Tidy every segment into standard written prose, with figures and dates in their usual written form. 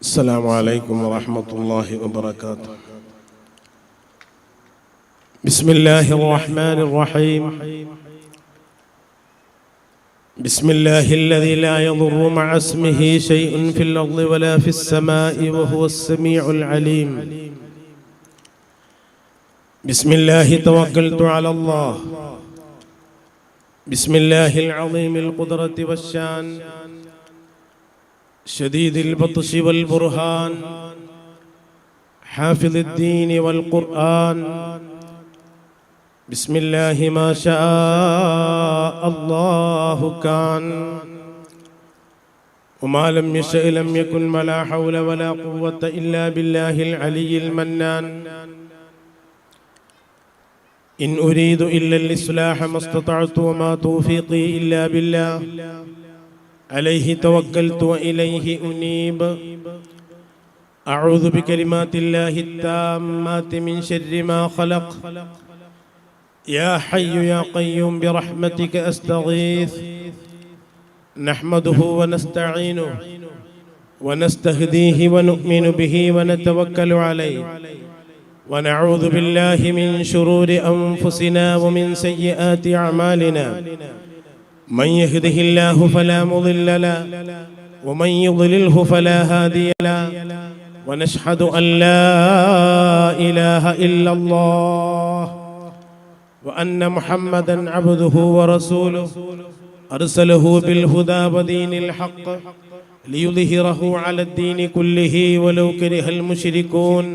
السلام عليكم ورحمة الله وبركاته. بسم الله الرحمن الرحيم. بسم الله الذي لا يضر مع اسمه شيء في الأرض ولا في السماء وهو السميع العليم. بسم الله توكلت على الله. بسم الله العظيم القدرة والشان شديد البطش والبرهان حافظ الدين والقرآن. بسم الله ما شاء الله كان وما لم يشأ لم يكن ولا حول ولا قوة إلا بالله العلي المنان. إن أريد إلا الإصلاح ما استطعت وما توفيقي إلا بالله عليه توكلت وإليه أنيب. أعوذ بكلمات الله التامات من شر ما خلق. يا حي يا قيوم برحمتك أستغيث. نحمده ونستعينه ونستهديه ونؤمن به ونتوكل عليه ونعوذ بالله من شرور أنفسنا ومن سيئات أعمالنا. من يهده الله فلا مضل له ومن يضلله فلا هادي له. ونشهد أن لا إله إلا الله وأن محمدا عبده ورسوله أرسله بالهدى ودين الحق ليظهره على الدين كله ولو كره المشركون.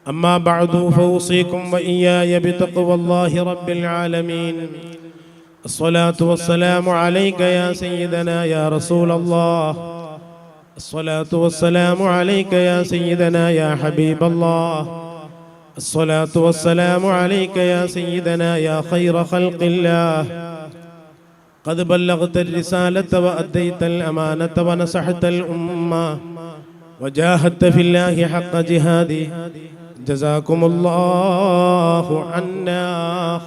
أما بعد فأوصيكم وإياي بتقوى الله رب العالمين. الصلاة والسلام عليك يا سيدنا يا رسول الله. الصلاة والسلام عليك يا سيدنا يا حبيب الله. الصلاة والسلام عليك يا سيدنا يا خير خلق الله. قد بلغت الرسالة وأديت الأمانة ونصحت الأمة وجاهدت في الله حق جهاده. جزاكم الله عنا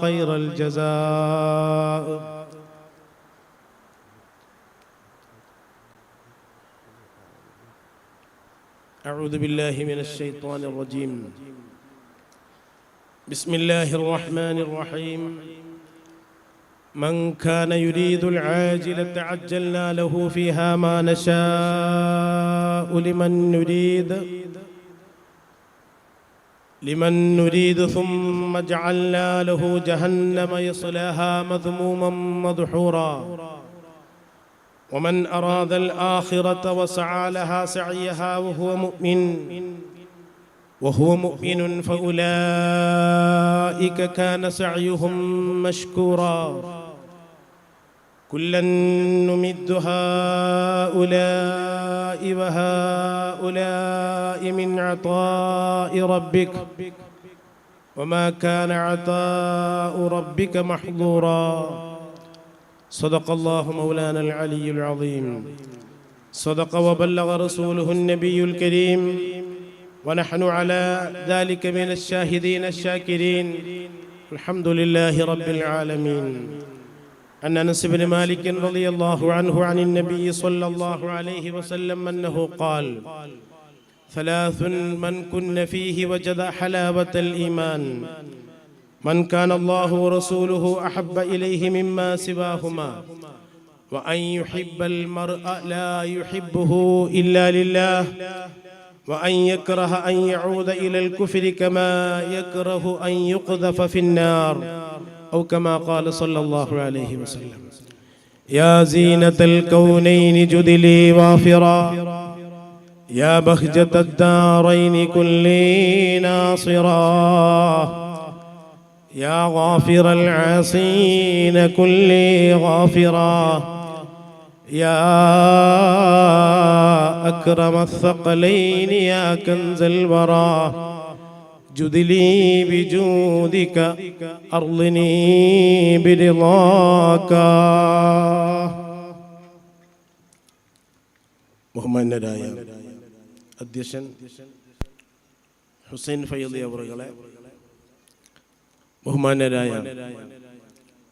خير الجزاء. أعوذ بالله من الشيطان الرجيم. بسم الله الرحمن الرحيم. من كان يريد العاجلة عجلنا له فيها ما نشاء لمن نريد ثم جعلنا له جهنم يصلاها مذموما مدحورا. ومن أراد الآخرة وسعى لها سعيها وهو مؤمن فأولئك كان سعيهم مشكورا. كلا نمد هؤلاء وهؤلاء من عطاء ربك وما كان عطاء ربك محظورا. صدق الله مولانا العلي العظيم. صدق وبلغ رسوله النبي الكريم ونحن على ذلك من الشاهدين الشاكرين. الحمد لله رب العالمين. عن أنس بن مالك رضي الله عنه عن النبي صلى الله عليه وسلم أنه قال: ثلاث من كن فيه وجد حلاوة الإيمان: من كان الله ورسوله أحب إليه مما سواهما وأن يحب المرء لا يحبه إلا لله وأن يكره أن يعود إلى الكفر كما يكره أن يقذف في النار أو كما قال صلى الله عليه وسلم. يا زينة الكونين جدلي وافرا يا بهجة الدارين كلي ناصرا يا غافر العاصين كلي غافرا يا أكرم الثقلين يا كنز الورى جدلي بجودك أرضني برضاك. ബഹുമാന്യരായ അധ്യക്ഷൻ ഹുസൈൻ ഫൈദി അവറുകളെ, ബഹുമാന്യരായ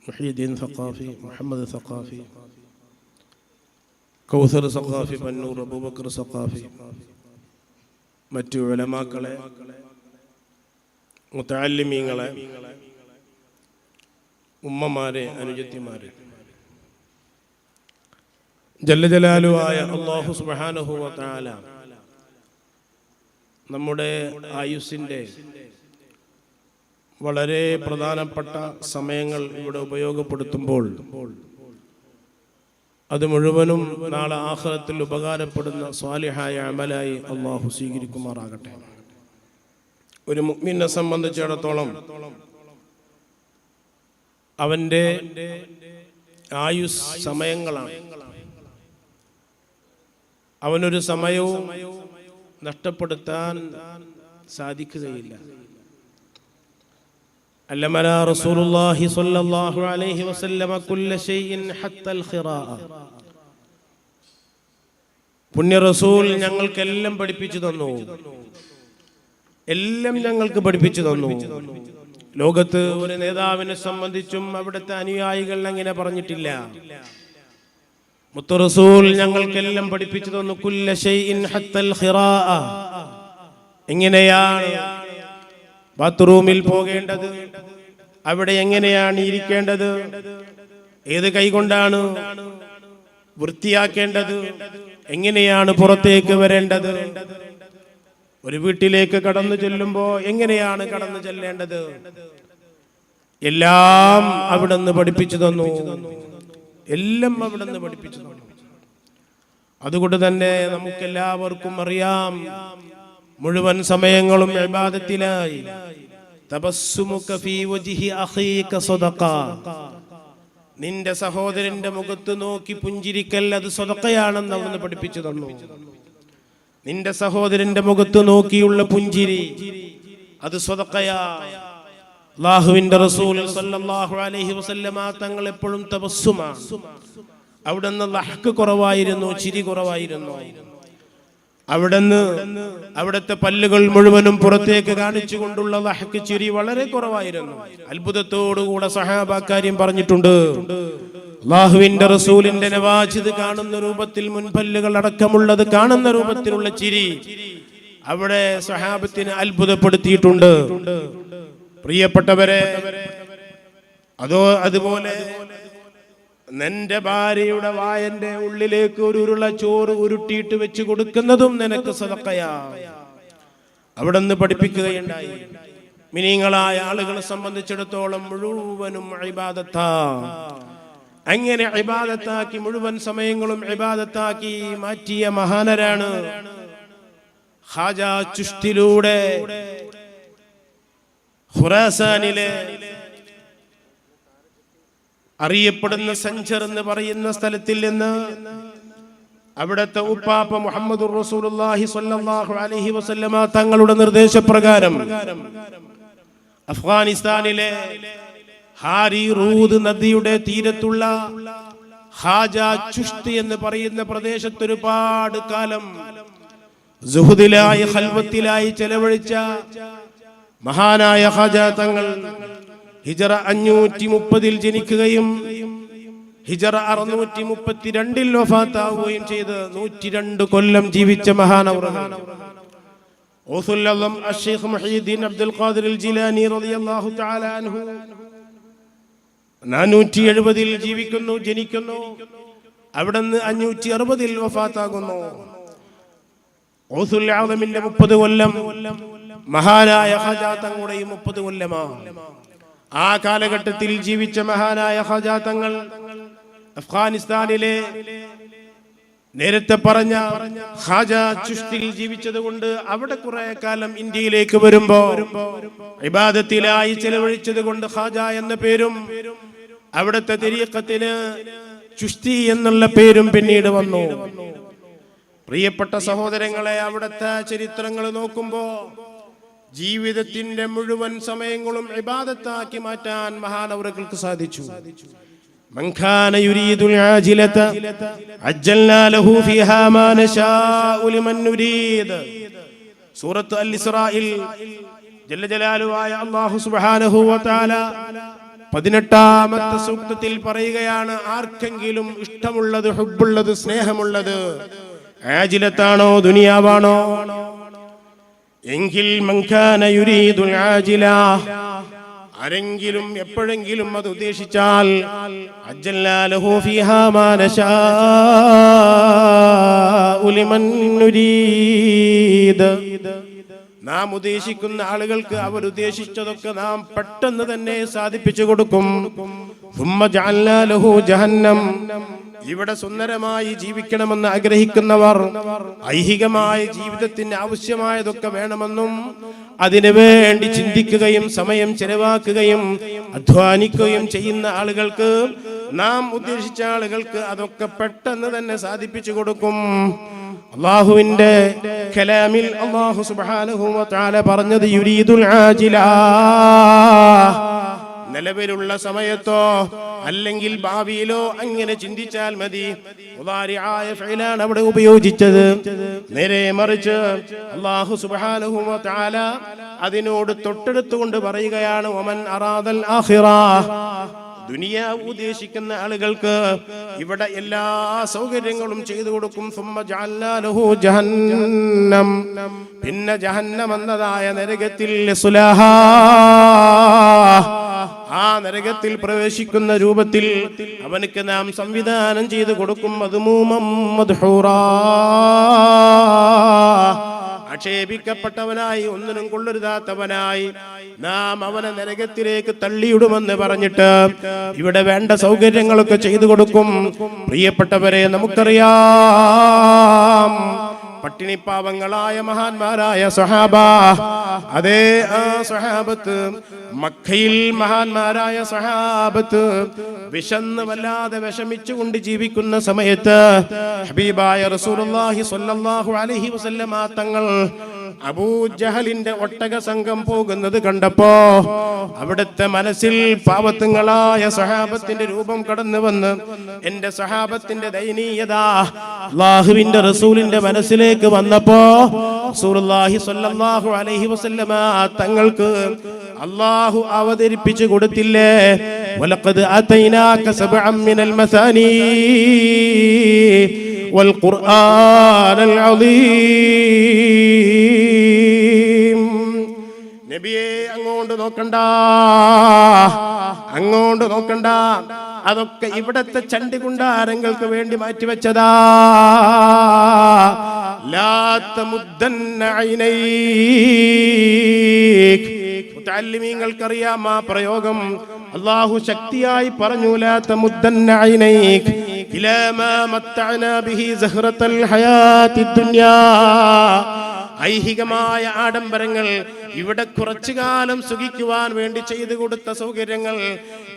മുഹീദ്ദീൻ സഖാഫി, മുഹമ്മദ് സഖാഫി, കൗസർ സഖാഫി, പന്നൂർ അബൂബക്കർ സഖാഫി, മറ്റു ഉലമാക്കളെ, മുതഅല്ലിമീങ്ങളെ, ഉമ്മമാരെ, അനുജത്തിമാരെ, ജല്ലജലാലുവായ അല്ലാഹു സുബ്ഹാനഹു വ തആല നമ്മുടെ ആയുസ്സിൻ്റെ വളരെ പ്രധാനപ്പെട്ട സമയങ്ങൾ ഇവിടെ ഉപയോഗപ്പെടുത്തുമ്പോൾ അത് മുഴുവനും നാളെ ആഖിറത്തിൽ ഉപകാരപ്പെടുന്ന സ്വാലിഹായ അമലായി അല്ലാഹു സ്വീകരിക്കുമാറാകട്ടെ. ഒരു മുഅ്മിനെ സംബന്ധിച്ചിടത്തോളം അവൻ്റെ ആയുസ് സമയങ്ങളാണ്. അവനൊരു സമയവും നഷ്ടപ്പെടുത്താൻ സാധിക്കുകയില്ല. അല്ലമനാ റസൂലുള്ളാഹി സ്വല്ലല്ലാഹു അലൈഹി വസല്ലമ കുല്ല ശൈഇൻ ഹത്തൽ ഖിറാഅ. പുണ്യ റസൂൽ ഞങ്ങൾക്കെല്ലാം പഠിപ്പിച്ചു തന്നു, എല്ലാം ഞങ്ങൾക്ക് പഠിപ്പിച്ചു തന്നു. ലോകത്ത് ഒരു നേതാവിനെ സംബന്ധിച്ചും അവിടുത്തെ അനുയായികൾ അങ്ങനെ പറഞ്ഞിട്ടില്ല. മുത്തു റസൂൽ ഞങ്ങൾക്കെല്ലാം പഠിപ്പിച്ചു തന്നു കുല്ല ശൈഇൻ ഹത്തൽ ഖിറാഅ. എങ്ങനെയാണ് ബാത്റൂമിൽ പോകേണ്ടത്, അവിടെ എങ്ങനെയാണ് ഇരിക്കേണ്ടത്, ഏത് കൈകൊണ്ടാണ് വൃത്തിയാക്കേണ്ടത്, എങ്ങനെയാണ് പുറത്തേക്ക് വരേണ്ടത്, ഒരു വീട്ടിലേക്ക് കടന്നു ചെല്ലുമ്പോൾ എങ്ങനെയാണ് കടന്നു ചെല്ലേണ്ടത്, എല്ലാം അവിടുന്ന് പഠിപ്പിച്ചു തന്നു. എല്ലാം അവിടുന്ന് പഠിപ്പിച്ചു തന്നു. അതുകൊണ്ട് തന്നെ നമുക്കെല്ലാവർക്കും അറിയാം, മുഴുവൻ സമയങ്ങളും ഇബാദത്തിലായി. തബസ്സുമുക ഫീ വജ്ഹി അഖീക സദഖ. നിന്റെ സഹോദരന്റെ മുഖത്ത് നോക്കി പുഞ്ചിരിക്കൽ അത് സദഖയാണെന്ന് അവിടുന്ന് പഠിപ്പിച്ചു തന്നു. നിന്റെ സഹോദരന്റെ മുഖത്ത് നോക്കിയുള്ള പുഞ്ചിരി അത് സദഖയാ. അല്ലാഹുവിന്റെ റസൂൽ സല്ലല്ലാഹു അലൈഹി വസല്ലമ തങ്ങൾ എപ്പോഴും തബസ്സുമാണ്. അവിടുന്ന് ലഹ്ക്ക് കുറവായിരുന്നു, ചിരി കുറവായിരുന്നു. അവിടുത്തെ പല്ലുകൾ മുഴുവനും പുറത്തേക്ക് കാണിച്ചുകൊണ്ടുള്ള ലഹ്ക്ക്, ചിരി വളരെ കുറവായിരുന്നു. അത്ഭുതത്തോടുകൂടെ സഹാബാക്കാര്യം പറഞ്ഞിട്ടുണ്ട്. അല്ലാഹുവിന്റെ റസൂലിന്റെ നവാജിദ് കാണുന്ന രൂപത്തിൽ, മുൻപല്ലുകൾ അടക്കമുള്ളത് കാണുന്ന രൂപത്തിലുള്ള ചിരി അവിടെ സഹാബത്തിനെ അത്ഭുതപ്പെടുത്തിയിട്ടുണ്ട്. പ്രിയപ്പെട്ടവരെ, അതുപോലെ നിന്റെ ഭാര്യയുടെ വായന്റെ ഉള്ളിലേക്ക് ഒരു ഉരുള ചോറ് ഉരുട്ടിയിട്ട് വെച്ച് കൊടുക്കുന്നതും നിനക്ക് സദഖയാ. അവിടുന്ന് പഠിപ്പിക്കുകയുണ്ടായി. മിനിങ്ങളായ ആളുകളെ സംബന്ധിച്ചിടത്തോളം മുഴുവനും ഇബാദത്താ. അങ്ങനെ ഇബാദത്താക്കി, മുഴുവൻ സമയങ്ങളും ഇബാദത്താക്കി മാറ്റിയ മഹാനരാണ് ഖാജാ ചുഷ്തിലൂടെ ഖുറാസാനിലെ അറിയപ്പെടുന്ന സഞ്ചർ എന്ന് പറയുന്ന സ്ഥലത്തിൽ നിന്ന് അവിടുത്തെ ഉപ്പാപ്പ മുഹമ്മദുർ റസൂലുള്ളാഹി സ്വല്ലല്ലാഹു അലൈഹി വസല്ലമ തങ്ങളുടെ നിർദ്ദേശപ്രകാരം അഫ്ഗാനിസ്ഥാനിലെ ഹാരി റൂദ് നദിയുടെ തീരത്തുള്ള ഖാജാ ചുഷ്തി എന്ന് പറയുന്ന പ്രദേശത്ത് ഒരുപാട് കാലം സുഹുദിലായി ഖൽവത്തിലായി ചെലവഴിച്ച മഹാനായ ഖാജാ തങ്ങൾ ഹിജറ 530 ജനിക്കുകയും ഹിജറ 632 വഫാത്താവുകയും ചെയ്ത് 102 കൊല്ലം ജീവിച്ച മഹാനവറുകൾ ഔസുൽ അസം അഷ്ശൈഖ് മുഹയ്യിദ്ദീൻ അബ്ദുൽ ഖാദിർ അൽ ജിലാനി റളിയല്ലാഹു തആല അൻഹു 470 ജനിക്കുന്നു. അവിടുന്ന് 560 വഫാത്താകുന്നു. ഔസുൽ അസമിന്റെ 30 കൊല്ലം, മഹാനായ ഖാജാ തങ്ങളുടെയും 30 കൊല്ലമാണ്. ആ കാലഘട്ടത്തിൽ ജീവിച്ച മഹാനായ ഖാജാ തങ്ങൾ അഫ്ഗാനിസ്ഥാനിലെ നേരത്തെ പറഞ്ഞ ഖാജാ ചുഷ്തിയിൽ ജീവിച്ചത് കൊണ്ട് അവിടെ കുറെ കാലം ഇന്ത്യയിലേക്ക് വരുമ്പോ ഇബാദത്തിലായി ചെലവഴിച്ചത് കൊണ്ട് ഖാജാ എന്ന പേരും അവിടുത്തെ തരീഖത്തിന് ചുഷ്തി എന്നുള്ള പേരും പിന്നീട് വന്നു. പ്രിയപ്പെട്ട സഹോദരങ്ങളെ, അവിടുത്തെ ചരിത്രങ്ങൾ നോക്കുമ്പോ ജീവിതത്തിന്റെ മുഴുവൻ സമയങ്ങളും ഇബാദത്താക്കി മാറ്റാൻ മഹാനവറുകൾക്ക് സാധിച്ചു. മൻ ഖാന യുരീദുൽ ആജിലത അജ്ജൽനാ ലഹു ഫീഹാ മാ നശാഉ ലിമൻ നുരീദ്. സൂറത്ത് അൽ ഇസ്രായിൽ ജല്ല ജലാലുവായ അല്ലാഹു സുബ്ഹാനഹു വ തആല 18ാമത്തെ സൂക്തത്തിൽ പറയുകയാണ്, ആർക്കെങ്കിലും ഇഷ്ടമുള്ളത്, ഹുബ്ബുള്ളത്, സ്നേഹമുള്ളത് ആജിലത്താണോ ദുനിയാവാണോ, എങ്കിൽ മൻ കാന യുരീദുൽ ആജില, ആരെങ്കിലും എപ്പോഴെങ്കിലും അത് ഉദ്ദേശിച്ചാൽ അജ്ജൽനാ ലഹു ഫീഹാ മാ നശാഉ ലിമൻ നുരീദ്, നാം ഉദ്ദേശിക്കുന്ന ആളുകൾക്ക് അവരുദ്ദേശിച്ചതൊക്കെ നാം പെട്ടെന്ന് തന്നെ സാധിപ്പിച്ചു കൊടുക്കും. സുമ്മ ജഅൽനാ ലഹു ജഹന്നം, ഇവിടെ സുന്ദരമായി ജീവിക്കണമെന്ന് ആഗ്രഹിക്കുന്നവർ, ഐഹികമായ ജീവിതത്തിന് ആവശ്യമായതൊക്കെ വേണമെന്നും അതിനു വേണ്ടി ചിന്തിക്കുകയും സമയം ചെലവാക്കുകയും അധ്വാനിക്കുകയും ചെയ്യുന്ന ആളുകൾക്ക്, നാം ഉദ്ദേശിച്ച ആളുകൾക്ക് അതൊക്കെ പെട്ടെന്ന് തന്നെ സാധിപ്പിച്ചു കൊടുക്കും. അല്ലാഹുവിന്റെ കലാമിൽ അല്ലാഹു സുബ്ഹാനഹു വ തആല പറഞ്ഞത് യുരീദുൽ ആജില, നിലവിലുള്ള സമയത്തോ അല്ലെങ്കിൽ ഭാവിയിലോ അങ്ങനെ ചിന്തിച്ചാൽ മതി. മുദാരിആയ ഫഇലാണ് അവിടെ ഉപയോഗിച്ചത്. നേരെ മറിച്ച് അല്ലാഹു സുബ്ഹാനഹു വ തആല അതിനോട് തൊട്ടെടുത്തുകൊണ്ട് പറയുകയാണ് വമൻ അറാദൽ ആഖിറ, ദുനിയാവ് ഉദ്ദേശിക്കുന്ന ആളുകൾക്ക് ഇവിടെ എല്ലാ സൗകര്യങ്ങളും ചെയ്തു കൊടുക്കും. സുമ്മ ജഅൽനാ ലഹു ജഹന്നം, പിന്നെ ജഹന്നം എന്നതായ നരകത്തിൽ യസ്ലാഹാ, ആ നരകത്തിൽ പ്രവേശിക്കുന്ന രൂപത്തിൽ അവനക്ക് നാം സംവിധാനം ചെയ്തു കൊടുക്കും. മദ്മൂമം മദ്ഹൂറാ, ആക്ഷേപിക്കപ്പെട്ടവനായി, ഒന്നിനും കൊള്ളരുതാത്തവനായി നാം അവനെ നരകത്തിലേക്ക് തള്ളിയിടുമെന്ന് പറഞ്ഞിട്ട് ഇവിടെ വേണ്ട സൗകര്യങ്ങളൊക്കെ ചെയ്തു കൊടുക്കും. പ്രിയപ്പെട്ടവരെ, നമുക്കറിയാം പട്ടിണിപ്പാവങ്ങളായ മഹാന്മാരായ സ്വഹാബ, അതേ ആ സ്വഹാബത്ത്, മക്കയിൽ മഹാന്മാരായ സ്വഹാബത്ത് വിശന്ന് വല്ലാതെ വിഷമിച്ചുകൊണ്ട് ജീവിക്കുന്ന സമയത്ത് ഹബീബായ റസൂലുള്ളാഹി സ്വല്ലല്ലാഹു അലൈഹി വസല്ലമ തങ്ങൾ അബൂജഹലിന്റെ ഒട്ടക സംഘം പോകുന്നത് കണ്ടപ്പോ അവിടുത്തെ മനസ്സിൽ പാവത്തുങ്ങളായ സ്വഹാബത്തിന്റെ രൂപം കടന്നു വന്ന് എന്റെ സ്വഹാബത്തിന്റെ ദയനീയത അല്ലാഹുവിന്റെ റസൂലിന്റെ മനസ്സിലേക്ക് വന്നപ്പോ റസൂലുള്ളാഹി സ്വല്ലല്ലാഹു അലൈഹി വസല്ലമ തങ്ങൾക്ക് അല്ലാഹു അവതരിപ്പിച്ചു കൊടുത്തില്ലേ, വലഖദ് അതൈനാക സബ്അൻ മിനൽ മസാനി വൽ ഖുർആനൽ അളീം. നബിയെ അങ്ങോട്ട് നോക്കണ്ട, അങ്ങോട്ട് നോക്കണ്ട, അതൊക്കെ ഇവിടത്തെ ചണ്ടികുണ്ടാരങ്ങൾക്ക് വേണ്ടി മാറ്റിവെച്ചതാ. ലാ തമുദ്ദന്ന ഐനൈക്, മുതഅല്ലിമീങ്ങൾക്കറിയാം ആ പ്രയോഗം. അല്ലാഹു ശക്തിയായി പറഞ്ഞു, ലാ തമുദ്ദന്ന ഐനൈക് ഇലാ മാ മത്തഅനാ ബിഹി സഹ്റത്തൽ ഹയാത്തിദ് ദുനിയാ, ഐഹികമായ ആഡംബരങ്ങൾ, ഇവിടെ കുറച്ചു കാലം സുഖിക്കുവാൻ വേണ്ടി ചെയ്തു കൊടുത്ത സൗകര്യങ്ങൾ,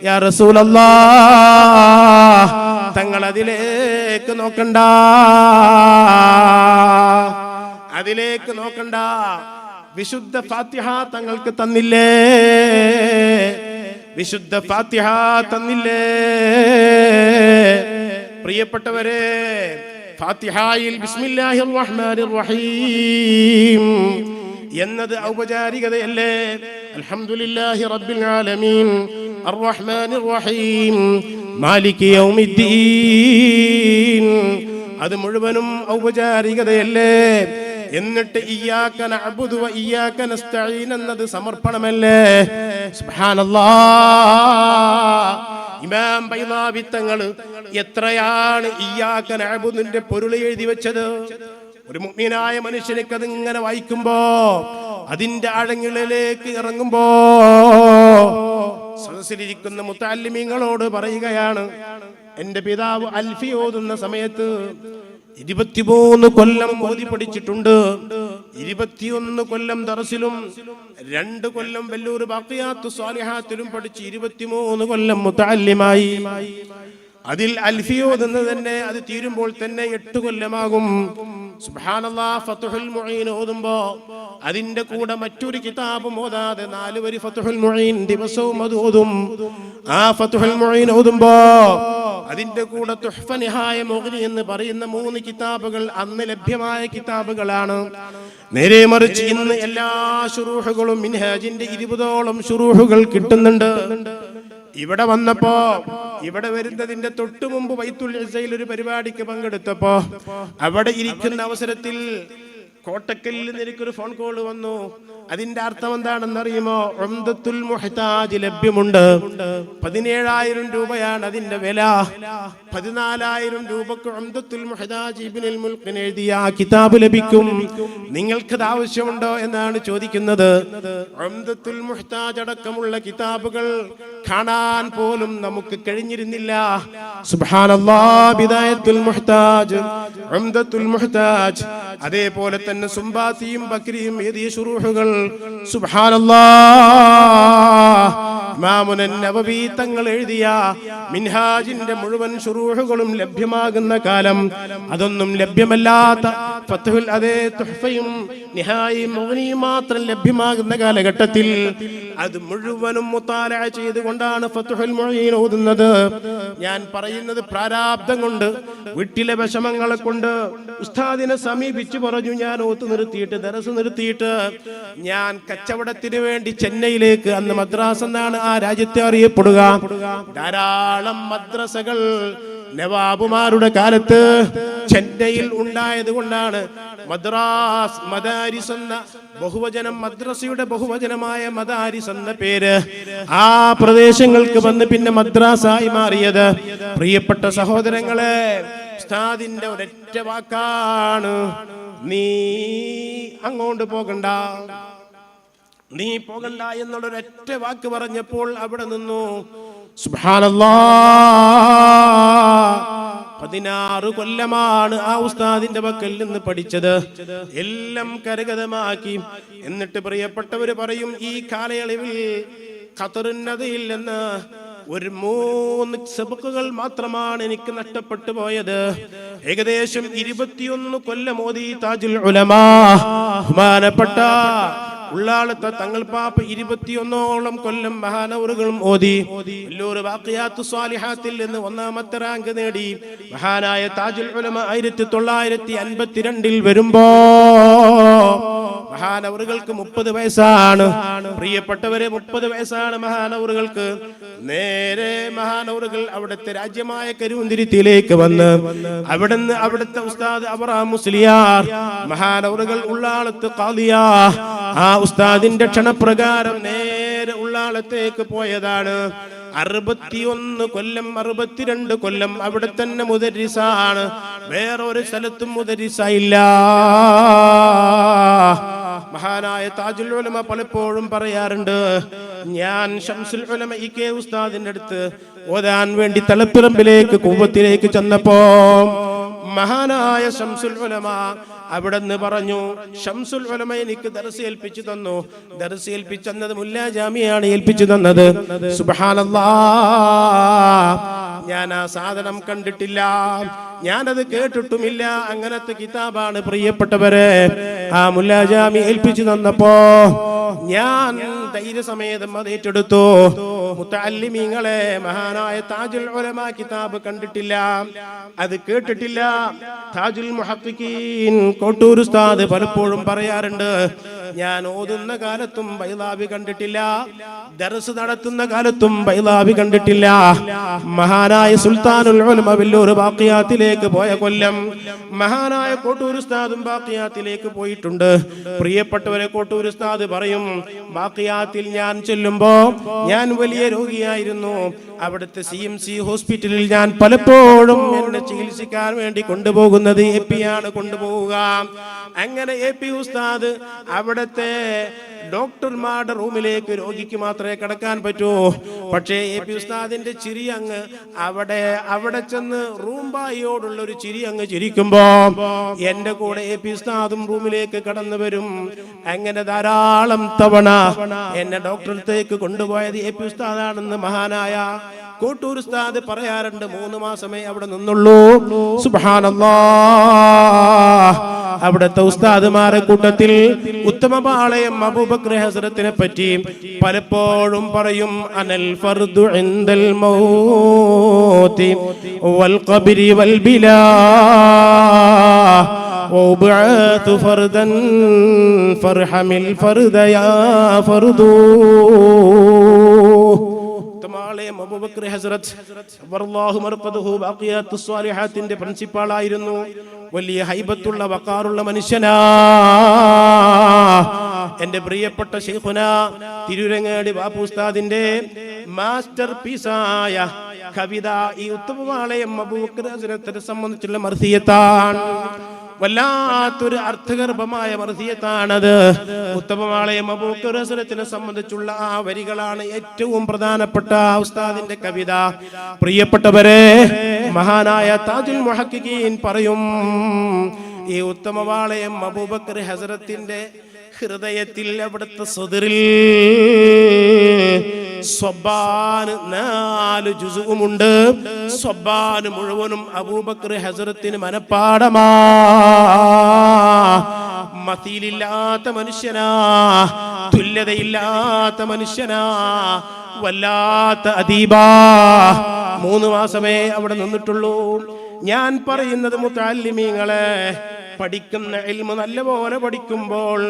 യാ റസൂലല്ലാഹ് തങ്ങൾ അതിലേക്ക് നോക്കണ്ട, അതിലേക്ക് നോക്കണ്ട. വിശുദ്ധ ഫാത്തിഹ തങ്ങൾക്ക് തന്നില്ലേ, വിശുദ്ധ ഫാത്തിഹ തന്നില്ലേ. പ്രിയപ്പെട്ടവരെ, ഫാത്തിഹയിൽ ബിസ്മില്ലാഹിർ റഹ്മാനിർ റഹീം എന്നത് ഔപചാരികതയല്ലേ. അൽഹംദുലില്ലാഹി റബ്ബിൽ ആലമീൻ അർറഹ്മാനിർ റഹീം മാലികി യൗമിദ്ദീൻ, അത് മുഴുവനും ഔപചാരികതയല്ലേ. എന്നിട്ട് ഇയ്യാക നഅ്ബുദു വ ഇയ്യാക നസ്തഈൻ എന്നത് സമർപ്പണമല്ലേ. സുബ്ഹാനല്ലാഹ്, ഇമാം ബൈളാവി തങ്ങൾ എത്രയാണ് ഇയ്യാക നഅ്ബുദിന്റെ പൊരുൾ എഴുതി വെച്ചത്. ഒരു മുഅ്മിനായ മനുഷ്യനിക്ക് അതിങ്ങനെ വായിക്കുമ്പോ, അതിന്റെ ആഴങ്ങളിലേക്ക് ഇറങ്ങുമ്പോ സദസ്സിലിരിക്കുന്ന മുതഅല്ലിമീങ്ങളോട് പറയുകയാണ്, എന്റെ പിതാവ് അൽഫി ഓതുന്ന സമയത്ത് 23 കൊല്ലം ഓതി പഠിച്ചിട്ടുണ്ട്, 21 കൊല്ലം ദർസിലും 2 കൊല്ലം വെല്ലൂർ ബാഖിയാത്തു സ്വാലിഹാത്തിലും പഠിച്ച് 23 കൊല്ലം മുതഅല്ലിമായി. അതിൽ അൽഫി ഓതുന്നത് തന്നെ അത് തീരുമ്പോൾ തന്നെ 8 കൊല്ലമാകും. സുബ്ഹാനല്ലാഹ്, ഫത്ഹുൽ മുഈൻ ഓതുമ്പോ അതിന്റെ കൂടെ മറ്റൊരു കിതാബും ഓതാതെ 4 വരി ഫത്ഹുൽ മുഈൻ ദിവസവും അത് ഓതും. ആ ഫത്ഹുൽ മുഈൻ ഓതുമ്പോ അതിന്റെ കൂടെ തുഹ്ഫ നിഹായ മുഗ്നി എന്ന് പറയുന്ന 3 കിതാബുകൾ അന്ന് ലഭ്യമായ കിതാബുകളാണ്. നേരെ മറിച്ച് ഇന്ന് എല്ലാ ശുറൂഹുകളും മിൻഹാജിന്റെ 20ഓളം ശുറൂഹുകൾ കിട്ടുന്നുണ്ട്. ഇവിടെ വന്നപ്പോ, ഇവിടെ വരുന്നതിന്റെ തൊട്ടു മുമ്പ് ബൈത്തുൽ ഇസ്സയിൽ ഒരു പരിപാടിക്ക് പങ്കെടുത്തപ്പോ അവിടെ ഇരിക്കുന്ന അവസരത്തിൽ കോട്ടക്കലിൽ നിന്ന് എനിക്കൊരു ഫോൺ കോൾ വന്നു. അതിന്റെ അർത്ഥം എന്താണെന്നറിയുമോ? ഉംദത്തുൽ മുഹ്താജ് ലഭ്യമുണ്ട്. 17,000 രൂപയാണ് അതിന്റെ വില. 14,000 രൂപക്ക് ഉംദത്തുൽ മുഹ്താജ് ഇബ്നുൽ മുൽഖിൻ എഴുതിയ കിതാബ് ലഭിക്കും. നിങ്ങൾക്കത് ആവശ്യമുണ്ടോ എന്നാണ് ചോദിക്കുന്നത്. ഉംദത്തുൽ മുഹ്താജ് അടക്കമുള്ള കിതാബുകൾ കാണാൻ പോലും നമുക്ക് കഴിഞ്ഞിരുന്നില്ല. സുബ്ഹാനല്ലാഹ്. ബിദായത്തുൽ മുഹ്താജ്, ഉംദത്തുൽ മുഹ്താജ്, അതേപോലെ തന്നെ സുംബാത്തിയും ബക്രിയും എഴുതിയ ശുറൂഹുകൾ സുബ്ഹാനല്ലാഹ്. ഇമാമുൻ നവവി തങ്ങൾ എഴുതിയ മിൻഹാജിന്റെ മുഴുവൻ ശുറൂഹുകളും ലഭ്യമാകുന്ന കാലം, അതൊന്നും ലഭ്യമല്ലാത്ത ഫത്ഹുൽ അതേ തുഹ്ഫയും നിഹായി മുഗ്നിയും മാത്രം ലഭ്യമാകുന്ന കാലഘട്ടത്തിൽ അത് മുഴുവനും മുത്താലഅ ചെയ്തുകൊണ്ടാണ് ഫത്ഹുൽ മുഈൻ ഓതുന്നത്. ഞാൻ പറയുന്നത് പ്രാരാബ്ദം കൊണ്ട്, വീട്ടിലെ വിഷമങ്ങളെ കൊണ്ട് ഉസ്താദിനെ സമീപിച്ചു പറഞ്ഞു, ഞാൻ ഓത്ത് നിർത്തിയിട്ട്, ദർസ് നിർത്തിയിട്ട് ഞാൻ കച്ചവടത്തിന് വേണ്ടി ചെന്നൈയിലേക്ക്, അന്ന് മദ്രാസ് എന്നാണ് ആ രാജ്യത്തെ അറിയപ്പെടുക, ധാരാളം മദ്രസകൾ നവാബുമാരുടെ കാലത്ത് ചെന്നൈയിൽ ഉണ്ടായത് കൊണ്ടാണ് മദ്രാസ് മദാരിസ് എന്ന ബഹുവചനം, മദ്രസയുടെ ബഹുവചനമായ മദാരിസ് എന്ന പേര് ആ പ്രദേശങ്ങൾക്ക് വന്ന് പിന്നെ മദ്രാസായി മാറിയത്. പ്രിയപ്പെട്ട സഹോദരങ്ങളെ, ഉസ്താദിന്റെ ഒരൊറ്റ വാക്കാണ്, നീ അങ്ങോട്ട് പോകണ്ട, നീ പോകണ്ട എന്നുള്ളൊരൊറ്റ വാക്ക് പറഞ്ഞപ്പോൾ അവിടെ നിന്നു. സുബ്ഹാനല്ലാഹ്. 16 കൊല്ലമാണ് ആ ഉസ്താദിന്റെ പക്കൽ നിന്ന് പഠിച്ചത്. എല്ലാം കരഗതമാക്കി. എന്നിട്ട് പ്രിയപ്പെട്ടവര് പറയും, ഈ കാലയളവിൽ ഖത്തറിനതിൽ നിന്ന് ഒരു 3 സബക്കുകൾ മാത്രമാണ് എനിക്ക് നഷ്ടപ്പെട്ടു പോയത്. ഏകദേശം 21 കൊല്ലം ഓതി താജുൽ ഉലമാ ബഹുമാനപ്പെട്ട ഉള്ളാളത്തെ തങ്ങൾ പാപ്പ 21ഓളം കൊല്ലം മഹാനവറുകളും ഓതി. വല്ലൂർ ബാഖിയാത്തു സ്വാലിഹാത്തിൽ നിന്ന് 1ാമത്തെ റാങ്ക് നേടി. മഹാനായ താജുൽ ഉലമ 1952 വരുമ്പോ മഹാനവറുകൾക്ക് 30 വയസ്സാണ്. പ്രിയപ്പെട്ടവരെ, 30 വയസ്സാണ് മഹാനവറുകൾക്ക്. നേരെ മഹാനവറുകൾ അവിടുത്തെ രാജ്യമായ കരുവന്തിരിത്തിയിലേക്ക് വന്ന് അവിടുത്തെ ഉസ്താദ് അബ്രഹാം മുസ്ലിയാർ മഹാനവറുകൾ ഉള്ളാളത്ത് ഖാദിയാ, ആ ഉസ്താദിന്റെ ക്ഷണപ്രകാരം നേരെ ഉള്ളാളത്തേക്ക് പോയതാണ്. 61 കൊല്ലം 62 കൊല്ലം അവിടെ തന്നെ മുദരിസാണ്. വേറെ ഒരു സ്ഥലത്തും മുദരിസായില്ല. മഹാനായ താജുൽ ഉലമ പലപ്പോഴും പറയാറുണ്ട്, ഞാൻ ശംസുൽ ഉലമ ഇകെ ഉസ്താദിന്റെ അടുത്ത് ഓതാൻ വേണ്ടി തലപ്പിറമ്പിലേക്ക് കുവ്വത്തിലേക്ക് ചെന്നപ്പോ മഹാനായ ശംസുൽ ഉലമ അവിടെ നിന്ന് പറഞ്ഞു, ശംസുൽ ഉലമ എനിക്ക് ദർസ് ഏൽപ്പിച്ചു തന്നു. ദർസ് ഏൽപ്പിച്ചെന്നത് മുല്ലാ ജാമിയാണ് ഏൽപ്പിച്ചു തന്നത്. സുബ്ഹാനല്ലാഹ്. ഞാൻ ആ സാധനം കണ്ടിട്ടില്ല, ഞാനത് കേട്ടിട്ടുമില്ല. അങ്ങനത്തെ കിതാബാണ് പ്രിയപ്പെട്ടവരെ ആ മുല്ലാ ജാമി ഏൽപ്പിച്ചു തന്നപ്പോ ഞാൻ ധൈര്യസമേതം അത് ഏറ്റെടുത്തു. മുത്തഅല്ലിമീങ്ങളെ, മഹാനായ താജുൽ ഉലമ കിതാബ് കണ്ടിട്ടില്ല, അത് കേട്ടിട്ടില്ല. താജുൽ മുഹഖ്ഖിഖീൻ കോട്ടൂർ ഉസ്താദ് പലപ്പോഴും പറയാറുണ്ട്, ഞാൻ ഓതുന്ന കാലത്തും ബൈളാവി കണ്ടിട്ടില്ല, ദർസ് നടത്തുന്ന കാലത്തും ബൈളാവി കണ്ടിട്ടില്ല. മഹാനായ സുൽത്താനുൽ ഉലമ വല്ലൂർ ബാഖിയാത്തിലേക്ക് പോയ കൊല്ലം മഹാനായ കോട്ടൂർ ഉസ്താദും ബാഖിയാത്തിലേക്ക് പോയിട്ടുണ്ട്. പ്രിയപ്പെട്ടവരെ, കോട്ടൂർ ഉസ്താദ് പറയും, ബാഖിയാത്തിൽ ഞാൻ ചെല്ലുമ്പോ ഞാൻ വലിയ രോഗിയായിരുന്നു. അവിടുത്തെ CMC ഹോസ്പിറ്റലിൽ ഞാൻ പലപ്പോഴും എന്നെ ചികിത്സിക്കാൻ വേണ്ടി കൊണ്ടുപോകുന്നത് AP ആണ് കൊണ്ടുപോവുക. അങ്ങനെ AP ഉസ്താദ് അവിടുത്തെ ഡോക്ടർമാരുടെ റൂമിലേക്ക് രോഗിക്ക് മാത്രമേ കിടക്കാൻ പറ്റൂ. പക്ഷേ AP ഉസ്താദിന്റെ ചിരി അങ്ങ് അവിടെ ചെന്ന് റൂംബായിയോടുള്ള ഒരു ചിരി അങ്ങ് ചിരിക്കുമ്പോ എന്റെ കൂടെ AP ഉസ്താദും റൂമിലേക്ക് കടന്നു വരും. അങ്ങനെ ധാരാളം തവണ എന്നെ ഡോക്ടറടുത്തേക്ക് കൊണ്ടുപോയത് AP ഉസ്താദാണെന്ന് മഹാനായ കോട്ടൂർ ഉസ്താദ് പറയാറുണ്ട്. 3 മാസമേ അവിടെ നിന്നുള്ളൂ. സുബ്ഹാനല്ലാഹ്. അവിടുത്തെ ഉസ്താദുമാരെ കൂട്ടത്തിൽ ഉത്തമപാളയം അബൂബക്കർ ഹസ്രത്തിനെ പറ്റി പലപ്പോഴും പറയും, അനൽ ഫർദു ഇൻദൽ മൗതി വൽ ഖബ്രി വൽ ബിലാ വബഅതു ഫർദൻ ഫർഹമിൽ ഫർദ യാ ഫർദു. ഉത്തമവാളയം അബൂബക്കർ ഹസ്രത്ത് റളിയല്ലാഹു മർഖദഹു ബഖിയാത്തുസ് സ്വാലിഹാത്തിന്റെ പ്രിൻസിപ്പാളായിരുന്നു. വലിയ ഹൈബത്തുള്ള വഖാറുള്ള മനുഷ്യനാ. എന്റെ പ്രിയപ്പെട്ട ശൈഖുനാ തിരൂരങ്ങാടി ബാപ്പു ഉസ്താദിന്റെ മാസ്റ്റർ പീസായ കവിത ഈ ഉത്തമവാളയം അബൂബക്കർ ഹസ്രത്തിനെ സംബന്ധിച്ചുള്ള മർസിയത്താണ്. വല്ലാത്തൊരു അർത്ഥഗർഭമായ മർസിയത്താണത്. ഉത്തമവാളയം അബൂബക്കർ ഹസ്രത്തിനെ സംബന്ധിച്ചുള്ള ആ വരികളാണ് ഏറ്റവും പ്രധാനപ്പെട്ട ഉസ്താദിന്റെ കവിത. പ്രിയപ്പെട്ടവരെ, മഹാനായ താജുൽ മുഹഖിഖീൻ പറയും, ഈ ഉത്തമവാളയം അബൂബക്കർ ഹസ്രത്തിന്റെ ഹൃദയത്തിൽ, അവിടുത്തെ സദറിൽ സ്വബ്ബാന് 4 ജുസുമുണ്ട്. സ്വബ്ബാന് മുഴുവനും അബൂബക്കർ ഹസ്രത്തിന് മനപ്പാടമാ. മതീലില്ലാത്ത മനുഷ്യനാ, തുല്യതയില്ലാത്ത മനുഷ്യനാ, വല്ലാത്ത അദീബാ. 3 മാസമേ അവിടെ നിന്നിട്ടുള്ളൂ. ഞാൻ പറയുന്നത് മുതഅല്ലിമീങ്ങളെ, പഠിക്കുന്ന ഇൽമു നല്ലപോലെ പഠിക്കുമ്പോൾ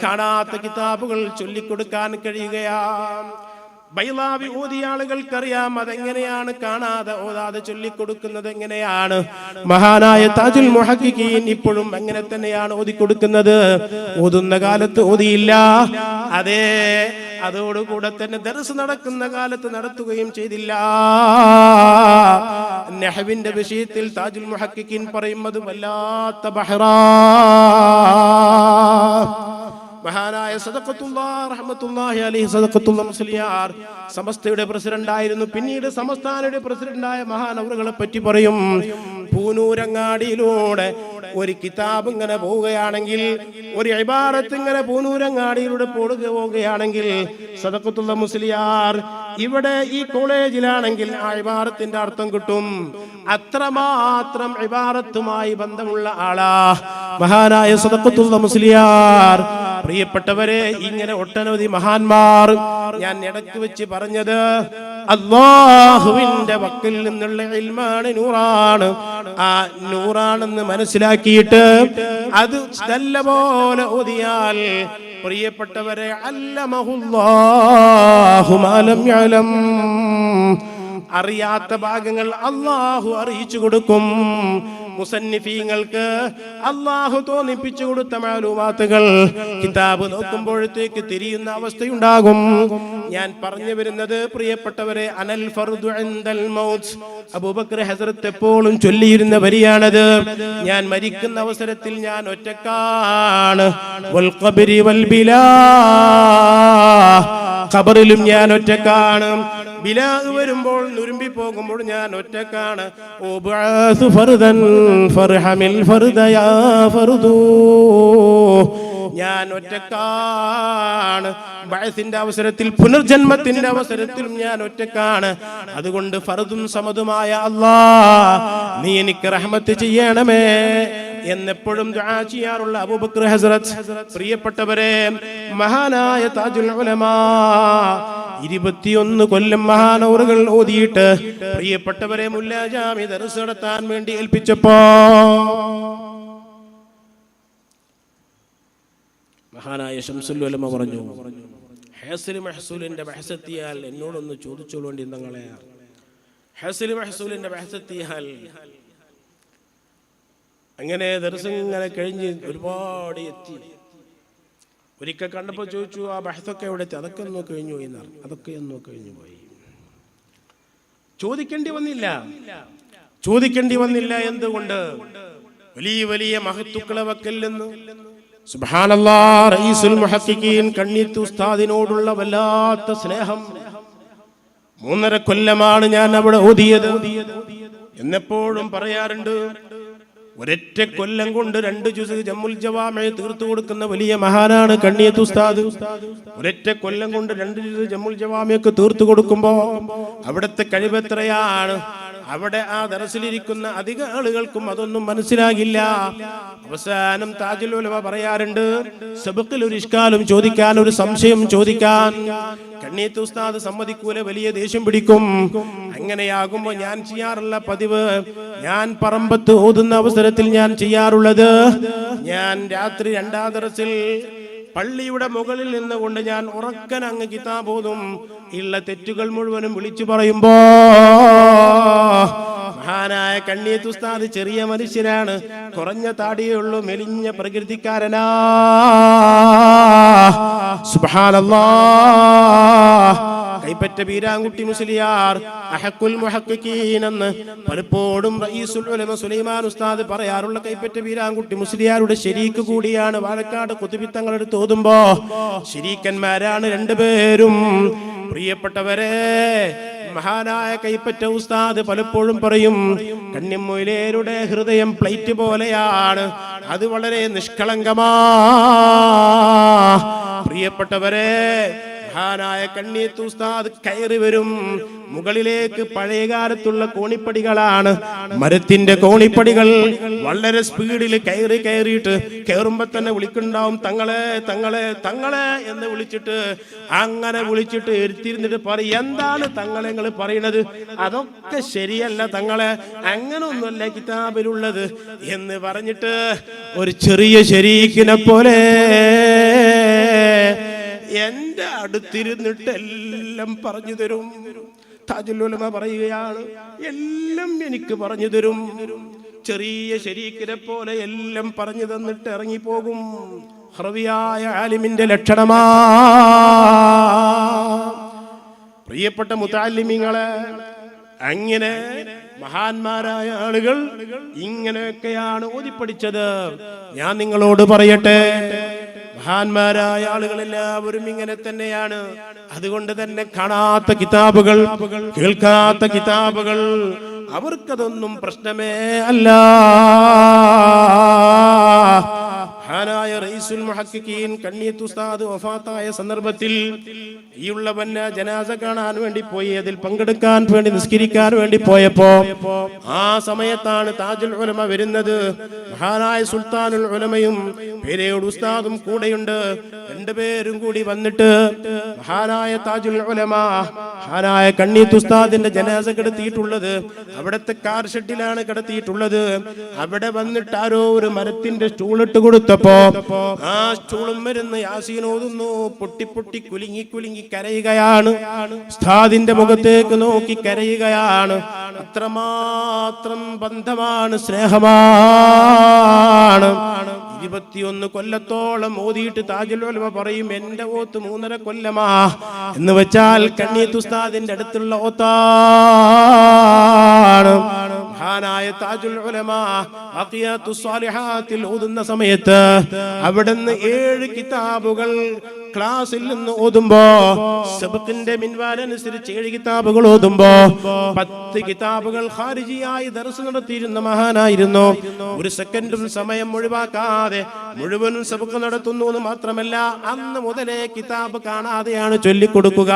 കാണാത്ത കിതാബുകൾ ചൊല്ലിക്കൊടുക്കാൻ കഴിയുകയാണ്. ബൈളാവി ഓതിയ ആളുകൾക്കറിയാം അതെങ്ങനെയാണ് കാണാതെ ഓതാതെ ചൊല്ലിക്കൊടുക്കുന്നത് എങ്ങനെയാണ്. മഹാനായ താജുൽ മുഹഖിഖീൻ ഇപ്പോഴും അങ്ങനെ തന്നെയാണ് ഓതിക്കൊടുക്കുന്നത്. ഓതുന്ന കാലത്ത് ഓതിയില്ല, അതോടുകൂടെ തന്നെ ദർസ് നടക്കുന്ന കാലത്ത് നടത്തുകയും ചെയ്തില്ല. നഹ്വിന്റെ വിഷയത്തിൽ താജുൽ മുഹഖിഖീൻ പറയുന്നത് വല്ലാത്ത ബഹ്റാ. മഹാനായ സദഖത്തുല്ലാഹ് റഹ്മത്തുള്ളാഹി അലൈഹി സദഖത്തുല്ലാ മുസ്ലിയാർ സമസ്തയുടെ പ്രസിഡന്റ് ആയിരുന്നു. പിന്നീട് സമസ്താനയുടെ പ്രസിഡന്റായ മഹാനവറുകളെ പറ്റി പറയും, പൂനൂരങ്ങാടിയിലൂടെ ഒരു കിതാബ് ഇങ്ങനെ പോവുകയാണെങ്കിൽ, ഒരു ഇബാറത്ത് ഇങ്ങനെ പൂനൂരങ്ങാടിയിലൂടെ പോവുകയാണെങ്കിൽ, സദഖത്തുല്ലാ മുസ്ലിയാർ ഇവിടെ ഈ കോളേജിലാണെങ്കിൽ ആ ഇബാറത്തിന്റെ അർത്ഥം കിട്ടും. അത്രമാത്രം ഇബാറത്തുമായി ബന്ധമുള്ള ആളാ മഹാനായ സദഖത്തുല്ലാ മുസ്ലിയാർ. പ്രിയപ്പെട്ടവരെ, ഇങ്ങനെ ഒട്ടനവധി മഹാന്മാർ. ഞാൻ ഇടയ്ക്ക് വെച്ച് പറഞ്ഞത് അല്ലാഹുവിന്റെ വക്കിൽ നിന്നുള്ള ഇൽമാണ്, നൂറാണ്. ആ നൂറാണെന്ന് മനസ്സിലാക്കിയിട്ട് അത് നല്ലപോലെ ഓതിയാൽ, പ്രിയപ്പെട്ടവരെ, അല്ലമഹുല്ലാഹു മാ ലം യഅലം, അറിയാത്ത ഭാഗങ്ങൾ അല്ലാഹു അറിയിച്ചു കൊടുക്കും. മുസന്നിഫീങ്ങൾക്ക് അല്ലാഹു തോന്നിപ്പിച്ചു കൊടുത്ത മാലൂമാത്തുകൾ കിതാബ് നോക്കുമ്പോഴത്തേക്ക് തിരിയുന്ന അവസ്ഥയുണ്ടാകും. ഞാൻ പറഞ്ഞു വരുന്നത്, പ്രിയപ്പെട്ടവരെ, അനൽ ഫർദു ഇൻദൽ മൗത്ത് അബൂബക്കർ ഹസ്രത്ത് എപ്പോഴും ചൊല്ലിയിരുന്ന വരിയാണത്. ഞാൻ മരിക്കുന്ന അവസരത്തിൽ ഞാൻ ഒറ്റക്കാണ്. വൽ ഖബരി വൽ ബിലാ, ഖബറിലും ഞാൻ ഒറ്റക്കാണ്. ബിലാ വരുമ്പോൾ, നുരുമ്പി പോകുമ്പോൾ ഞാൻ ഒറ്റക്കാണ്. ഉബഅസു ഫർദൻ ഫർഹമിൽ ഫർദ യാ ഫർദു, ഞാൻ ഒറ്റക്കാണ്. ബഅസിന്റെ അവസരത്തിൽ, പുനർജന്മത്തിന്റെ അവസരത്തിലും ഞാൻ ഒറ്റക്കാണ്. അതുകൊണ്ട് ഫർദും സമദുമായ അല്ലാഹ്, നീ എനിക്ക് റഹ്മത്ത് ചെയ്യണമേ എന്നെപ്പോഴും ദുആ ചെയ്യാറുള്ള അബൂബക്കർ ഹസ്രത്ത്. പ്രിയപ്പെട്ടവരെ, മഹാനായ താജുൽ ഉലമാ 21 കൊല്ലം മഹാനവറുകൾ ഓതിയിട്ട് പ്രിയപ്പെട്ടവരെ മുല്ലാ ജാമി ദർസ് നടത്താൻ വേണ്ടി ഏൽപ്പിച്ചപ്പോ മഹാനായ ശംസുൽ ഉലമ പറഞ്ഞു, ഹസൽ മഹ്സൂലിന്റെ ബഹസത്തിയാൽ എന്നോടൊന്ന് ചോദിച്ചോളേണ്ടി നിങ്ങളെ. ഹസൽ മഹ്സൂലിന്റെ ബഹസത്തിയാൽ അങ്ങനെ ദർസ് ഇങ്ങനെ കഴിഞ്ഞ് ഒരുപാട് എത്തി. ഒരിക്കൽ കണ്ടപ്പോൾ ചോദിച്ചു, ആ ബഹസൊക്കെ എവിടെ എത്തി? അതൊക്കെ ഒന്നോ കഴിഞ്ഞു പോയി എന്നാണ്. അതൊക്കെ ഒന്നോ കഴിഞ്ഞു പോയി. ചോദിക്കേണ്ടി വന്നില്ല. എന്തുകൊണ്ട്? വലിയ വലിയ മഹത്തുക്കളെ വക്കൽ നിന്ന് സുബ്ഹാനല്ലാഹ്, റഈസുൽ മുഹഖിഖീൻ കണ്ണിയത്ത് ഉസ്താദിനോടുള്ള വല്ലാത്ത സ്നേഹം. 3.5 കൊല്ലമാണ് ഞാൻ അവിടെ ഓതിയത് എന്നെപ്പോഴും പറയാറുണ്ട്. ഒരൊറ്റ കൊല്ലം കൊണ്ട് 2 ജുസ് ജമ്മുൽ ജവാമി തീർത്തു കൊടുക്കുന്ന വലിയ മഹാനാണ് കണ്ണിയത്ത് ഉസ്താദ്. ഒരൊറ്റ കൊല്ലം കൊണ്ട് 2 ജുസ് ജമ്മുൽ ജവാമിയൊക്കെ തീർത്തു കൊടുക്കുമ്പോ അവിടുത്തെ കഴിവെത്രയാണ്. അവിടെ ആ ദർസിലിരിക്കുന്ന അധിക ആളുകൾക്കും അതൊന്നും മനസ്സിലാകില്ല. അവസാനം താജുൽ ഉലമ പറയാറുണ്ട്, സബക്കിൽ ഒരു ഇഷ്കാലും ചോദിക്കാൻ, ഒരു സംശയം ചോദിക്കാൻ കണ്ണിയത്ത് ഉസ്താദ് സമ്മതിക്കൂല, വലിയ ദേഷ്യം പിടിക്കും. അങ്ങനെയാകുമ്പോ ഞാൻ ചെയ്യാറുള്ള പതിവ്, ഞാൻ പറമ്പത്ത് ഓതുന്ന അവസരത്തിൽ ഞാൻ ചെയ്യാറുള്ളത്, ഞാൻ രാത്രി 2ാം ദർസിൽ പള്ളിയുടെ മുകളിൽ നിന്നുകൊണ്ട് ഞാൻ ഉറക്കൻ അങ്ങ് കിതാബ് ഓതും. ഉള്ള തെറ്റുകൾ മുഴുവനും വിളിച്ചു പറയുമ്പോ മഹാനായ കണ്ണിയത്ത് ഉസ്താദ് ചെറിയ മനുഷ്യനാണ്, കുറഞ്ഞ താടിയുള്ളൂ, മെലിഞ്ഞ പ്രകൃതിക്കാരനാ. സുബ്ഹാനല്ലാഹ്. കൈപ്പറ്റ ബീരാൻകുട്ടി മുസ്ലിയാർ അഹഖുൽ മുഹഖഖീൻ എന്ന് പലപ്പോഴും റഈസുൽ ഉലമ സുലൈമാൻ ഉസ്താദ് പറയാറുള്ള കൈപ്പറ്റ ബീരാൻകുട്ടി മുസ്ലിയാരുടെ ശരീക്ക് കൂടിയാണ്. വാഴക്കാട് ഖുതുബി തങ്ങളെടുത്ത് ഓതുമ്പോ ശരീക്കന്മാരാണ് രണ്ടുപേരും. പ്രിയപ്പെട്ടവരെ, മഹാനായ കൈപ്പറ്റ ഉസ്താദ് പലപ്പോഴും പറയും, കണ്ണിമൊയിലേരുടെ ഹൃദയം പ്ലേറ്റ് പോലെയാണ്, അത് വളരെ നിഷ്കളങ്കമാ. പ്രിയപ്പെട്ടവരെ, മഹാനായ കണ്ണിയത്ത് ഉസ്താദ് കയറി വരും. മുകളിലേക്ക് പഴയകാലത്തുള്ള കോണിപ്പടികളാണ്, മരത്തിന്റെ കോണിപ്പടികൾ. വളരെ സ്പീഡിൽ കയറിയിട്ട് കയറുമ്പോ തന്നെ വിളിക്കുന്നുണ്ടാവും, തങ്ങളെ തങ്ങളെ തങ്ങളെ എന്ന് വിളിച്ചിട്ട്. അങ്ങനെ വിളിച്ചിട്ട് എടുത്തിരുന്നിട്ട് പറയും, എന്താണ് തങ്ങളെ നിങ്ങൾ പറയണത്? അതൊക്കെ ശരിയല്ല തങ്ങളെ, അങ്ങനെ ഒന്നുമല്ല കിതാബിലുള്ളത് എന്ന് പറഞ്ഞിട്ട് ഒരു ചെറിയ ശരീക്കിനെ പോലെ എന്റെ അടുത്തിരുന്നിട്ട് എല്ലാം പറഞ്ഞു തരും. താജുൽ ഉലമ പറയുകയാണ്, എല്ലാം എനിക്ക് പറഞ്ഞു തരും. ചെറിയ ശരീക്കിനെ പോലെ എല്ലാം പറഞ്ഞു തന്നിട്ട് ഇറങ്ങിപ്പോകും. ഹർവിയായ ആലിമിന്റെ ലക്ഷണമാ. പ്രിയപ്പെട്ട മുതഅല്ലിമീങ്ങളെ, അങ്ങനെ മഹാന്മാരായ ആളുകൾ ഇങ്ങനെയൊക്കെയാണ് ഓതിപ്പടിച്ചത്. ഞാൻ നിങ്ങളോട് പറയട്ടെ, മഹാന്മാരായ ആളുകളെല്ലാവരും ഇങ്ങനെ തന്നെയാണ്. അതുകൊണ്ട് തന്നെ കാണാത്ത കിതാബുകൾ, കേൾക്കാത്ത കിതാബുകൾ അവർക്കതൊന്നും പ്രശ്നമേ അല്ല. മഹാനായ റഈസുൽ മുഹഖഖീൻ കണ്ണിയത്ത് ഉസ്താദ് വഫാത്തായ സന്ദർഭത്തിൽ ഈ ഉള്ളവന്ന ജനാസ കാണാൻ വേണ്ടി പോയി, അതിൽ പങ്കെടുക്കാൻ വേണ്ടി, നിസ്കരിക്കാൻ വേണ്ടി പോയപ്പോ ആ സമയത്താണ് താജുൽ ഉലമ വരുന്നത്. മഹാനായ സുൽത്താനുൽ ഉലമയും പേരയോട് ഉസ്താദും കൂടെയുണ്ട്. രണ്ടുപേരും കൂടി വന്നിട്ട് മഹാനായ താജുൽ ഉലമ, മഹാനായ കണ്ണിയത്ത് ഉസ്താദിന്റെ ജനാസ കിടത്തിയിട്ടുള്ളത് അവിടത്തെ കാർ ഷെഡിലാണ് കിടത്തിയിട്ടുള്ളത്. അവിടെ വന്നിട്ട് ആരോ ഒരു മരത്തിന്റെ സ്റ്റൂൾ ഇട്ട് കൊടുത്തപ്പോ ആ സ്റ്റൂളും വരുന്ന യാസീൻ ഓതുന്നു. പൊട്ടി പൊട്ടി കുലുങ്ങി കുലുങ്ങി കരയുകയാണ്. ഉസ്താദിന്റെ മുഖത്തേക്ക് നോക്കി കരയുകയാണ്. അത്രമാത്രം ബന്ധമാണ്, സ്നേഹമാണ്. 21 കൊല്ലത്തോളം ഓതിയിട്ട് താജുൽ ഉലമ പറയും, എന്റെ ഓത്ത് 3.5 കൊല്ലമാ എന്ന് വെച്ചാൽ കണ്ണിയത്ത് ഉസ്താദിന്റെ അടുത്തുള്ള ഓത്താണ്. മഹാനായ താജുൽ ഉലമ ബഖിയാത്തുസ് സ്വാലിഹാത്തിൽ ഓതുന്ന സമയത്ത് അവിടുന്ന് 7 കിതാബുകൾ ക്ലാസ്സിൽ നിന്ന് ഓതുമ്പോ, സബഖിന്റെ മിൻവാലനുസരിച്ച് 7 കിതാബുകൾ ഓതുമ്പോ 10 കിതാബുകൾ ഖാരിജിയായി ദർസ് നടത്തിയിരുന്ന മഹാനായിരുന്നു. ഒരു സെക്കൻഡും സമയം ഒഴിവാക്കാതെ മുഴുവനും സബഖ് നടത്തുന്നു എന്ന് മാത്രമല്ല, അന്ന് മുതലേ കിതാബ് കാണാതെയാണ് ചൊല്ലിക്കൊടുക്കുക.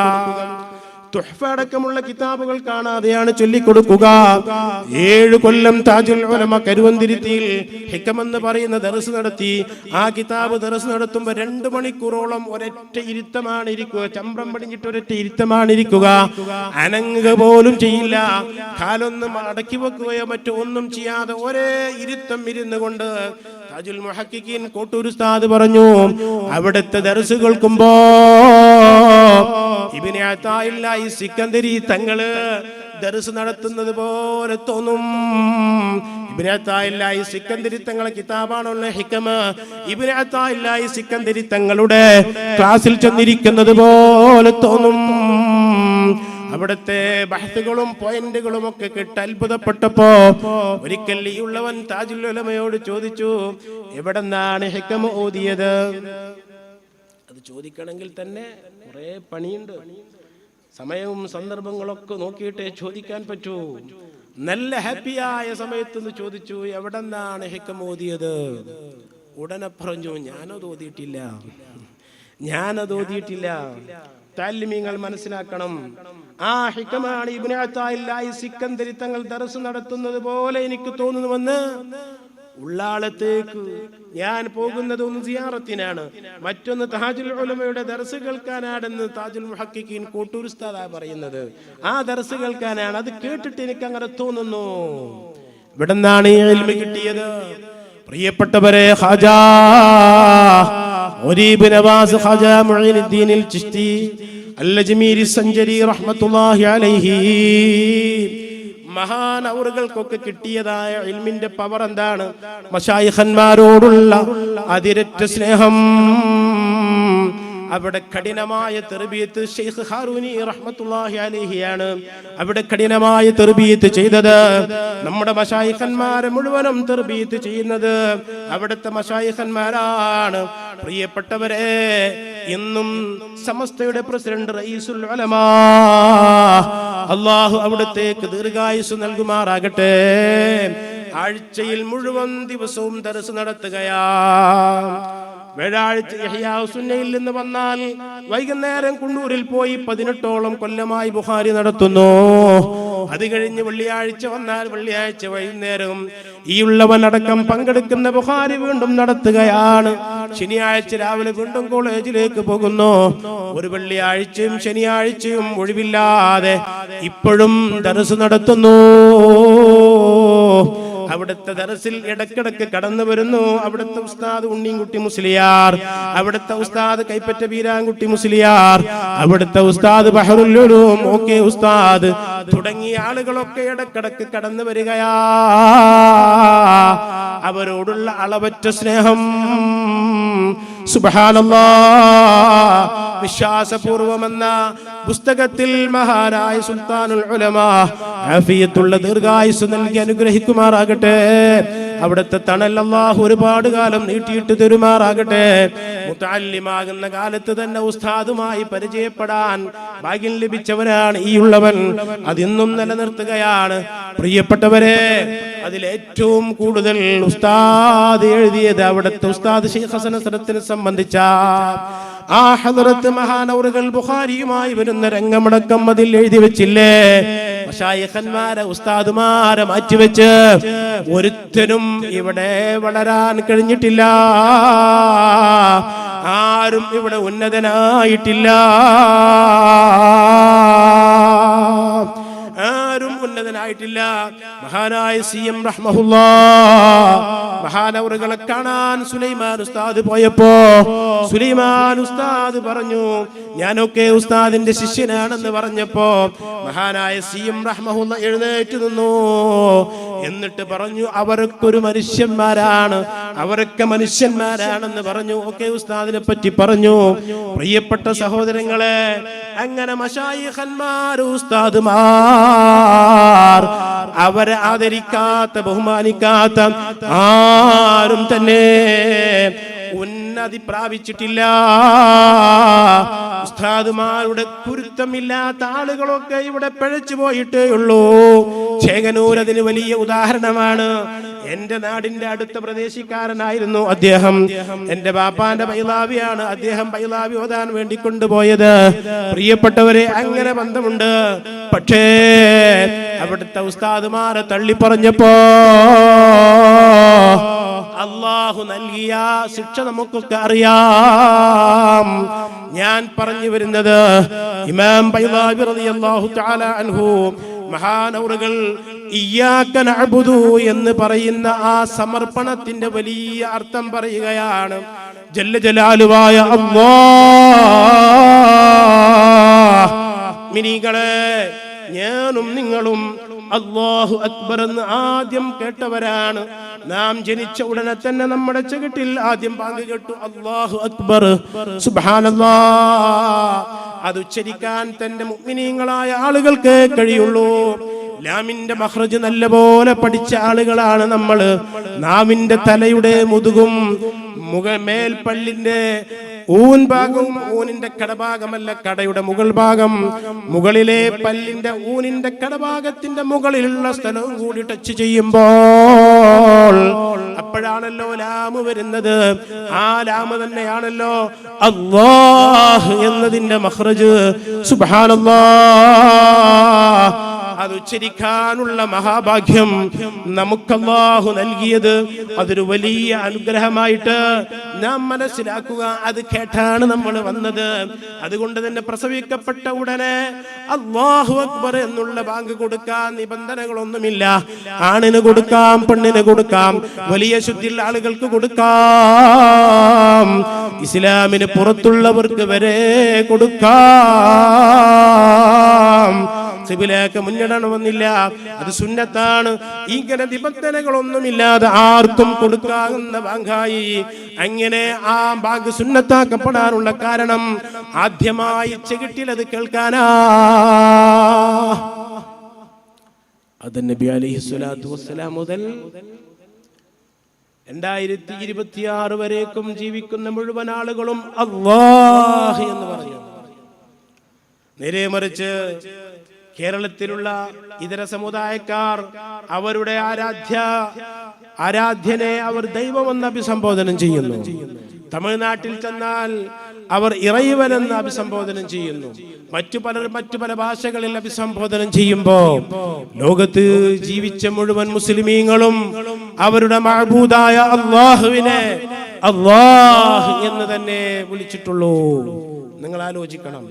തുഹ്ഫ അടക്കമുള്ള കിതാബുകൾ കാണാതെയാണ് ചൊല്ലിക്കൊടുക്കുക. 7 കൊല്ലം താജുൽ ഉലമ കരുവന്തിരുത്തിയിൽ ഹിക്മെന്ന് പറയുന്ന ദർസ് നടത്തി. ആ കിതാബ് ദർസ് നടത്തുമ്പോൾ 2 മണിക്കൂറോളം ഒരൊറ്റ ഇരുത്തമാണ് ഇരിക്കുക. ചമ്രം പടിഞ്ഞിട്ട് ഒരൊറ്റ ഇരുത്തമാണ് ഇരിക്കുക. അനങ്ങുക പോലും ചെയ്യില്ല. കാലൊന്നും അടക്കി വെക്കുകയോ മറ്റോ ഒന്നും ചെയ്യാതെ ഒരേ ഇരുത്തം ഇരുന്നു കൊണ്ട് താജുൽ മുഹഖഖീൻ കോട്ടൂർ ഉസ്താദ് പറഞ്ഞു, അവിടുത്തെ ദർസ് കേൾക്കുമ്പോ ഇബ്നു അതാഇല്ലാഹി സിക്കന്ദരി തങ്ങള് ദർസ് നടത്തുന്നത് പോലെ തോന്നും. ഇബ്നു അതാഇല്ലാഹി സിക്കന്ദരി തങ്ങളെ കിതാബാണുള്ള ഹിക്മ. ഇബ്നു അതാഇല്ലാഹി സിക്കന്ദരി തങ്ങളുടെ ക്ലാസ്സിൽ ചെന്നിരിക്കുന്നത് പോലെ തോന്നും. അവിടുത്തെ ബഹ്സുകളും പോയിന്റുകളും ഒക്കെ കേട്ട് അത്ഭുതപ്പെട്ടപ്പോ ഒരിക്കൽ ഈ ഉള്ളവൻ താജുൽ ഉലമയോട് ചോദിച്ചു, എവിടെന്നാണ് ഹിക്മ ഓതിയത്? അത് ചോദിക്കണമെങ്കിൽ തന്നെ കുറെ പണിയുണ്ട്. സമയവും സന്ദർഭങ്ങളൊക്കെ നോക്കിയിട്ടേ ചോദിക്കാൻ പറ്റൂ. നല്ല ഹാപ്പിയായ സമയത്ത് ചോദിച്ചു, എവിടെന്നാണ് ഹിക്മ ഓതിയത്? ഉടനെ പറഞ്ഞു, ഞാനത് ഓതിയിട്ടില്ല. താലിമീങ്ങൾ മനസ്സിലാക്കണം, ആ ഹിക്മാണ് ഇബ്നു അതാഇല്ലാഹി സിക്കന്ദരി തങ്ങൾ ദർസ് നടത്തുന്നത് പോലെ എനിക്ക് തോന്നുന്നുവെന്ന്. ഉള്ളാളത്തേക്ക് ഞാൻ പോകുന്നത് ഒന്ന് സിയാറത്തിനാണ്, മറ്റൊന്ന് താജുൽ ഉലമയുടെ ദർസ് കേൾക്കാനാണെന്ന് താജുൽ മുഹഖഖീൻ കോട്ടൂർ ഉസ്താദാ പറയുന്നത്. ആ ദർസ് കേൾക്കാനാണ്. അത് കേട്ടിട്ട് എനിക്ക് അങ്ങനെ തോന്നുന്നു. ഇവിടെന്നാണ് ഈ ഇൽമ കിട്ടിയത്. പ്രിയപ്പെട്ടവരെ, ഖാജാ ഒരീബ് നവാസ് ഖാജ മുഈനുദ്ദീൻ അൽ ചിശ്തി അൽ-അജ്മീരി സഞ്ചരി റഹ്മത്തുള്ളാഹി അലൈഹി. മഹാനവറുകൾക്കൊക്കെ കിട്ടിയതായ ഇൽമിന്റെ പവർ എന്താണ്? മശായിഖന്മാരോടുള്ള അതിരറ്റ സ്നേഹം. അവിടെ കഠിനമായ തർബിയത്ത് ശൈഖ് ഹാറൂനി റഹ്മത്തുള്ളാഹി അലൈഹിയാണ് അവിടെ കഠിനമായ തർബിയത്ത് ചെയ്തത്. നമ്മുടെ മശായിഖന്മാരെ മുഴുവനും തർബിയത്ത് ചെയ്യുന്നത് അവിടുത്തെ മശായിഖന്മാരാണ്. പ്രിയപ്പെട്ടവരെ, ഇന്നും സമസ്തയുടെ പ്രസിഡന്റ് റഈസുൽ ഉലമാ, അല്ലാഹു അവിടത്തേക്ക് ദീർഘായുസ് നൽകുമാറാകട്ടെ, ആഴ്ചയിൽ മുഴുവൻ ദിവസവും ദർസ് നടത്തുകയാണ്. വ്യാഴാഴ്ച ഇഹ്യാ സുന്നയിൽ നിന്ന് വന്നാൽ വൈകുന്നേരം കുണ്ടൂരിൽ പോയി 18ഓളം കൊല്ലമായി ബുഖാരി നടത്തുന്നു. അത് കഴിഞ്ഞ് വെള്ളിയാഴ്ച വന്നാൽ വെള്ളിയാഴ്ച വൈകുന്നേരം ഈ ഉള്ളവനടക്കം പങ്കെടുക്കുന്ന ബുഖാരി വീണ്ടും നടത്തുകയാണ്. ശനിയാഴ്ച രാവിലെ വീണ്ടും കോളേജിലേക്ക് പോകുന്നു. ഒരു വെള്ളിയാഴ്ചയും ശനിയാഴ്ചയും ഒഴിവില്ലാതെ ഇപ്പോഴും ദർസ് നടത്തുന്നു. അവിടുത്തെ ദർസിൽ ഇടക്കിടക്ക് കടന്നു വരുന്നു അവിടുത്തെ ഉസ്താദ് ഉണ്ണിൻകുട്ടി മുസ്ലിയാർ, അവിടുത്തെ ഉസ്താദ് കൈപ്പറ്റ ബീരാൻകുട്ടി മുസ്ലിയാർ, അവിടുത്തെ ഉസ്താദ് ബഹറുൽ ഉലൂം ഓക്കെ ഉസ്താദ് തുടങ്ങിയ ആളുകളൊക്കെ ഇടക്കിടക്ക് കടന്നു വരികയാ. അവരോടുള്ള അളവറ്റ സ്നേഹം സുബ്ഹാനല്ലാഹ്. വിശ്വാസപൂർവമെന്ന പുസ്തകത്തിൽ മഹാനായ സുൽത്താനുൽ ഉലമാ ആഫിയത്തുള്ള ദീർഘായുസ് നൽകി അനുഗ്രഹിക്കുമാറാകട്ടെ. അവിടുത്തെ തണൽ അല്ലാഹു ഒരുപാട് കാലം നീട്ടിയിട്ട് തരുമാറാകട്ടെ. മുതഅല്ലിമാകുന്ന കാലത്ത് തന്നെ ഉസ്താദുമായി പരിചയപ്പെടാൻ ഭാഗ്യം ലഭിച്ചവനാണ് ഈ ഉള്ളവൻ. അതിന്നും നിലനിർത്തുകയാണ്. പ്രിയപ്പെട്ടവരെ, അതിലേറ്റവും കൂടുതൽ ഉസ്താദ് എഴുതിയത് അവിടുത്തെ ഉസ്താദ് ശൈഖ് ഹസൻ സദത്തിനെ സംബന്ധിച്ച ആ ഹദ്റത്ത് മഹാനവറുകൾ ബുഖാരിയുമായി വരുന്ന രംഗമടക്കം അതിൽ എഴുതി വെച്ചില്ലേ. മശായിഖന്മാരെ ഉസ്താദുമാരെ മാറ്റിവെച്ച് ഒരുത്തനും ഇവിടെ വളരാൻ കഴിഞ്ഞിട്ടില്ല. ആരും ഇവിടെ ഉന്നതനായിട്ടില്ല. ആരും ഉന്നതനായിട്ടില്ല. മഹാനായ സിഎം റഹ്മഹുല്ലാഹ് മഹാനവറുകളെ കാണാൻ സുലൈമാൻ ഉസ്താദ് പോയപ്പോ സുലൈമാൻ ഉസ്താദ് പറഞ്ഞു, ഞാനൊക്കെ ഉസ്താദിന്റെ ശിഷ്യനാണെന്ന് പറഞ്ഞപ്പോ മഹാനായ സിഎം റഹ്മഹുല്ലാഹ് എഴുന്നേറ്റ് നിന്നു. എന്നിട്ട് പറഞ്ഞു, അവരൊക്കെ മനുഷ്യന്മാരാണ്, അവരൊക്കെ മനുഷ്യന്മാരാണെന്ന് പറഞ്ഞു. ഒക്കെ ഉസ്താദിനെ പറ്റി പറഞ്ഞു. പ്രിയപ്പെട്ട സഹോദരങ്ങളെ, അങ്ങനെ മശായിഖന്മാർ ഉസ്താദുമാർ അവരെ ആദരിക്കാത്ത ബഹുമാനിക്കാത്ത ആരും തന്നെ ഉന്നതി പ്രാപിച്ചിട്ടില്ല. ഉസ്താദുമാരുടെ കുരുത്തമില്ലാത്ത ആളുകളൊക്കെ ഇവിടെ പിഴച്ചു പോയിട്ടേ ഉള്ളൂ. ചേകനൂർ അതിന് വലിയ ഉദാഹരണമാണ്. എന്റെ നാടിന്റെ അടുത്ത പ്രദേശിക്കാരനായിരുന്നു അദ്ദേഹം. എന്റെ ബാപ്പാന്റെ ബൈലാവിയാണ്. അദ്ദേഹം ബൈലാവി ഓതാൻ വേണ്ടി കൊണ്ടുപോയത്. പ്രിയപ്പെട്ടവരെ, അങ്ങനെ ബന്ധമുണ്ട്. പക്ഷേ അവിടുത്തെ ഉസ്താദുമാരെ തള്ളിപ്പറഞ്ഞപ്പോ അല്ലാഹു നൽകിയ ശിക്ഷ നമുക്കൊക്കെ അറിയാം. ഞാൻ പറഞ്ഞു വരുന്നത്, ഇമാം ബൈലാവി റളിയല്ലാഹു തആല അൻഹു മഹാനവറുകൾ ഇയ്യാക നഅ്ബുദു എന്ന് പറയുന്ന ആ സമർപ്പണത്തിന്റെ വലിയ അർത്ഥം പറയുകയാണ്. ജല്ല ജലാലുവായ അല്ലാഹ്, മിനികളെ, ഞാനും നിങ്ങളും അല്ലാഹു അക്ബർ എന്ന് ആദ്യം കേട്ടവരാണ്. നാം ജനിച്ച ഉടനെ തന്നെ നമ്മുടെ ചെകിട്ടിൽ ആദ്യം ബാങ്ക് കേട്ടു, അല്ലാഹു അക്ബർ, സുബ്ഹാനല്ലാഹ്. അത് ഉച്ചരിക്കാൻ തന്റെ മുഅ്മിനീങ്ങളായ ആളുകൾക്ക് കഴിയുള്ളൂ. ലാമിന്റെ മഖ്റജ് നല്ലപോലെ പഠിച്ച ആളുകളാണ് നമ്മൾ. നാമിന്റെ തലയുടെ മുതുകും മേൽപ്പല്ലിന്റെ ഊൻ ഭാഗവും, ഊനിന്റെ കടഭാഗമല്ല, കടയുടെ മുകൾ ഭാഗം, മുകളിലെ പല്ലിന്റെ ഊനിന്റെ കടഭാഗത്തിന്റെ മുകളിലുള്ള സ്ഥലവും കൂടി ടച്ച് ചെയ്യുമ്പോൾ അപ്പോഴാണല്ലോ ലാമ് വരുന്നത്. ആ ലാമ് തന്നെയാണല്ലോ അല്ലാഹ് എന്നതിന്റെ മഖ്റജ്. സുബ്ഹാനല്ലാഹ്. അത് ഉച്ചരിക്കാനുള്ള മഹാഭാഗ്യം നമുക്ക് അല്ലാഹു നൽകിയത് അതൊരു വലിയ അനുഗ്രഹമായിട്ട് നാം മനസ്സിലാക്കുക. അത് കേട്ടാണ് നമ്മൾ വന്നത്. അതുകൊണ്ട് തന്നെ പ്രസവിക്കപ്പെട്ട ഉടനെ അല്ലാഹു അക്ബർ എന്നുള്ള ബാങ്ക് കൊടുക്കാൻ നിബന്ധനകളൊന്നുമില്ല. ആണിന് കൊടുക്കാം, പെണ്ണിന് കൊടുക്കാം, വലിയ ശുദ്ധിയുള്ള ആളുകൾക്ക് കൊടുക്കാം, ഇസ്ലാമിന് പുറത്തുള്ളവർക്ക് വരെ കൊടുക്കാം. ഖിബിലക്ക് മുന്നിടണമെന്നില്ല, അത് സുന്നത്താണ്. ഇങ്ങനെ നിബന്ധനകളൊന്നുമില്ലാതെ ആർക്കും കൊടുക്കാവുന്ന ബാങ്കായി. അങ്ങനെ ആ ബാങ്ക് സുന്നത്താക്കപ്പെടാനുള്ള കാരണം ആദ്യമായി ചെകിട്ടിൽ അത് കേൾക്കാനാ. അത് നബി അലൈഹിസ്സലാത്തു വസ്സലാം മുതൽ 2026 വരേക്കും ജീവിക്കുന്ന മുഴുവൻ ആളുകളും അല്ലാഹ് എന്ന് പറഞ്ഞു. നേരെ മറിച്ച് കേരളത്തിലുള്ള ഇതര സമുദായക്കാർ അവരുടെ ആരാധ്യനെ അവർ ദൈവമെന്ന് അഭിസംബോധനം ചെയ്യുന്നു. തമിഴ്നാട്ടിൽ ചെന്നാൽ അവർ ഇറൈവനെന്ന് അഭിസംബോധനം ചെയ്യുന്നു. മറ്റു പല ഭാഷകളിൽ അഭിസംബോധനം ചെയ്യുമ്പോ ലോകത്ത് ജീവിച്ച മുഴുവൻ മുസ്ലിമീങ്ങളും അവരുടെ മഅബൂദായ അല്ലാഹുവിനെ അല്ലാഹ് എന്ന് തന്നെ വിളിച്ചിട്ടുള്ളൂ. നിങ്ങൾ ആലോചിക്കണം.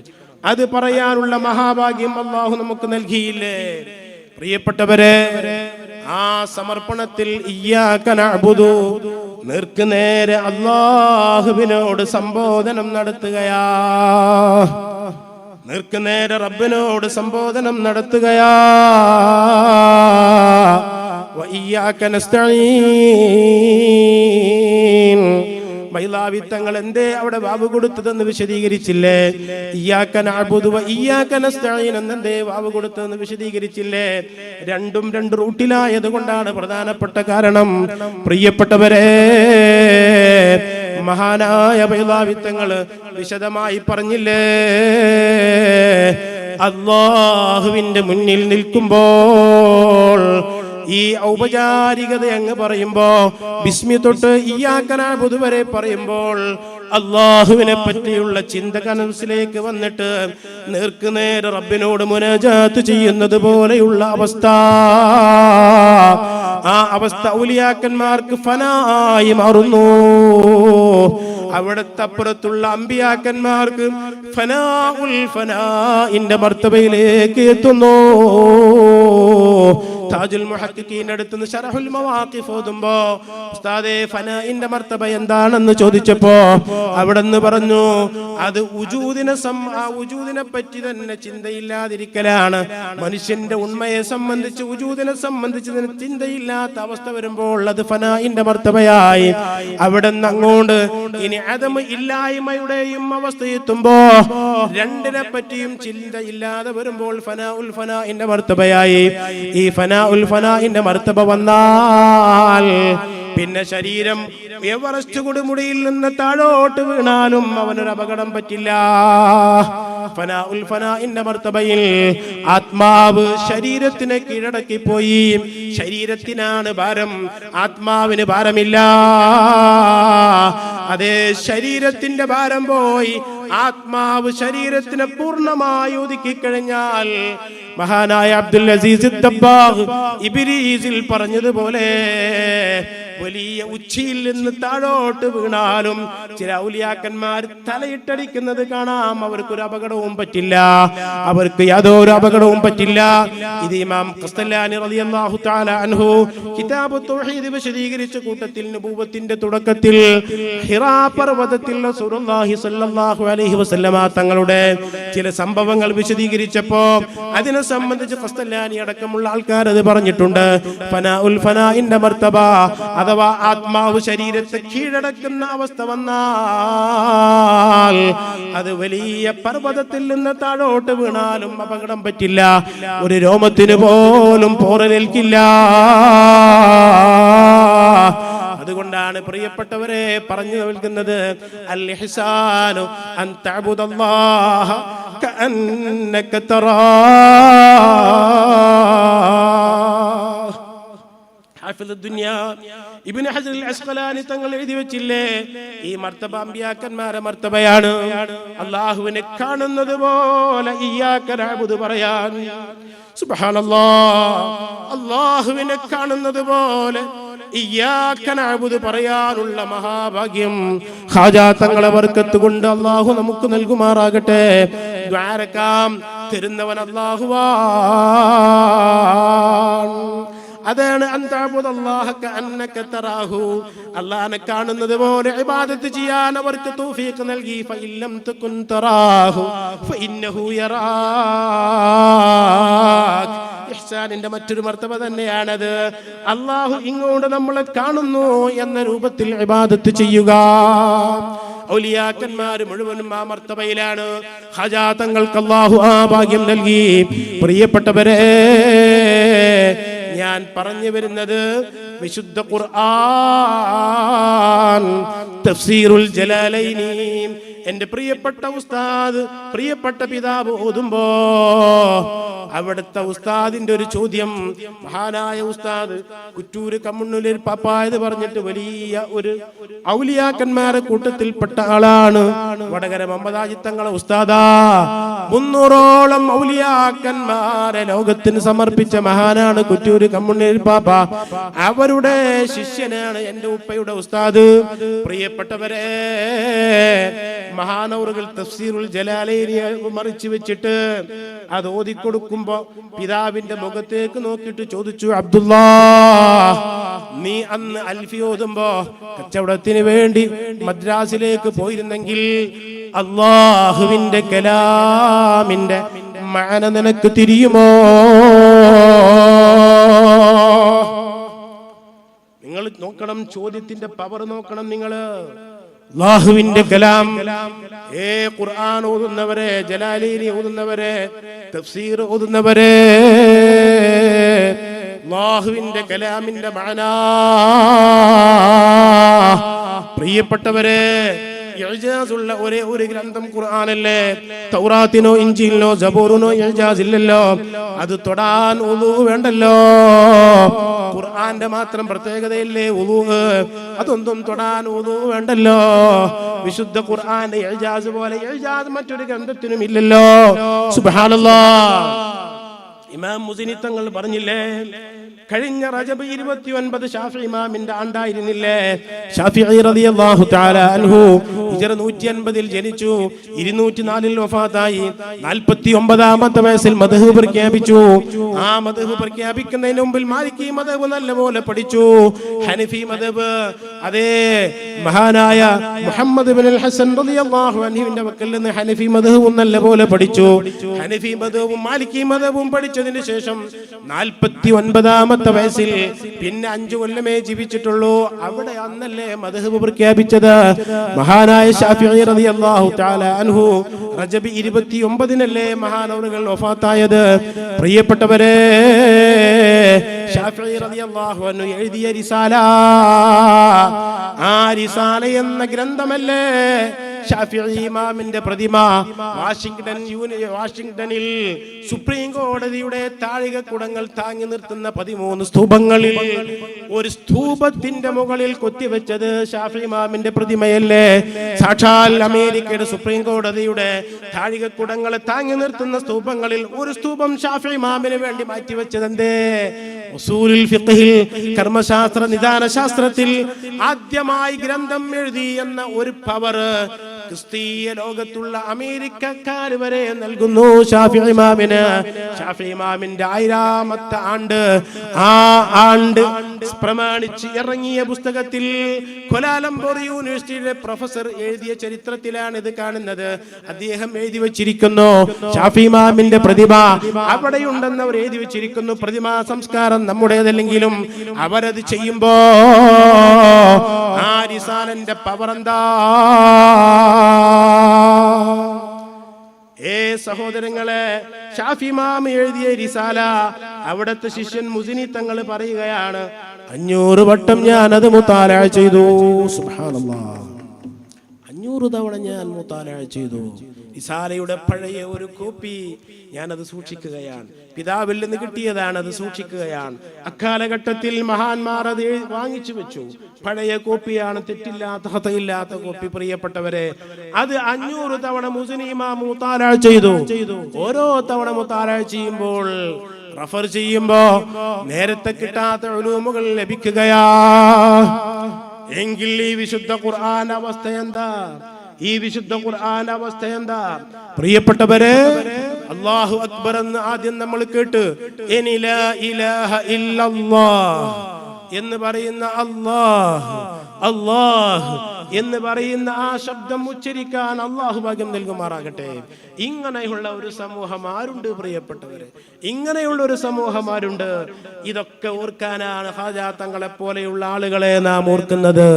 അത് പറയാനുള്ള മഹാഭാഗ്യം അല്ലാഹു നമുക്ക് നൽകിയില്ലേ? പ്രിയപ്പെട്ടവരെ, ആ സമർപ്പണത്തിൽ ഇയ്യാക നഅ്ബുദു, നേർക്കുനേരെ അല്ലാഹുവിനോട് സംബോധനം നടത്തുകയാ, നേർക്കുനേരെ റബ്ബിനോട് സംബോധനം നടത്തുകയാ. വ ഇയ്യാക നസ്തഈൻ. മൈലാവി തങ്ങൾ എന്തേ അവിടെ വാവ് കൊടുത്തതെന്ന് വിശദീകരിച്ചില്ലേ? ഇയ്യാക നഅ്ബുദു വ ഇയ്യാക നസ്തഈൻ എന്നെന്തേ വാവ് കൊടുത്തതെന്ന് വിശദീകരിച്ചില്ലേ? രണ്ടും രണ്ട് റൂട്ടിലായത് കൊണ്ടാണ് പ്രധാനപ്പെട്ട കാരണം. പ്രിയപ്പെട്ടവരെ, മഹാനായ മൈലാവി തങ്ങൾ വിശദമായി പറഞ്ഞില്ലേ, അല്ലാഹുവിന്റെ മുന്നിൽ നിൽക്കുമ്പോൾ ഈ ഔപചാരികത അങ്ങ് പറയുമ്പോ ബിസ്മി തൊട്ട് ഇയ്യാക നഅ്ബുദു വരെ പറയുമ്പോൾ അല്ലാഹുവിനെ പറ്റിയുള്ള ചിന്ത മനസ്സിലേക്ക് വന്നിട്ട് നേർക്കുനേരെ റബ്ബിനോട് മുനാജാത്ത് ചെയ്യുന്നത് പോലെയുള്ള അവസ്ഥ, ആ അവസ്ഥ ഔലിയാക്കന്മാർക്ക് ഫനായി മാറുന്നു. അവിടത്തെ അപ്പുറത്തുള്ള അമ്പിയാക്കന്മാർക്ക് ഫനാഉൽ ഫനാഇന്റെ മർത്തബയിലേക്ക് എത്തുന്നു. താജുൽ മുഹഖഖീന്റെ അടുത്ത് ശറഹുൽ മവാഖിഫ് ഓതുമ്പോ ഉസ്താദേ ഫനാഇന്റെ മർത്തബ എന്താണെന്ന് ചോദിച്ചപ്പോ അവിടെന്ന് പറഞ്ഞു, അത് ഉജൂദിനെ പറ്റി തന്നെ ചിന്തയില്ലാതിരിക്കലാണ്. മനുഷ്യന്റെ ഉണ്മയെ സംബന്ധിച്ച്, ഉജൂദിനെ സംബന്ധിച്ച് ചിന്തയില്ലാത്ത അവസ്ഥ വരുമ്പോൾ അത് ഫനാഇന്റെ മർത്തബയായി. അവിടെ നിന്ന് അങ്ങോട്ട് ഇനി അദം ഇല്ലായ്മയുടെയും അവസ്ഥ എത്തുമ്പോ രണ്ടിനെ പറ്റിയും ചിന്തയില്ലാതെ വരുമ്പോൾ ഫനാഉൽ ഫനാഇന്റെ മർത്തബയായി. ഈ ഫനാഉൽ ഫനാഇന്റെ മർത്തബ വന്നാൽ പിന്നെ ശരീരം എവറസ്റ്റ് കൊടുമുടിയിൽ നിന്ന് താഴോട്ട് വീണാലും അവനൊരു അപകടം പറ്റില്ല. ഫനാഉൽ ഫനാഇന്റെ മർത്തബയിൽ ആത്മാവ് ശരീരത്തിനെ കീഴടക്കി പോയി. ശരീരത്തിനാണ് ഭാരം, ആത്മാവിന് ഭാരമില്ല. അതേ ശരീരത്തിന്റെ ഭാരം പോയി ആത്മാവ് ശരീരത്തിനെ പൂർണ്ണമായി ഒതുക്കി കഴിഞ്ഞാൽ മഹാനായ അബ്ദുൽ അസീസ് ദബ്ബാഗ് ഇബ്രീസിൽ പറഞ്ഞതുപോലെ വലിയ ഉച്ചിയിൽ നിന്ന് താഴോട്ട് വീണാലും ചില ഔലിയാക്കന്മാർ തലയിട്ടടിക്കുന്നത് കാണാം. അവർക്കൊരു അപകടവും പറ്റില്ല, അവർക്ക് യാതൊരു അപകടവും പറ്റില്ല. ഇത് ഇമാം ഖസ്തലാനി റളിയല്ലാഹു തആല അൻഹു കിതാബു തൗഹീദ് വിശദീകരിച്ച കൂട്ടത്തിൽ നബുവത്തിന്റെ തുടക്കത്തിൽ ഹിറാ പർവതത്തിൽ റസൂലുള്ളാഹി സ്വല്ലല്ലാഹു അലൈഹി വസല്ലമ തങ്ങളുടെ ചില സംഭവങ്ങൾ വിശദീകരിച്ചപ്പോൾ അതിനെ സംബന്ധിച്ച് ഖസ്തലാനി അടക്കമുള്ള ആൾക്കാർ അത് പറഞ്ഞിട്ടുണ്ട്. ഫനാഉൽ ഫനാഇന്റെ മർത്തബ അഥവാ ആത്മാവ് ശരീരത്തെ കീഴടക്കുന്ന അവസ്ഥ വന്നാൽ അത് വലിയ പർവ്വതത്തിൽ നിന്ന് താഴോട്ട് വീണാലും അപകടം പറ്റില്ല, ഒരു രോമത്തിന് പോലും പോറലേൽക്കില്ല. അതുകൊണ്ടാണ് പ്രിയപ്പെട്ടവരെ പറഞ്ഞു നൽകുന്നത്, അൽ ഇഹ്സാനു അൻ തഅബുദല്ലാഹ കഅന്നക തറാ. ഇബ്നു ഹജർ അൽ അസ്ഖലാനി തങ്ങൾ എഴുതി വെച്ചില്ലേ, ഈ മർത്തബ അമ്പിയാക്കന്മാരെ മർത്തബയാണ്. അല്ലാഹുവിനെ കാണുന്നത് പോലെ ഇയ്യാക നഅ്ബുദു പറയാൻ, സുബ്ഹാനല്ലാഹ്, അല്ലാഹുവിനെ കാണുന്നത് പോലെ ഇയ്യാക നഅ്ബുദു പറയാനുള്ള മഹാഭാഗ്യം ഖാജാ തങ്ങളെ ബർക്കത്ത് കൊണ്ട് അല്ലാഹു നമുക്ക് നൽകുമാറാകട്ടെ. ദുആരക്കാം തരുന്നവൻ അല്ലാഹുവാണ്. അതാണ് അൻതഅബ്ദുല്ലാഹ കഅന്നക തറാഹു, അല്ലാഹനെ കാണുന്നത് പോലെ ഇബാദത്ത് ചെയ്യാൻ അവർക്ക് തൗഫീഖ് നൽകി. ഫഇല്ലം തകുൻ തറാഹു ഫഇന്നഹു യറാക്. ഇഹ്സാനിന്റെ മറ്റൊരു മർത്തബ തന്നെയാണത്. അല്ലാഹു ഇങ്ങോട്ട് നമ്മളെ കാണുന്നു എന്ന രൂപത്തിൽ ഇബാദത്ത് ചെയ്യുക. ഔലിയാക്കന്മാർ മുഴുവനും ആ മർത്തബയിലാണ്. ഖാജാ തങ്ങൾക്ക് അല്ലാഹു ആ ഭാഗ്യം നൽകി. പ്രിയപ്പെട്ടവരെ, ഞാൻ പറഞ്ഞു വരുന്നത് വിശുദ്ധ ഖുർആൻ തഫ്സീറുൽ ജലാലൈനി എന്റെ പ്രിയപ്പെട്ട ഉസ്താദ്, പ്രിയപ്പെട്ട പിതാവ് ഓതുമ്പോ അവിടുത്തെ ഉസ്താദിന്റെ ഒരു ചോദ്യം, മഹാനായ ഉസ്താദ് കുറ്റൂര് കമ്മുണ്ണൂരിൽ പാപ്പായത് പറഞ്ഞിട്ട് വലിയ ഒരു ഔലിയാക്കന്മാരെ കൂട്ടത്തിൽപ്പെട്ട ആളാണ്. വടകര മമ്മദാജി തങ്ങളെ ഉസ്താദാ. 300ഓളം ഔലിയാക്കന്മാരെ ലോകത്തിന് സമർപ്പിച്ച മഹാനാണ് കുറ്റൂര് കമ്മുണ്ണൂരിൽ പാപ്പ. അവരുടെ ശിഷ്യനാണ് എന്റെ ഉപ്പയുടെ ഉസ്താദ്. പ്രിയപ്പെട്ടവരെ, മഹാനവറുകൾ തഫ്സീറുൽ ജലാലൈനി മറിച്ചു വെച്ചിട്ട് അത് ഓതിക്കൊടുക്കുമ്പോ പിതാവിന്റെ മുഖത്തേക്ക് നോക്കിയിട്ട് ചോദിച്ചു, അബ്ദുല്ലാ, നീ അന്ന് അൽഫി ഓതുമ്പോ കച്ചവടത്തിന് വേണ്ടി മദ്രാസിലേക്ക് പോയിരുന്നെങ്കിൽ അല്ലാഹുവിന്റെ കലാമിന്റെ മഅന നിനക്ക് തിരിയുമോ? നിങ്ങൾ നോക്കണം, ചോദ്യത്തിന്റെ പവർ നോക്കണം. നിങ്ങള് അല്ലാഹുവിന്റെ കലാം, ഖുർആൻ ഓതുന്നവരെ, ജലാലൈനി ഓതുന്നവരെ, തഫ്സീർ ഓതുന്നവരെ, അല്ലാഹുവിന്റെ കലാമിന്റെ മഅനാ, പ്രിയപ്പെട്ടവരെ, ഇഅ്ജാസുള്ള ഒരേ ഒരു ഗ്രന്ഥം ഖുർആനല്ലേ. തൗറാത്തിനോ ഇഞ്ചീലിനോ സബൂറിനോ ഇഅ്ജാസ് ഇല്ലല്ലോ. അത് തൊടാൻ ഉളൂ വേണ്ടല്ലോ. ഖുർആന്റെ മാത്രം പ്രത്യേകതയില്ലേ ഉളൂ. അതൊന്നും തൊടാൻ ഉളൂ വേണ്ടല്ലോ. വിശുദ്ധ ഖുർആന്റെ ഇഅ്ജാസ് പോലെ ഇഅ്ജാസ് മറ്റൊരു ഗ്രന്ഥത്തിനും ഇല്ലല്ലോ. സുബ്ഹാനല്ലാഹ്. ഇമാം മുസ്നി തങ്ങൾ പറഞ്ഞില്ലേ, കഴിഞ്ഞ റജബ് 29 ഷാഫി ഇമാമിന്റെ ആണ്ടായിരുന്നില്ലേ? ഷാഫിഈ റളിയല്ലാഹു തആല അൻഹു ഹിജ്റ 150 ജനിച്ചു, 204 വഫാത്തായി. 49ാമത്തെ വയസ്സിൽ മദ്ഹ് പ്രഖ്യാപിച്ചു. ആ മദ്ഹ് പ്രഖ്യാപിക്കുന്നതിന് മുമ്പിൽ മാലിക്കി മദ്ഹബ് നല്ലപോലെ പഠിച്ചു. ഹനഫി മദ്ഹബ്, അതേ മഹാനായ മുഹമ്മദ് ഇബ്നുൽ ഹസൻ റളിയല്ലാഹു അൻഹുവിന്റെ വക്കൽ നിന്ന് ഹനഫി മദ്ഹബും നല്ലപോലെ പഠിച്ചു. ഹനഫി മദ്ഹബും മാലിക്കി മദ്ഹബും പഠിച്ചതിന് ശേഷം 49ാമത്തെ വയസ്സിൽ, പിന്നെ 5 കൊല്ലമേ ജീവിച്ചിട്ടുള്ളൂ. അവിടെ അന്നല്ലേ മദ്ഹബ് പ്രഖ്യാപിച്ചത്. മഹാനായ ശാഫിഈ റളിയല്ലാഹു തആല അൻഹു റജബ് 29-നല്ലേ മഹാനവറുകൾ വഫാത്തായത്. പ്രിയപ്പെട്ടവരെ, ശാഫിഈ റളിയല്ലാഹു അൻഹു എഴുതിയ റിസാല, ആ റിസാല എന്ന ഗ്രന്ഥമല്ലേ ഷാഫിഈ ഇമാമിന്റെ പ്രതിമ വാഷിംഗ്ടണിൽ സുപ്രീം കോടതിയുടെ താഴികക്കുടങ്ങൾ താങ്ങി നിർത്തുന്ന 13 സ്തൂപങ്ങളിൽ ഒരു സ്തൂപത്തിന്റെ മുകളിൽ കൊത്തിവെച്ചത് ഷാഫിഈ ഇമാമിന്റെ പ്രതിമയല്ലേ? സാക്ഷാൽ അമേരിക്കയുടെ സുപ്രീം കോടതിയുടെ താഴികക്കുടങ്ങളെ താങ്ങി നിർത്തുന്ന സ്തൂപങ്ങളിൽ ഒരു സ്തൂപം ഷാഫിഈ ഇമാമിന് വേണ്ടി മാറ്റിവെച്ചത് എന്തേ? ഉസൂലുൽ ഫിഖ്ഹിൽ, കർമ്മശാസ്ത്ര നിദാന ശാസ്ത്രത്തിൽ ആദ്യമായി ഗ്രന്ഥം എഴുതി എന്ന ഒരു പവർ ക്രിസ്തീയ ലോകത്തുള്ള അമേരിക്കക്കാർ വരെ നൽകുന്നു ഷാഫിഈ ഇമാമിന്. ഷാഫിഈ ഇമാമിന്റെ 1000ാമത്തെ ആണ്ട്, ആ ആണ്ട് പ്രമാണിച്ച് ഇറങ്ങിയ പുസ്തകത്തിൽ കൊലാലംപൂർ യൂണിവേഴ്സിറ്റിയിലെ പ്രൊഫസർ എഴുതിയ ചരിത്രത്തിലാണ് ഇത് കാണുന്നത്. അദ്ദേഹം എഴുതി വെച്ചിരിക്കുന്നു, ഷാഫിഈ ഇമാമിന്റെ പ്രതിമ അവിടെയുണ്ടെന്ന് അവർ എഴുതി വെച്ചിരിക്കുന്നു. പ്രതിമാ സംസ്കാരം നമ്മുടേതല്ലെങ്കിലും അവരത് ചെയ്യുമ്പോ ആ റിസാലന്റെ പവർ എന്താ? സഹോദരങ്ങളെ, ഷാഫി ഇമാം എഴുതിയ റിസാല അവിടുത്തെ ശിഷ്യൻ മുസ്നി തങ്ങൾ പറയുകയാണ്, 500 വട്ടം ഞാൻ അത് മുത്താല ചെയ്തു. സുബ്ഹാനല്ലാഹ്, 500 തവണ ഞാൻ മുത്താല ചെയ്തു. റിസാലയുടെ പഴയ ഒരു കോപ്പി ഞാനത് സൂക്ഷിക്കുകയാണ്. പിതാവിൽ നിന്ന് കിട്ടിയതാണ്, അത് സൂക്ഷിക്കുകയാണ്. അക്കാലഘട്ടത്തിൽ മഹാന്മാർ അത് വാങ്ങിച്ചു വെച്ചു. പഴയ കോപ്പിയാണ്, തെറ്റില്ലാത്ത ഹതയില്ലാത്ത കോപ്പി. പ്രിയപ്പെട്ടവരെ, അത് 500 തവണ മുസ്നി ഇമാം മുത്താല ചെയ്തു. ഓരോ തവണ മുത്താല ചെയ്യുമ്പോൾ റഫർ ചെയ്യുമ്പോ നേരത്തെ കിട്ടാത്ത ഉലൂമുകൾ ലഭിക്കുകയാ. എങ്കിൽ ഈ വിശുദ്ധ ഖുർആൻ അവസ്ഥ എന്താ? ഈ വിശുദ്ധ ഖുർആൻ അവസ്ഥ എന്താ? പ്രിയപ്പെട്ടവരെ, അല്ലാഹു അക്ബർ എന്ന് ആദ്യം നമ്മൾ കേട്ട് ഇനി ലാ ഇലാഹ ഇല്ലല്ലാഹ് എന്ന് പറയുന്ന അല്ലാഹ് അല്ലാഹ് എന്ന് പറയുന്ന ആ ശബ്ദം ഉച്ചരിക്കാൻ അല്ലാഹു ഭാഗ്യം നൽകുമാറാകട്ടെ. ഇങ്ങനെയുള്ള ഒരു സമൂഹം ആരുണ്ട് പ്രിയപ്പെട്ടവരെ? ഇങ്ങനെയുള്ള ഒരു സമൂഹം ആരുണ്ട്? ഇതൊക്കെ ഓർക്കാനാണ് ഹാജാ തങ്ങളെ പോലെയുള്ള ആളുകളെ നാം ഓർക്കുന്നത്.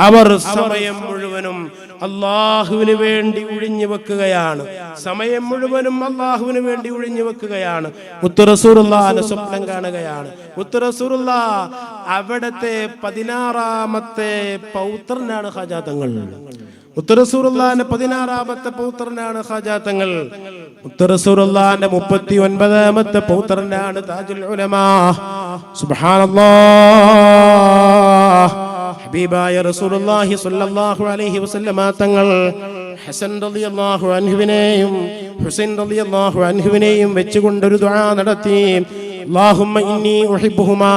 അവർ സമയം മുഴുവനും അല്ലാഹുവിന് വേണ്ടി ഒഴിഞ്ഞു വെക്കുകയാണ്. സമയം മുഴുവനും അല്ലാഹുവിന് വേണ്ടി ഒഴിഞ്ഞു വെക്കുകയാണ്. മുത്ത് റസൂലുള്ളാഹിനെ സ്വപ്നം കാണുകയാണ്. മുത്ത് റസൂലുള്ളാഹ് അവിടത്തെ 16ാമത്തെ പൗത്രനാണ് ഹാജാ തങ്ങൾ. മുത്ത് റസൂലുള്ളാഹിന്റെ 16ാമത്തെ പൗത്രനാണ് ഹാജാ തങ്ങൾ. മുത്ത് റസൂലുള്ളാഹിന്റെ 39ാമത്തെ പൗത്രനാണ് താജുൽ ഉലമാ. സുബ്ഹാനല്ലാഹ്. ഹബീബായ റസൂലുള്ളാഹി സ്വല്ലല്ലാഹു അലൈഹി വസല്ലമ തങ്ങൾ ഹസൻ റളിയല്ലാഹു അൻഹുവിനെയും ഹുസൈൻ റളിയല്ലാഹു അൻഹുവിനെയും വെച്ചുകൊണ്ടൊരു ദുആ നടത്തി. അല്ലാഹുമ്മ ഇന്നി ഉഹിബ്ബുഹുമാ,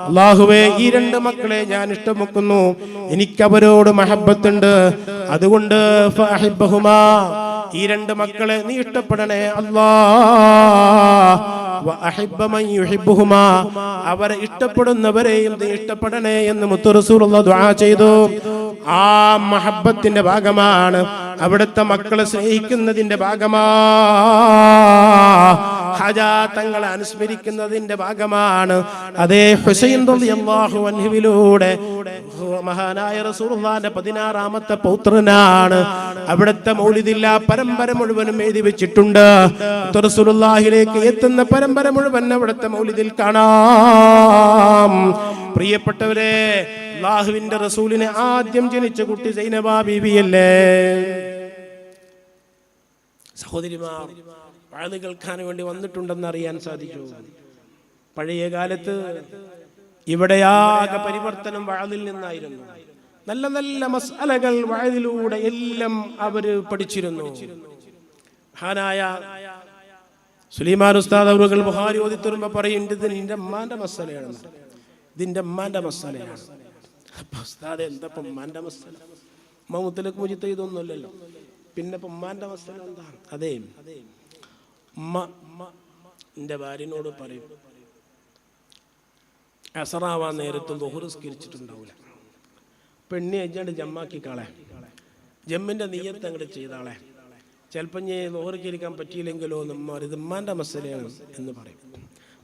അല്ലാഹുവേ ഈ രണ്ട് മക്കളെ ഞാൻ ഇഷ്ടമുക്കുന്നു, എനിക്കവരോട് മഹബ്ബത്തുണ്ട്, അതുകൊണ്ട് ഫഅഹിബ്ബുഹുമാ, ഈ രണ്ട് മക്കളെ നീ ഇഷ്ടപ്പെടണേ അല്ലാഹ്. വഅഹിബ്ബ മൻ യുഹിബ്ബുഹുമാ, അവരെ ഇഷ്ടപ്പെടുന്നവരെയും നീ ഇഷ്ടപ്പെടണേ എന്ന് മുത്ത് റസൂലുള്ളാഹി ദുആ ചെയ്തു. ആ മഹബ്ബത്തിന്റെ ഭാഗമാണ്, അവിടുത്തെ മക്കളെ സ്നേഹിക്കുന്നതിന്റെ ഭാഗമാണ്, ഹാജാ തങ്ങളെ അനുസ്മരിക്കുന്നതിന്റെ ഭാഗമാണ്. അതേ ഹുസൈൻ റളിയല്ലാഹു അൻഹുവിലൂടെ മഹാനായ റസൂലുള്ളാഹിന്റെ 16ാമത്തെ പൗത്രനാണ്. അവിടുത്തെ മൗലിദില്ല പരമ്പര മുഴുവനും എഴുതി വെച്ചിട്ടുണ്ട്. റസൂലുള്ളാഹിലേക്ക് എത്തുന്ന പരമ്പര മുഴുവൻ അവിടുത്തെ മൗലിദിൽ കാണാം. പ്രിയപ്പെട്ടവരെ, അല്ലാഹുവിന്റെ റസൂലിനെ ആദ്യം ജനിച്ച കുട്ടി സൈനബ ബീവിയല്ലേ? സഹോദരിമാർ വഅദ് കേൾക്കാൻ വേണ്ടി വന്നിട്ടുണ്ടെന്ന് അറിയാൻ സാധിച്ചു. പഴയ കാലത്ത് ഇവിടെയാകെ പരിവർത്തനം വഅദിൽ നിന്നായിരുന്നു. നല്ല നല്ല മസ്അലകൾ വഅദിലൂടെ എല്ലാം അവര് പഠിച്ചിരുന്നു. മഹാനായ സുലൈമാൻ ഉസ്താദ് അവറുകൾ ബുഖാരി ഓതിത്തരുമ്പോ പറയും, ഇത് നിന്റെ അമ്മാന്റെ മസ്അലയാണ്, ഇതിന്റെ അമ്മാന്റെ മസ്അലയാണ്. അപ്പൊ ഉസ്താദ് എന്താ ഉമ്മാന്റെ മസ്അല? മുത്തലഖ് മുജിത്ത് ഇതൊന്നുമല്ലല്ലോ, പിന്നെ ഉമ്മാന്റെ മസ്അല എന്താ? അതേ, ഉമ്മ എന്റെ ഭാര്യനോട് പറയും, അസറാവാൻ നേരത്ത് ദുഹർ നിസ്കരിച്ചിട്ടുണ്ടാവില്ല, പെണ്ണി അജ്ജാണ്ട് ജമ്മാക്കി കളെ, ജമ്മിന്റെ നിയ്യത്ത് അങ്ങോട്ട് ചെയ്താളെ, ചിലപ്പോൾ ഞാൻ ദുഹറിരിക്കാൻ പറ്റിയില്ലെങ്കിലോ നമ്മ ഇത് ഉമ്മാന്റെ മസലയാണ് എന്ന് പറയും.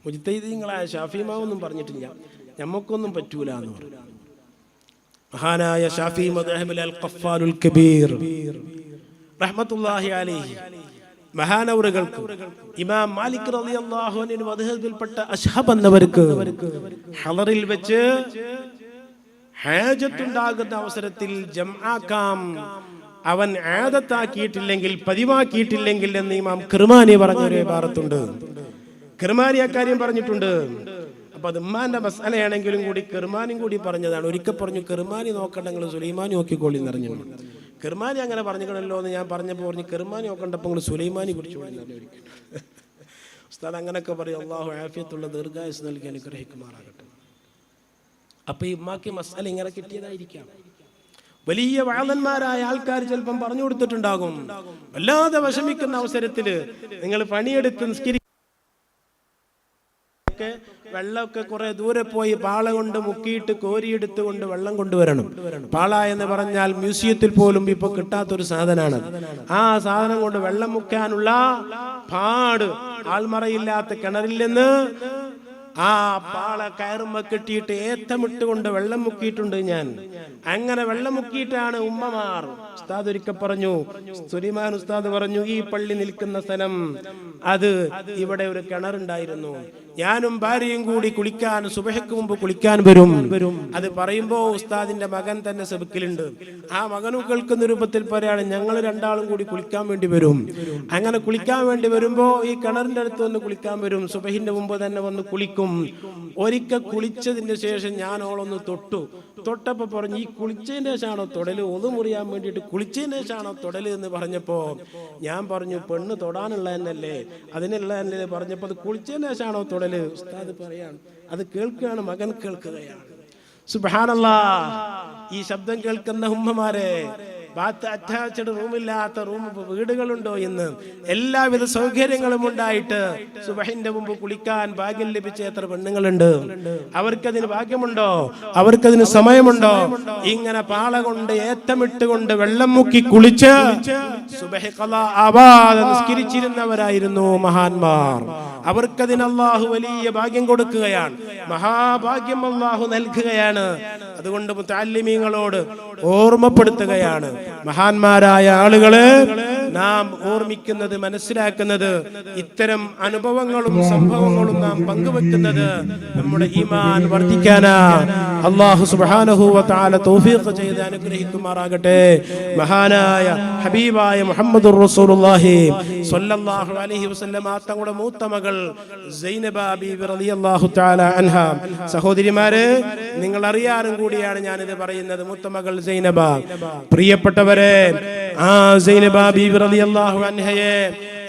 മുജ്തഹിദീങ്ങളായ ഷാഫിമാവൊന്നും പറഞ്ഞിട്ടില്ല, ഞമ്മക്കൊന്നും പറ്റൂല എന്ന് പറയും. മഹാനായ ഷാഫി മദ്ഹബിൽ അൽ ഖഫാലുൽ കബീർ റഹ്മത്തുള്ളാഹി അലൈഹി മഹാനവറുകൾക്ക് ഇമാം മാലിക് റളിയല്ലാഹു അൻഹു മദ്ഹബിൽപ്പെട്ട അശ്ഹബ് എന്നവർക്ക് ഹളറിൽ വെച്ച് ഹാജത്തുണ്ടാകുന്ന അവസരത്തിൽ ജംആക്കാം അവൻ ആദത്താക്കിയിട്ടില്ലെങ്കിൽ, പതിവാക്കിയിട്ടില്ലെങ്കിൽ എന്ന് ഇമാം കിർമാനി പറഞ്ഞൊരു ഇബാറത്തുണ്ട്. കിർമാനി അക്കാര്യം പറഞ്ഞിട്ടുണ്ട്. അപ്പൊ അത് ഉമ്മാന്റെ മസ്അലയാണെങ്കിലും കൂടി കിർമാനിയും കൂടി പറഞ്ഞതാണ്. ഒരിക്കൽ പറഞ്ഞു, കിർമാനി നോക്കണ്ടെങ്കിൽ സുലൈമാനി നോക്കിക്കോളി എന്നറിഞ്ഞു. കിർമാനി അങ്ങനെ പറഞ്ഞിക്കണല്ലോ എന്ന് ഞാൻ പറഞ്ഞപ്പോൾ പറഞ്ഞു, കിർമാനി നോക്കണ്ടപ്പോൾ നിങ്ങൾ സുലൈമാനി കുറിച്ച് പറഞ്ഞു. ഉസ്താദ് അങ്ങനെയൊക്കെ പറയും. അല്ലാഹു ആഫിയത്തുള്ള ദീർഘായുസ് നൽകി അനുഗ്രഹിക്കുമാറാകട്ടെ. അപ്പൊ ഈ ഉമ്മാക്ക് മസ്അല ഇങ്ങനെ കിട്ടിയതായിരിക്കാം. വലിയ വാളന്മാരായ ആൾക്കാർ ചിലപ്പം പറഞ്ഞു കൊടുത്തിട്ടുണ്ടാകും. വല്ലാതെ വിഷമിക്കുന്ന അവസരത്തില് നിങ്ങൾ പണിയെടുത്ത് വെള്ളമൊക്കെ കുറെ ദൂരെ പോയി പാള കൊണ്ട് മുക്കിയിട്ട് കോരിയെടുത്ത് കൊണ്ട് വെള്ളം കൊണ്ടുവരണം. പാള എന്ന് പറഞ്ഞാൽ മ്യൂസിയത്തിൽ പോലും ഇപ്പൊ കിട്ടാത്തൊരു സാധനമാണ്. ആ സാധനം കൊണ്ട് വെള്ളം മുക്കാനുള്ള പാട് ആൾമറയില്ലാത്ത കിണറിൽ നിന്ന് ആ പാള കയറുമ്പോ കെട്ടിയിട്ട് ഏത്തമിട്ട് കൊണ്ട് വെള്ളം മുക്കിയിട്ടുണ്ട് ഞാൻ. അങ്ങനെ വെള്ളം മുക്കിയിട്ടാണ് ഉമ്മമാർ. ഉസ്താദ് ഒരിക്കൽ പറഞ്ഞു, സുലൈമാൻ ഉസ്താദ് പറഞ്ഞു, ഈ പള്ളി നിൽക്കുന്ന സ്ഥലം അത് ഇവിടെ ഒരു കിണറുണ്ടായിരുന്നു. ഞാനും ഭാര്യയും കൂടി കുളിക്കാൻ, സുബഹയ്ക്ക് മുമ്പ് കുളിക്കാൻ വരും. അത് പറയുമ്പോ ഉസ്താദിന്റെ മകൻ തന്നെ സെബക്കിലുണ്ട്. ആ മകനും കേൾക്കുന്ന രൂപത്തിൽ പറയാണ്, ഞങ്ങൾ രണ്ടാളും കൂടി കുളിക്കാൻ വേണ്ടി വരും. അങ്ങനെ കുളിക്കാൻ വേണ്ടി വരുമ്പോ ഈ കിണറിന്റെ അടുത്ത് വന്ന് കുളിക്കാൻ വരും. സുബഹിന്റെ മുമ്പ് തന്നെ വന്ന് കുളിക്കും. ഒരിക്കൽ കുളിച്ചതിന് ശേഷം ഞാൻ ഓളൊന്ന് തൊട്ടപ്പോൾ പറഞ്ഞു, ഈ കുളിച്ചതിൻ്റെ ശേഷമാണോ തൊടല്, ഒതു മുറിയാൻ വേണ്ടിയിട്ട് കുളിച്ചതിൻ്റെ ശേഷമാണോ തൊടല് എന്ന് പറഞ്ഞപ്പോൾ ഞാൻ പറഞ്ഞു, പെണ്ണ് തൊടാനുള്ള എന്നല്ലേ, അതിനുള്ള എന്നല്ലേ പറഞ്ഞപ്പോൾ അത് കുളിച്ചതിൻ്റെ ശേഷമാണോ തൊടല്? ഉസ്താദ് പറയാണ്, അത് കേൾക്കുകയാണ്, മകൻ കേൾക്കുകയാണ്. സുബ്ഹാനല്ലാഹ്. ഈ ശബ്ദം കേൾക്കുന്ന ഉമ്മമാരെ, അറ്റാച്ച്ഡ് റൂമില്ലാത്ത വീടുകളുണ്ടോ ഇന്ന്? എല്ലാവിധ സൗകര്യങ്ങളും ഉണ്ടായിട്ട് സുബഹിന്റെ മുമ്പ് കുളിക്കാൻ ഭാഗ്യം ലഭിച്ച എത്ര പെണ്ണുങ്ങളുണ്ട്? അവർക്കതിന് ഭാഗ്യമുണ്ടോ? അവർക്കതിന് സമയമുണ്ടോ? ഇങ്ങനെ പാള കൊണ്ട് ഏത്തമിട്ടുകൊണ്ട് വെള്ളം മുക്കി കുളിച്ച് സുബഹി ഖളാ ആവാതെ നിസ്കരിച്ചിരുന്നവരായിരുന്നു മഹാന്മാർ. അവർക്കതിന് അല്ലാഹു വലിയ ഭാഗ്യം കൊടുക്കുകയാണ്, മഹാഭാഗ്യം അല്ലാഹു നൽകുകയാണ്. അതുകൊണ്ട് മുതഅല്ലിമീങ്ങളോട് ഓർമ്മപ്പെടുത്തുകയാണ്, മഹാന്മാരായ ആളുകളെ നാം ഓർമ്മിക്കുന്നത്, മനസ്സിലാക്കുന്നത്, ഇത്തരം അനുഭവങ്ങളും സംഭവങ്ങളും നാം പങ്കുവെക്കുന്നത് നമ്മുടെ ഈമാൻ വർദ്ധിക്കാനാ. അല്ലാഹു സുബ്ഹാനഹു വ തആല തൗഫീഖ് ചെയ്ത് അനുഗ്രഹിക്കുമാറാകട്ടെ. മഹാനായ ഹബീബായ മുഹമ്മദുർ റസൂലുള്ളാഹി സ്വല്ലല്ലാഹു അലൈഹി വസല്ലം തങ്ങളുടെ മൂത്ത മകൾ സൈനബ ബീവി റളിയല്ലാഹു തആല അൻഹ. സഹോദരിമാരെ, നിങ്ങൾ അറിയാനും കൂടിയാണ് ഞാനിത് പറയുന്നത്. മൂത്ത മകൾ സൈനബ, പ്രിയപ്പെട്ടവരെ, ആ സൈനബ ബീവി റളിയല്ലാഹു അൻഹയെ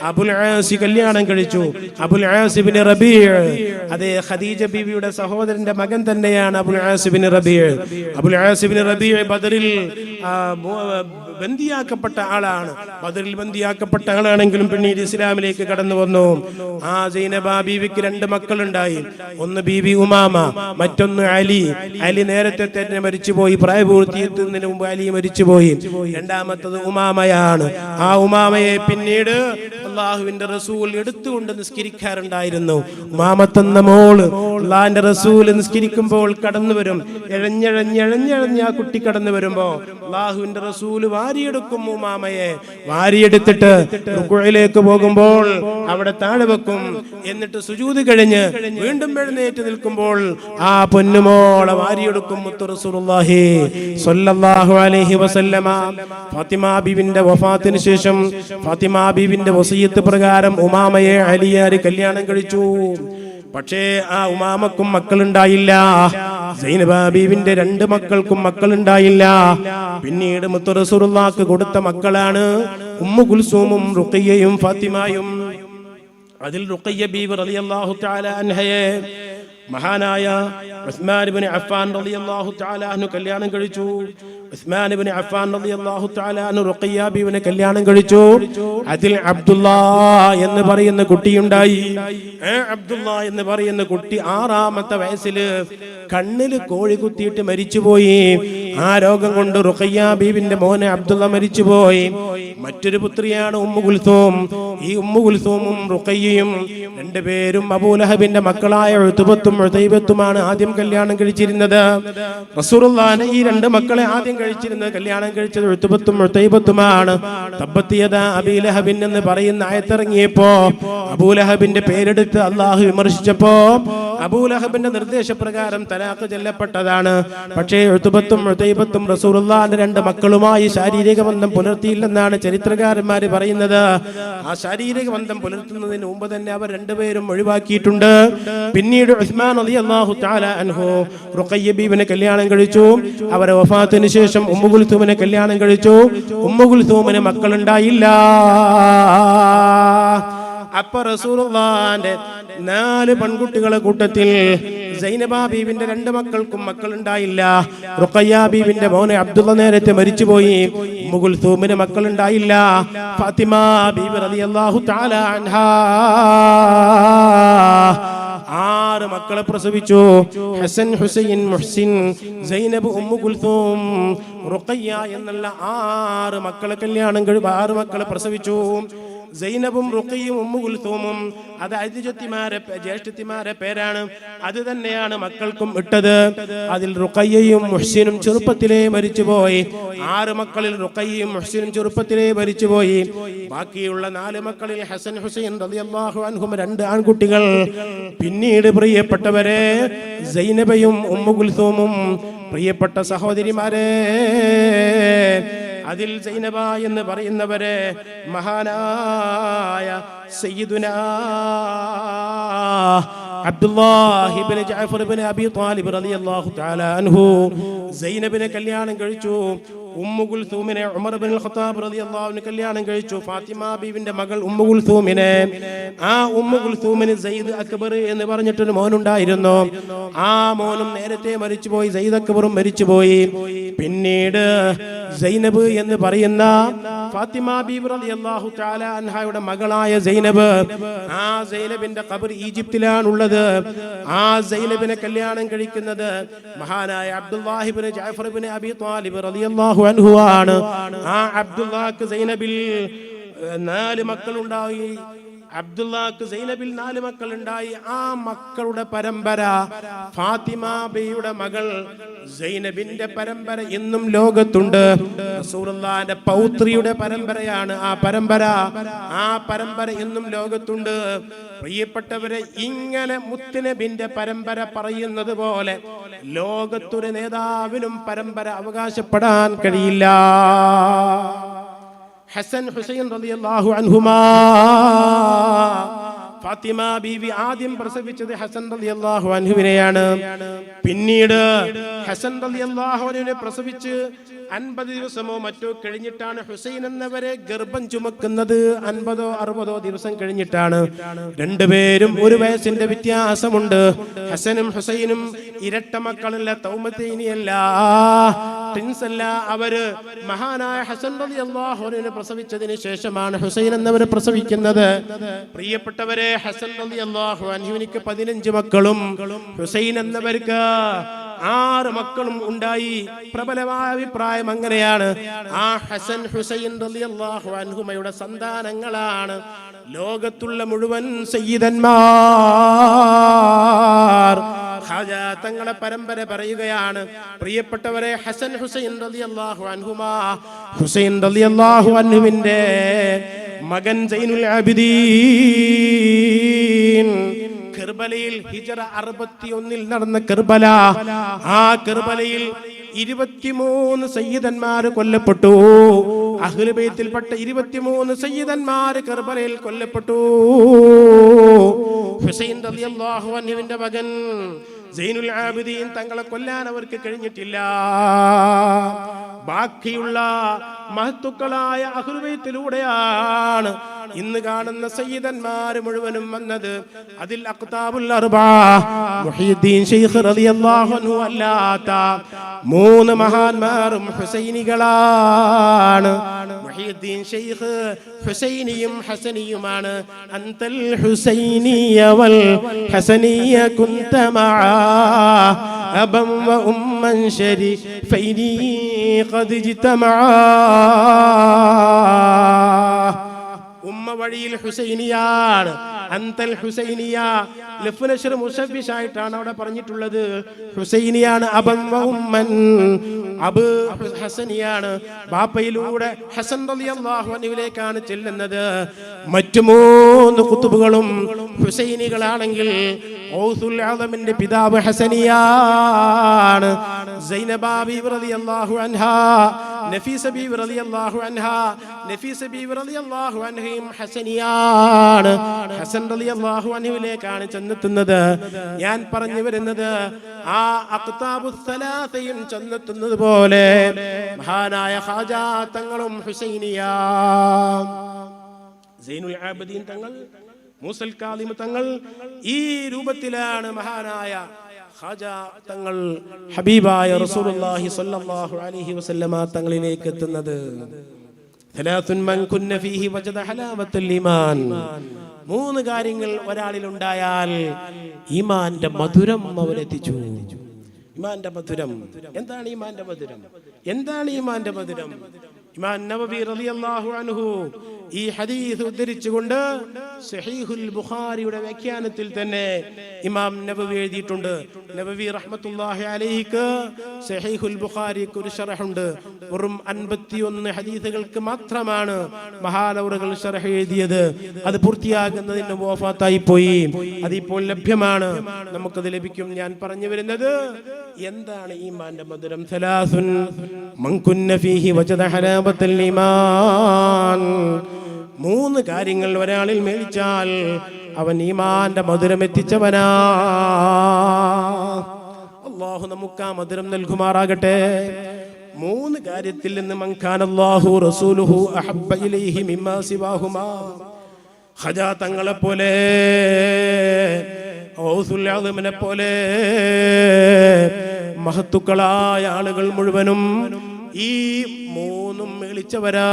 അബുൽ ആസ് കല്യാണം കഴിച്ചു. അബുൽ ആസ് ഇബ്നു റബീഅ, അതേ ഖദീജ ബീവിയുടെ സഹോദരന്റെ മകൻ തന്നെയാണ് അബുൽ ആസ് ഇബ്നു റബീഅ. അബുൽ ആസ് ഇബ്നു റബീഅ ബദറിൽ ബന്ദിയാക്കപ്പെട്ട ആളാണ്. ബദറിൽ ബന്ദിയാക്കപ്പെട്ട ആളാണെങ്കിലും പിന്നീട് ഇസ്ലാമിലേക്ക് കടന്നു വന്നു. ആ സൈനബ ബീവിക്ക് 2 മക്കളുണ്ടായി. ഒന്ന് ബീബി ഉമാമ, മറ്റൊന്ന് അലി. അലി നേരത്തെ തന്നെ മരിച്ചുപോയി, പ്രായപൂർത്തിയെത്തുന്നതിന് മുമ്പ് അലി മരിച്ചുപോയി. രണ്ടാമത്തത് ഉമാമയാണ്. ആ ഉമാമയെ പിന്നീട് അള്ളാഹുവിന്റെ റസൂൽ എടുത്തുകൊണ്ട് നിസ്കരിക്കാറുണ്ടായിരുന്നു. ഉമാമത്തെന്ന മോള് അള്ളാഹിന്റെ റസൂൽ നിസ്കരിക്കുമ്പോൾ കടന്നു വരും. എഴഞ്ഞെഴഞ്ഞെഴഞ്ഞെഴഞ്ഞ് ആ കുട്ടി കടന്നു വരുമ്പോ അള്ളാഹുവിന്റെ റസൂൽ വാരിയെടുക്കും. ഉമാമയെ വാരിയെടുത്തിട്ട് റുക്ഉയിലേക്ക് പോകുമ്പോൾ അവിടെ താഴെ വെക്കും. എന്നിട്ട് സുജൂദ് കഴിഞ്ഞ് വീണ്ടും എഴുന്നേറ്റ് നിൽക്കുമ്പോൾ ആ പൊന്നുമോളെ വാരിയെടുക്കും മുത്തു റസൂലുള്ളാഹി സ്വല്ലല്ലാഹു അലൈഹി വസല്ലമ. ഫാത്തിമ ബീവിന്റെ വഫാത്തിന് ശേഷം ഫാത്തിമ ബീവിന്റെ വസിയത്ത് പ്രകാരം ഉമാമയെ അലിയാർ കല്യാണം കഴിച്ചു. പക്ഷേ ആ ഉമാമക്കും മക്കളുണ്ടായില്ല. സൈനബ ബീവിന്റെ 2 മക്കൾക്കും മക്കളുണ്ടായില്ല. പിന്നീട് മുത്തു റസൂലുള്ളാഹിക്ക് കൊടുത്ത മക്കളാണ് ഉമ്മു കുൽസൂമും റുഖിയ്യയും ഫാത്തിമയും. അതിൽ റുഖിയ്യ ബീവി റളിയല്ലാഹു തആല അൻഹയെ മഹാനായ ഉസ്മാൻ ഇബ്നു അഫ്ഫാൻ റളിയല്ലാഹു തആല അൻഹു കല്യാണം കഴിച്ചു. ഉസ്മാൻ ഇബ്നു അഫ്ഫാൻ റളിയല്ലാഹു തആല അൻഹു റുഖിയ്യ ബീവിനെ കല്യാണം കഴിച്ചു. അതിൽ അബ്ദുല്ലാ എന്ന് പറയുന്ന കുട്ടിയുണ്ടായി. അബ്ദുല്ലാ എന്ന് പറയുന്ന കുട്ടി 6-ാമത്തെ വയസ്സിൽ കണ്ണിൽ കോഴി കുത്തിയിട്ട് മരിച്ചുപോയി. ആ രോഗം കൊണ്ട് റുഖിയ്യ ബീവിന്റെ മോനെ അബ്ദുള്ള മരിച്ചുപോയി. മറ്റൊരു പുത്രിയാണ് ഉമ്മു കുൽസൂം. ഈ ഉമ്മു കുൽസൂമും റുഖിയ്യയും 2 പേരും അബൂലഹബിന്റെ മക്കളായ ഉത്ബത്തും ഉതൈബത്തുമാണ് ആദ്യം കല്യാണം കഴിച്ചിരുന്നത്. റസൂലുള്ളാഹിനെ ഈ 2 മക്കളെ ആദ്യം കഴിച്ചിരുന്നത്, കല്യാണം കഴിച്ചത് ഉത്ബത്തും ഉതൈബത്തുമാണ്. തബ്ബത് യദാ അബീ ലഹബിൻ എന്ന് പറയുന്ന ആയത്തിറങ്ങിയപ്പോ അബൂലഹബിന്റെ പേരെടുത്ത് അല്ലാഹു വിമർശിച്ചപ്പോ അബൂലഹബിന്റെ നിർദ്ദേശപ്രകാരം തലാഖ് ചൊല്ലപ്പെട്ടതാണ്. പക്ഷേ ഉത്ബത്തും ഉതൈബത്തും റസൂലുള്ളാഹിന്റെ 2 മക്കളുമായി ശാരീരിക ബന്ധം പുലർത്തിയില്ലെന്നാണ് ചരിത്രകാരന്മാർ പറയുന്നത്. ആ ശാരീരിക ബന്ധം പുലർത്തുന്നതിന് മുമ്പ് തന്നെ അവർ 2 പേരും ഒഴിവാക്കിയിട്ടുണ്ട്. പിന്നീട് ഉസ്മാൻ റളിയല്ലാഹു തആല അൻഹു റുഖിയ്യ ബീവിനെ കല്യാണം കഴിച്ചു. അവരുടെ വഫാത്തിന് ശേഷം ഉമ്മു കുൽസൂമിനെ കല്യാണം കഴിച്ചു. ഉമ്മു കുൽസൂമിന് മക്കളുണ്ടായില്ല. അപ്പൊ റസൂലുള്ളാഹിന്റെ 4 പെൺകുട്ടികളെ കൂട്ടത്തിൽ സൈനബ ബീവിന്റെ 2 മക്കൾക്കും മക്കളുണ്ടായില്ല. റുഖിയ്യ ബീവിന്റെ മോനെ അബ്ദുള്ള നേരത്തെ മരിച്ചുപോയി. ഉമ്മു കുൽസൂമിന് മക്കളുണ്ടായില്ല. ഫാത്തിമ ബീവി റളിയല്ലാഹു തആല അൻഹാ 6 മക്കളെ പ്രസവിച്ചു. ഹസൻ, ഹുസൈൻ, മുഹ്സിൻ, സൈനബ്, ഉമ്മു കുൽസൂം, റുഖിയ്യ എന്നുള്ള 6 മക്കളെ കല്യാണം 6 മക്കളെ പ്രസവിച്ചു. സൈനബും റുഖിയ്യയും ഉമ്മു കുൽസൂമും അത് ജ്യേഷ്ഠത്തിമാരെ പേരാണ്. അത് തന്നെയാണ് മക്കൾക്കും ഇട്ടത്. അതിൽ റുഖിയ്യയും മുഹ്സിനും ചെറുപ്പത്തിലേ മരിച്ചുപോയി. 6 മക്കളിൽ റുഖിയ്യയും മുഹ്സിനും ചെറുപ്പത്തിലേ മരിച്ചുപോയി. ബാക്കിയുള്ള 4 മക്കളിൽ ഹസൻ, ഹുസൈൻ റളിയല്ലാഹു അൻഹും 2 ആൺകുട്ടികൾ. പിന്നീട് പ്രിയപ്പെട്ടവരെ സൈനബയും ഉമ്മു കുൽസൂമും, പ്രിയപ്പെട്ട സഹോദരിമാരെ, അതിൽ സൈനബ എന്ന് പറയുന്നവരെ മഹാനായ സയ്യിദുനാ അബ്ദുല്ലാഹ് ഇബ്നു ജഅഫർ ഇബ്നു അബി ത്വാലിബ് റളിയല്ലാഹു തആല അൻഹു സൈനബിനെ കല്യാണം കഴിച്ചു. ഉമ്മു കുൽസൂമിനെ ഉമർ ഇബ്നുൽ ഖത്താബ് റളിയല്ലാഹു അൻഹു കല്യാണം കഴിച്ചു. ഫാത്തിമ ബീവിന്റെ മകൾ ഉമ്മു കുൽസൂമിനെ. ആ ഉമ്മു കുൽസൂമിന് സയ്യിദ് അക്ബർ എന്ന് പറഞ്ഞിട്ടൊരു മോനുണ്ടായിരുന്നു. ആ മോനും നേരത്തെ മരിച്ചുപോയി. സയ്യിദ് അക്ബറും മരിച്ചുപോയി. പിന്നീട് സൈനബ് എന്ന് പറയുന്ന ഫാത്തിമ ബീവി റളിയല്ലാഹു തആല അൻഹയുടെ മകളായ സൈനബ്, ആ സൈനബിന്റെ ഖബർ ഈജിപ്തിലാണുള്ളത്. ആ സൈനബിനെ കല്യാണം കഴിക്കുന്നത് മഹാനായ അബ്ദുല്ലാഹ് ഇബ്നു ജഅഫർ ഇബ്നു അബി ത്വാലിബ് റളിയല്ലാഹു അൻഹു ആണ്. ആ അബ്ദുല്ലാഹ്ക്ക് സൈനബിൽ 4 മക്കളുണ്ടായി. അബ്ദുല്ലാഹ്ക്ക് സൈനബിൽ 4 മക്കളുണ്ടായി. ആ മക്കളുടെ പരമ്പര ഫാത്തിമ ബിയുടെ മകൾ സൈനബിന്റെ പരമ്പര ഇന്നും ലോകത്തുണ്ട്. റസൂലുള്ളാഹിന്റെ പൗത്രിയുടെ പരമ്പരയാണ് ആ പരമ്പര ഇന്നും ലോകത്തുണ്ട്. പ്രിയപ്പെട്ടവരെ, ഇങ്ങനെ മുത്തുനബിന്റെ പരമ്പര പറയുന്നത് പോലെ ലോകത്തൊരു നേതാവിനും പരമ്പര അവകാശപ്പെടാൻ കഴിയില്ല. ഹസൻ ഹുസൈൻ റളിയല്ലാഹു അൻഹുമാ, ഫാത്തിമ ബീവി ആദ്യം പ്രസവിച്ചത് ഹസൻ റളിയല്ലാഹു അൻഹുവിനെയാണ്. പിന്നീട് ഹസൻ റളിയല്ലാഹു അൻഹുവിനെ പ്രസവിച്ച് 50 ദിവസമോ മറ്റോ കഴിഞ്ഞിട്ടാണ് ഹുസൈൻ എന്നവരെ ഗർഭം ചുമക്കുന്നത്. 50 or 60 ദിവസം കഴിഞ്ഞിട്ടാണ്. രണ്ടുപേരും 1 വയസ്സിന്റെ വ്യത്യാസമുണ്ട്. ഹസനും ഹുസൈനും ഇരട്ട മക്കളല്ല, തൗമത്തൈനിയല്ല, ട്വിൻസ് അല്ല. അവര് മഹാനായ ഹസൻ റളിയല്ലാഹു അൻഹുവിനെ പ്രസവിച്ചതിന് ശേഷമാണ് ഹുസൈൻ എന്നവരെ പ്രസവിക്കുന്നത്. പ്രിയപ്പെട്ടവരെ, ഹസൻ റളിയല്ലാഹു അൻഹുവിനിക്ക് 15 മക്കളും ഹുസൈൻ എന്നവർക്ക് 6 മക്കളും ഉണ്ടായി. പ്രബലമായ അഭിപ്രായം അങ്ങനെയാണ്. ആ ഹസൻ ഹുസൈൻ റളിയല്ലാഹു അൻഹുമയുടെ സന്താനങ്ങളാണ് ലോകത്തുള്ള മുഴുവൻ സയ്യിദന്മാർ. ഖാജാ തങ്ങളെ പരമ്പര പറയുകയാണ്. പ്രിയപ്പെട്ടവരെ, ഹസൻ ഹുസൈൻ റളിയല്ലാഹു അൻഹുമാ, ഹുസൈൻ റളിയല്ലാഹു അൻഹുവിന്റെ മകൻ സൈനുൽ ആബിദീൻ കർബലയിൽ ഹിജറ 61 നടന്ന കർബല, ആ കർബലയിൽ 23 സയ്യിദന്മാര് കൊല്ലപ്പെട്ടു. അഹ്ലു ബൈത്തിൽപ്പെട്ട 23 സയ്യിദന്മാര് കർബലയിൽ കൊല്ലപ്പെട്ടു. ഹുസൈൻ റളിയല്ലാഹു അൻഹുവിന്റെ മകൻ സൈനുൽ ആബിദീൻ തങ്ങളെ കൊല്ലാൻ അവർക്ക് കഴിഞ്ഞിട്ടില്ല. ബാക്കിയുള്ള മഹത്തുക്കളായ അഹ്ലു ബൈത്തിലൂടെയാണ് ഇന്ന് കാണുന്ന സയ്യിദന്മാര് മുഴുവനും വന്നത്. അതിൽ അഖ്താബുൽ അർബഅ മുഹയ്യിദ്ദീൻ ശൈഖ് റളിയല്ലാഹു അൻഹു അല്ലാത്ത 3 മഹാന്മാരും ഹുസൈനികളാണ്. മുഹയ്യിദ്ദീൻ ശൈഖ് ഹുസൈനിയും ഹസനിയുമാണ്. അൻതൽ ഹുസൈനിയ വൽ ഹസനിയ കുന്ത മഅ അബൻ വ ഉമ്മൻ ശരീഫൈനി ഖദ് ഇജ്തമഅ. ഉമ്മ വഴിയിൽ ഹുസൈനിയാണ്. അൻതൽ ഹുസൈനിയ ലഫ്നശ്ർ മുസഫിഷായിട്ടാണ് അവിടെ പറഞ്ഞിട്ടുള്ളത്. ഹുസൈനിയാണ്. അബൻ വ ഉമ്മൻ, അബ് ഹസനിയാണ്. ബാപ്പയിലൂടെ ഹസൻ റളിയല്ലാഹു അൻഹുവിലേക്കാണ് ചെല്ലുന്നത്. മറ്റു 3 ഖുതുബുകളും ഹുസൈനികളാണെങ്കിൽ ഔസുൽ ആദമിന്റെ പിതാവ് ഹസനിയാണ്. സൈനബ ബീവി റളിയല്ലാഹു അൻഹാ, നഫീസ ബീവി റളിയല്ലാഹു അൻഹാ, നഫീസ ബീവി റളിയല്ലാഹു അൻഹയും ഹസനിയാണ്. ഹസൻ റളിയല്ലാഹു അൻഹുവിലേക്കാണ് ചെന്നെത്തുന്നത്. ഞാൻ പറഞ്ഞു വരുന്നത്, ആ അഖ്താബുസ് സലാസയും ചെന്നെത്തുന്നത് പോലെ മഹാനായ ഖാജാ തങ്ങളും ഹുസൈനിയാ. സൈനുൽ ആബിദീൻ തങ്ങൾ, മൂസൽ കാളിം തങ്ങൾ, ഈ രൂപത്തിലാണ് മഹാനായ ഖാജാ തങ്ങൾ ഹബീബായ റസൂലുള്ളാഹി സ്വല്ലല്ലാഹു അലൈഹി വസല്ലമ തങ്ങളിലേക്ക് എത്തുന്നത്. സലാത്തുൻ മൻ കുന്ന ഫീഹി വജദ ഹലാവത്തുൽ ഈമാൻ. 3 കാര്യങ്ങൾ ഒരാളിൽ ഉണ്ടായാൽ ഈമാന്റെ മധുരം അവരെത്തിച്ചു. ഈമാന്റെ മധുരം എന്താണ്? ഈമാന്റെ മധുരം എന്താണ്? ഈമാന്റെ മധുരം ഇമാം നവവി റളിയല്ലാഹു അൻഹു ഈ ഹദീസ് ഉദ്ധരിച്ചുകൊണ്ട് സഹീഹുൽ ബുഖാരിയുടെ വ്യാഖ്യാനത്തിൽ തന്നെ ഇമാം നവവി എഴുതിയിട്ടുണ്ട്. നവവി റഹ്മത്തുള്ളാഹി അലൈഹിക്ക് സഹീഹുൽ ബുഖാരിക്ക് ഒരു ശറഹ് ഉണ്ട്. വെറും 51 ഹദീസുകൾക്ക് മാത്രമാണ് മഹാനവറുകൾ ശറഹ് എഴുതിയത്. അത് പൂർത്തിയാകുന്നതിന് വഫാത്തായി പോയി. അതിപ്പോൾ ലഭ്യമാണ്, നമുക്കത് ലഭിക്കും. ഞാൻ പറഞ്ഞു വരുന്നത്, എന്താണ് ഈമാന്റെ മധുരം? സലാസുൻ മൻ കുന്ന ഫീഹി വജദ ഹലാവത്തുൽ ഈമാൻ. 3 കാര്യങ്ങൾ ഒരാളിൽ മേടിച്ചാൽ അവൻ ഈമാന്റെ മധുരം എത്തിച്ചവനാ. അല്ലാഹു നമുക്ക് ആ മധുരം നൽകുമാറാകട്ടെ. 3 കാര്യത്തിൽ നിന്ന് മൻകാനല്ലാഹു റസൂലുഹു അഹബ്ബ ഇലൈഹി മിമ്മാ സിവാഹുമാ. ഖജാ തങ്ങളെ പോലെ, ഔസുൽ ആദമിനെ പോലെ മഹത്തുക്കളായ ആളുകൾ മുഴുവനും ഈ 3 മേളിച്ചവരാ.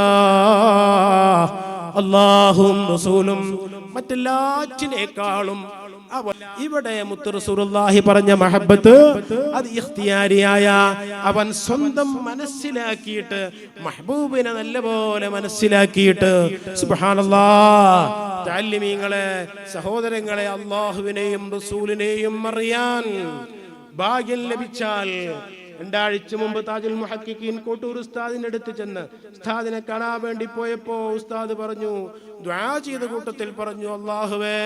അല്ലാഹുവും റസൂലും മറ്റെല്ലാറ്റിനേക്കാളും ഇവിടെ മുത്ത് റസൂലുള്ളാഹി പറഞ്ഞ മഹബത്ത് അത് ഇഖ്തിയാരിയായ അവൻ സ്വന്തം മനസ്സിലാക്കിയിട്ട് മെഹബൂബിനെ നല്ലപോലെ മനസ്സിലാക്കിയിട്ട് സുബ്ഹാനല്ലാഹ് തഅല്ലിമീങ്ങളെ സഹോദരങ്ങളെ അല്ലാഹുവിനെയും റസൂലിനെയും അറിയാൻ ഭാഗ്യം ലഭിച്ചാൽ 2 ആഴ്ച മുമ്പ് താജുൽ മുഹഖിഖീൻ കോട്ടൂർ ഉസ്താദിന്റെ അടുത്ത് ചെന്ന് ഉസ്താദിനെ കാണാൻ വേണ്ടി പോയപ്പോ ഉസ്താദ് പറഞ്ഞു, ദുആ ചെയ്ത കൂട്ടത്തിൽ പറഞ്ഞു, അല്ലാഹുവേ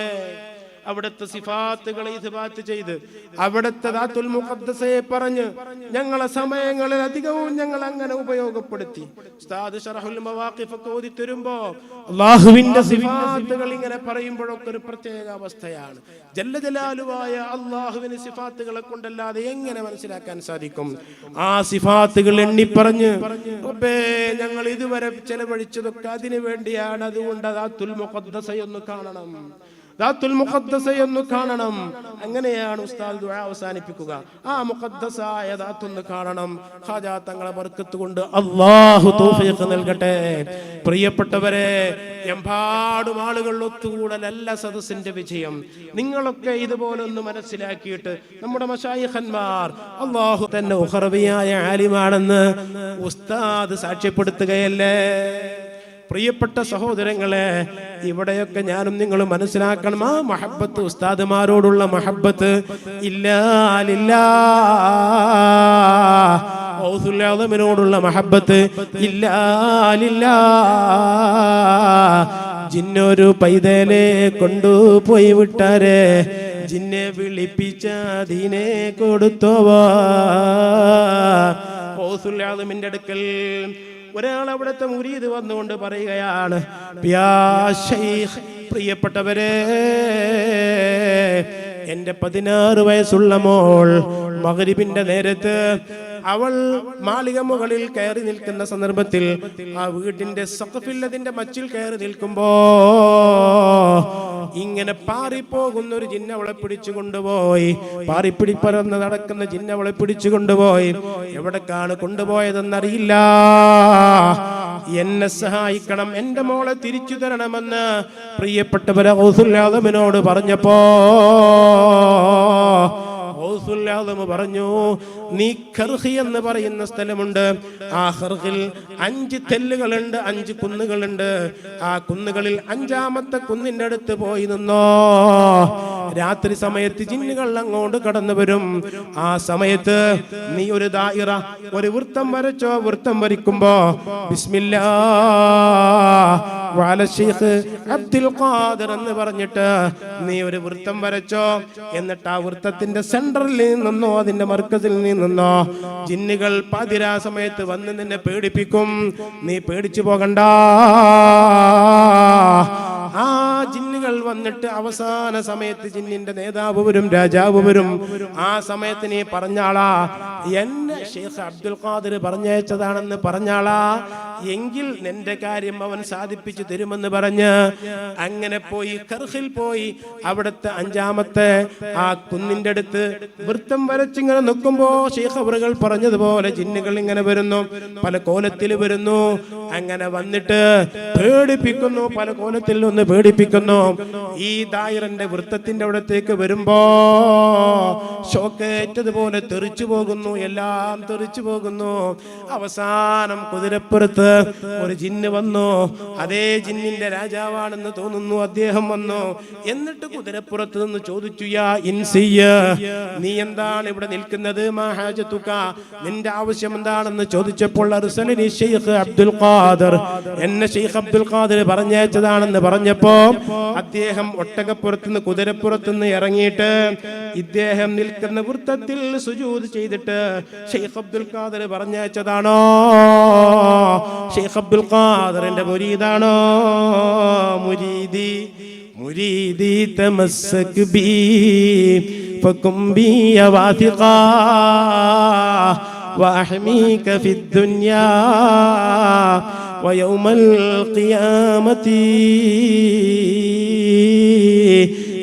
അവിടുത്തെ സിഫാത്തുകളെ ഇസ്ബാത്ത് ചെയ്ത് അവിടുത്തെ ദാത്തുൽ മുഖദ്ദസയെ പറഞ്ഞ് ഞങ്ങളെ സമയങ്ങളിൽ അധികവും ഞങ്ങൾ അങ്ങനെ ഉപയോഗപ്പെടുത്തി. ഉസ്താദ് ശറഹുൽ മവാഖിഫ് ഒക്കെ ഓതി തരുമ്പോ അല്ലാഹുവിന്റെ സിഫാത്തുകൾ ഇങ്ങനെ പറയുമ്പോഴൊക്കെ ഒരു പ്രത്യേക അവസ്ഥയാണ്. ജല്ല ജലാലുവായ അല്ലാഹുവിന്റെ സിഫാത്തുകളെ കൊണ്ടല്ലാതെ എങ്ങനെ മനസ്സിലാക്കാൻ സാധിക്കും? ആ സിഫാത്തുകൾ എണ്ണി പറഞ്ഞ് റബ്ബേ ഞങ്ങൾ ഇതുവരെ ചെലവഴിച്ചതൊക്കെ അതിനു വേണ്ടിയാണ്, അതുകൊണ്ട് ദാത്തുൽ മുഖദ്ദസയൊന്ന് കാണണം, ദാത്തുൽ മുഖദ്ദസയൊന്ന് കാണണം. അങ്ങനെയാണ് ഉസ്താദ് ദുആ അവസാനിപ്പിക്കുക. ആ മുഖദ്ദസായ ദാത്തൊന്ന് കാണണം. ഖാജാ തങ്ങളെ ബർക്കത്ത് കൊണ്ട് അല്ലാഹു തൗഫീഖ് നൽകട്ടെ. പ്രിയപ്പെട്ടവരെ, എമ്പാടും ആളുകൾ ഒത്തുകൂടലല്ല സദസ്സിന്റെ വിജയം. നിങ്ങളൊക്കെ ഇതുപോലെ ഒന്ന് മനസ്സിലാക്കിയിട്ട് നമ്മുടെ മശായിഖന്മാർ അല്ലാഹു തന്നെ ഉഖറവിയായ ആലിമാണെന്ന് ഉസ്താദ് സാക്ഷ്യപ്പെടുത്തുകയല്ലേ. പ്രിയപ്പെട്ട സഹോദരങ്ങളെ, ഇവിടെയൊക്കെ ഞാനും നിങ്ങളും മനസ്സിലാക്കണം, ആ മഹബത്ത് ഉസ്താദുമാരോടുള്ള മഹബത്ത് ഔസുൽ മഹബത്ത് ജിന്നൊരു പൈതലെ കൊണ്ടുപോയി വിട്ടാരെ, ജിന്നെ വിളിപ്പിച്ച ദീനെ കൊടുത്തോവാ. ഔസുൽ ആദമിന്റെ അടുക്കൽ ഒരാൾ അവിടുത്തെ മുരീദ് വന്നുകൊണ്ട് പറയുകയാണ്, യാ ശൈഖ്, പ്രിയപ്പെട്ടവരെ, എന്റെ 16 വയസ്സുള്ള മോൾ മഗ്രിബിന്റെ നേരത്ത് അവൾ മാളിക മുകളിൽ കയറി നിൽക്കുന്ന സന്ദർഭത്തിൽ ആ വീടിന്റെ സഖഫിൽ അതിന്റെ മച്ചിൽ കയറി നിൽക്കുമ്പോ ഇങ്ങനെ പാറിപ്പോകുന്ന ഒരു ജിന്ന അവളെ പിടിച്ചു കൊണ്ടുപോയി, പാറിപ്പിടി പറന്ന് നടക്കുന്ന ജിന്ന അവളെ പിടിച്ചു കൊണ്ടുപോയി. എവിടേക്കാണ് കൊണ്ടുപോയതെന്നറിയില്ല. എന്നെ സഹായിക്കണം, എന്റെ മോളെ തിരിച്ചു തരണമെന്ന് പ്രിയപ്പെട്ടവരെ ഔസുൽ ആദമിനോട് പറഞ്ഞപ്പോ ഔസുൽ ആദം പറഞ്ഞു, നീ ഖർഖി എന്ന് പറയുന്ന സ്ഥലമുണ്ട്, ആ ഖർഖിൽ 5 തെല്ലുകളുണ്ട്, 5 കുന്നുകളുണ്ട്. ആ കുന്നുകളിൽ 5ാമത്തെ കുന്നിന്റെ അടുത്ത് പോയി നിന്നോ. രാത്രി സമയത്ത് ജിന്നുകൾ അങ്ങോട്ട് കടന്നു വരും. ആ സമയത്ത് നീ ഒരു ദായിറ, ഒരു വൃത്തം വരച്ചോ. വൃത്തം വരയ്ക്കുമ്പോ ബിസ്മില്ലാ വഅല ശൈഖ് അബ്ദുൽ ഖാദിർ എന്ന് പറഞ്ഞിട്ട് നീ ഒരു വൃത്തം വരച്ചോ. എന്നിട്ട് ആ വൃത്തത്തിന്റെ സെന്ററിൽ നിന്നോ അതിന്റെ മർക്കസിൽ നിന്നോ ജിന്നുകൾ പാതിരാ സമയത്ത് വന്ന് നിന്നെ പേടിപ്പിക്കും. നീ പേടിച്ചു പോകണ്ട. ആ ജിന്നുകൾ വന്നിട്ട് അവസാന സമയത്ത് ജിന്നിന്റെ നേതാവ് വരും, രാജാവ് വരും. ആ സമയത്ത് നീ പറഞ്ഞാളാ, എന്നെ ഷെയ്ഖ് അബ്ദുൽ ഖാദിർ പറഞ്ഞയച്ചതാണെന്ന് പറഞ്ഞാളാ, എങ്കിൽ നിന്റെ കാര്യം അവൻ സാധിപ്പിച്ചു തരുമെന്ന് പറഞ്ഞ് അങ്ങനെ പോയി ഖർഖിൽ പോയി അവിടുത്തെ 5ാമത്തെ ആ കുന്നിന്റെ അടുത്ത് വൃത്തം വരച്ചിങ്ങനെ നിൽക്കുമ്പോ ഷെയ്ഖ് അവറുകൾ പറഞ്ഞതുപോലെ ജിന്നുകൾ ഇങ്ങനെ വരുന്നു, പല കോലത്തിൽ വരുന്നു. അങ്ങനെ വന്നിട്ട് പേടിപ്പിക്കുന്നു, പല കോലത്തിൽ ഒന്ന് പേടിപ്പിക്കുന്നു. ഈ ദായിറന്റെ വൃത്തത്തിന്റെ അവിടത്തേക്ക് വരുമ്പോ ഷോക്കേറ്റതുപോലെ തെറിച്ചു പോകുന്നു, എല്ലാം തെറിച്ചു പോകുന്നു. അവസാനം കുതിരപ്പുറത്ത് ഒരു ജിന്ന് വന്നു. അതേ ജിന്നിന്റെ രാജാവാണെന്ന് തോന്നുന്നു. അദ്ദേഹം വന്നു. എന്നിട്ട് കുതിരപ്പുറത്ത് നിന്ന് ചോദിച്ചു, യാ ഇൻസിയ, നീ എന്താണ് ഇവിടെ നിൽക്കുന്നത്? മാ ഹാജതുക, നിന്റെ ആവശ്യം എന്താണെന്ന് ചോദിച്ചപ്പോൾ അർസലനി ശൈഖ് അബ്ദുൽ ഖാദിർ, എന്നെ ശൈഖ് അബ്ദുൽ ഖാദിർ പറഞ്ഞയച്ചതാണെന്ന് പറഞ്ഞപ്പോ അദ്ദേഹം ഒട്ടകപ്പുറത്തുനിന്ന് കുതിരപ്പുറത്തുനിന്ന് ഇറങ്ങിയിട്ട് ഇദ്ദേഹം നിൽക്കുന്ന വൃത്തത്തിൽ സുജൂദ് ചെയ്തിട്ട് ശൈഖ് അബ്ദുൽ ഖാദിർ പറഞ്ഞയച്ചതാണോ? ശൈഖ് അബ്ദുൽ ഖാദിറിന്റെ മുരീദാണോ? മുരീദി മുരീദി تمسك بي فكن بي واثقا وأحميك في الدنيا ويوم القيامة.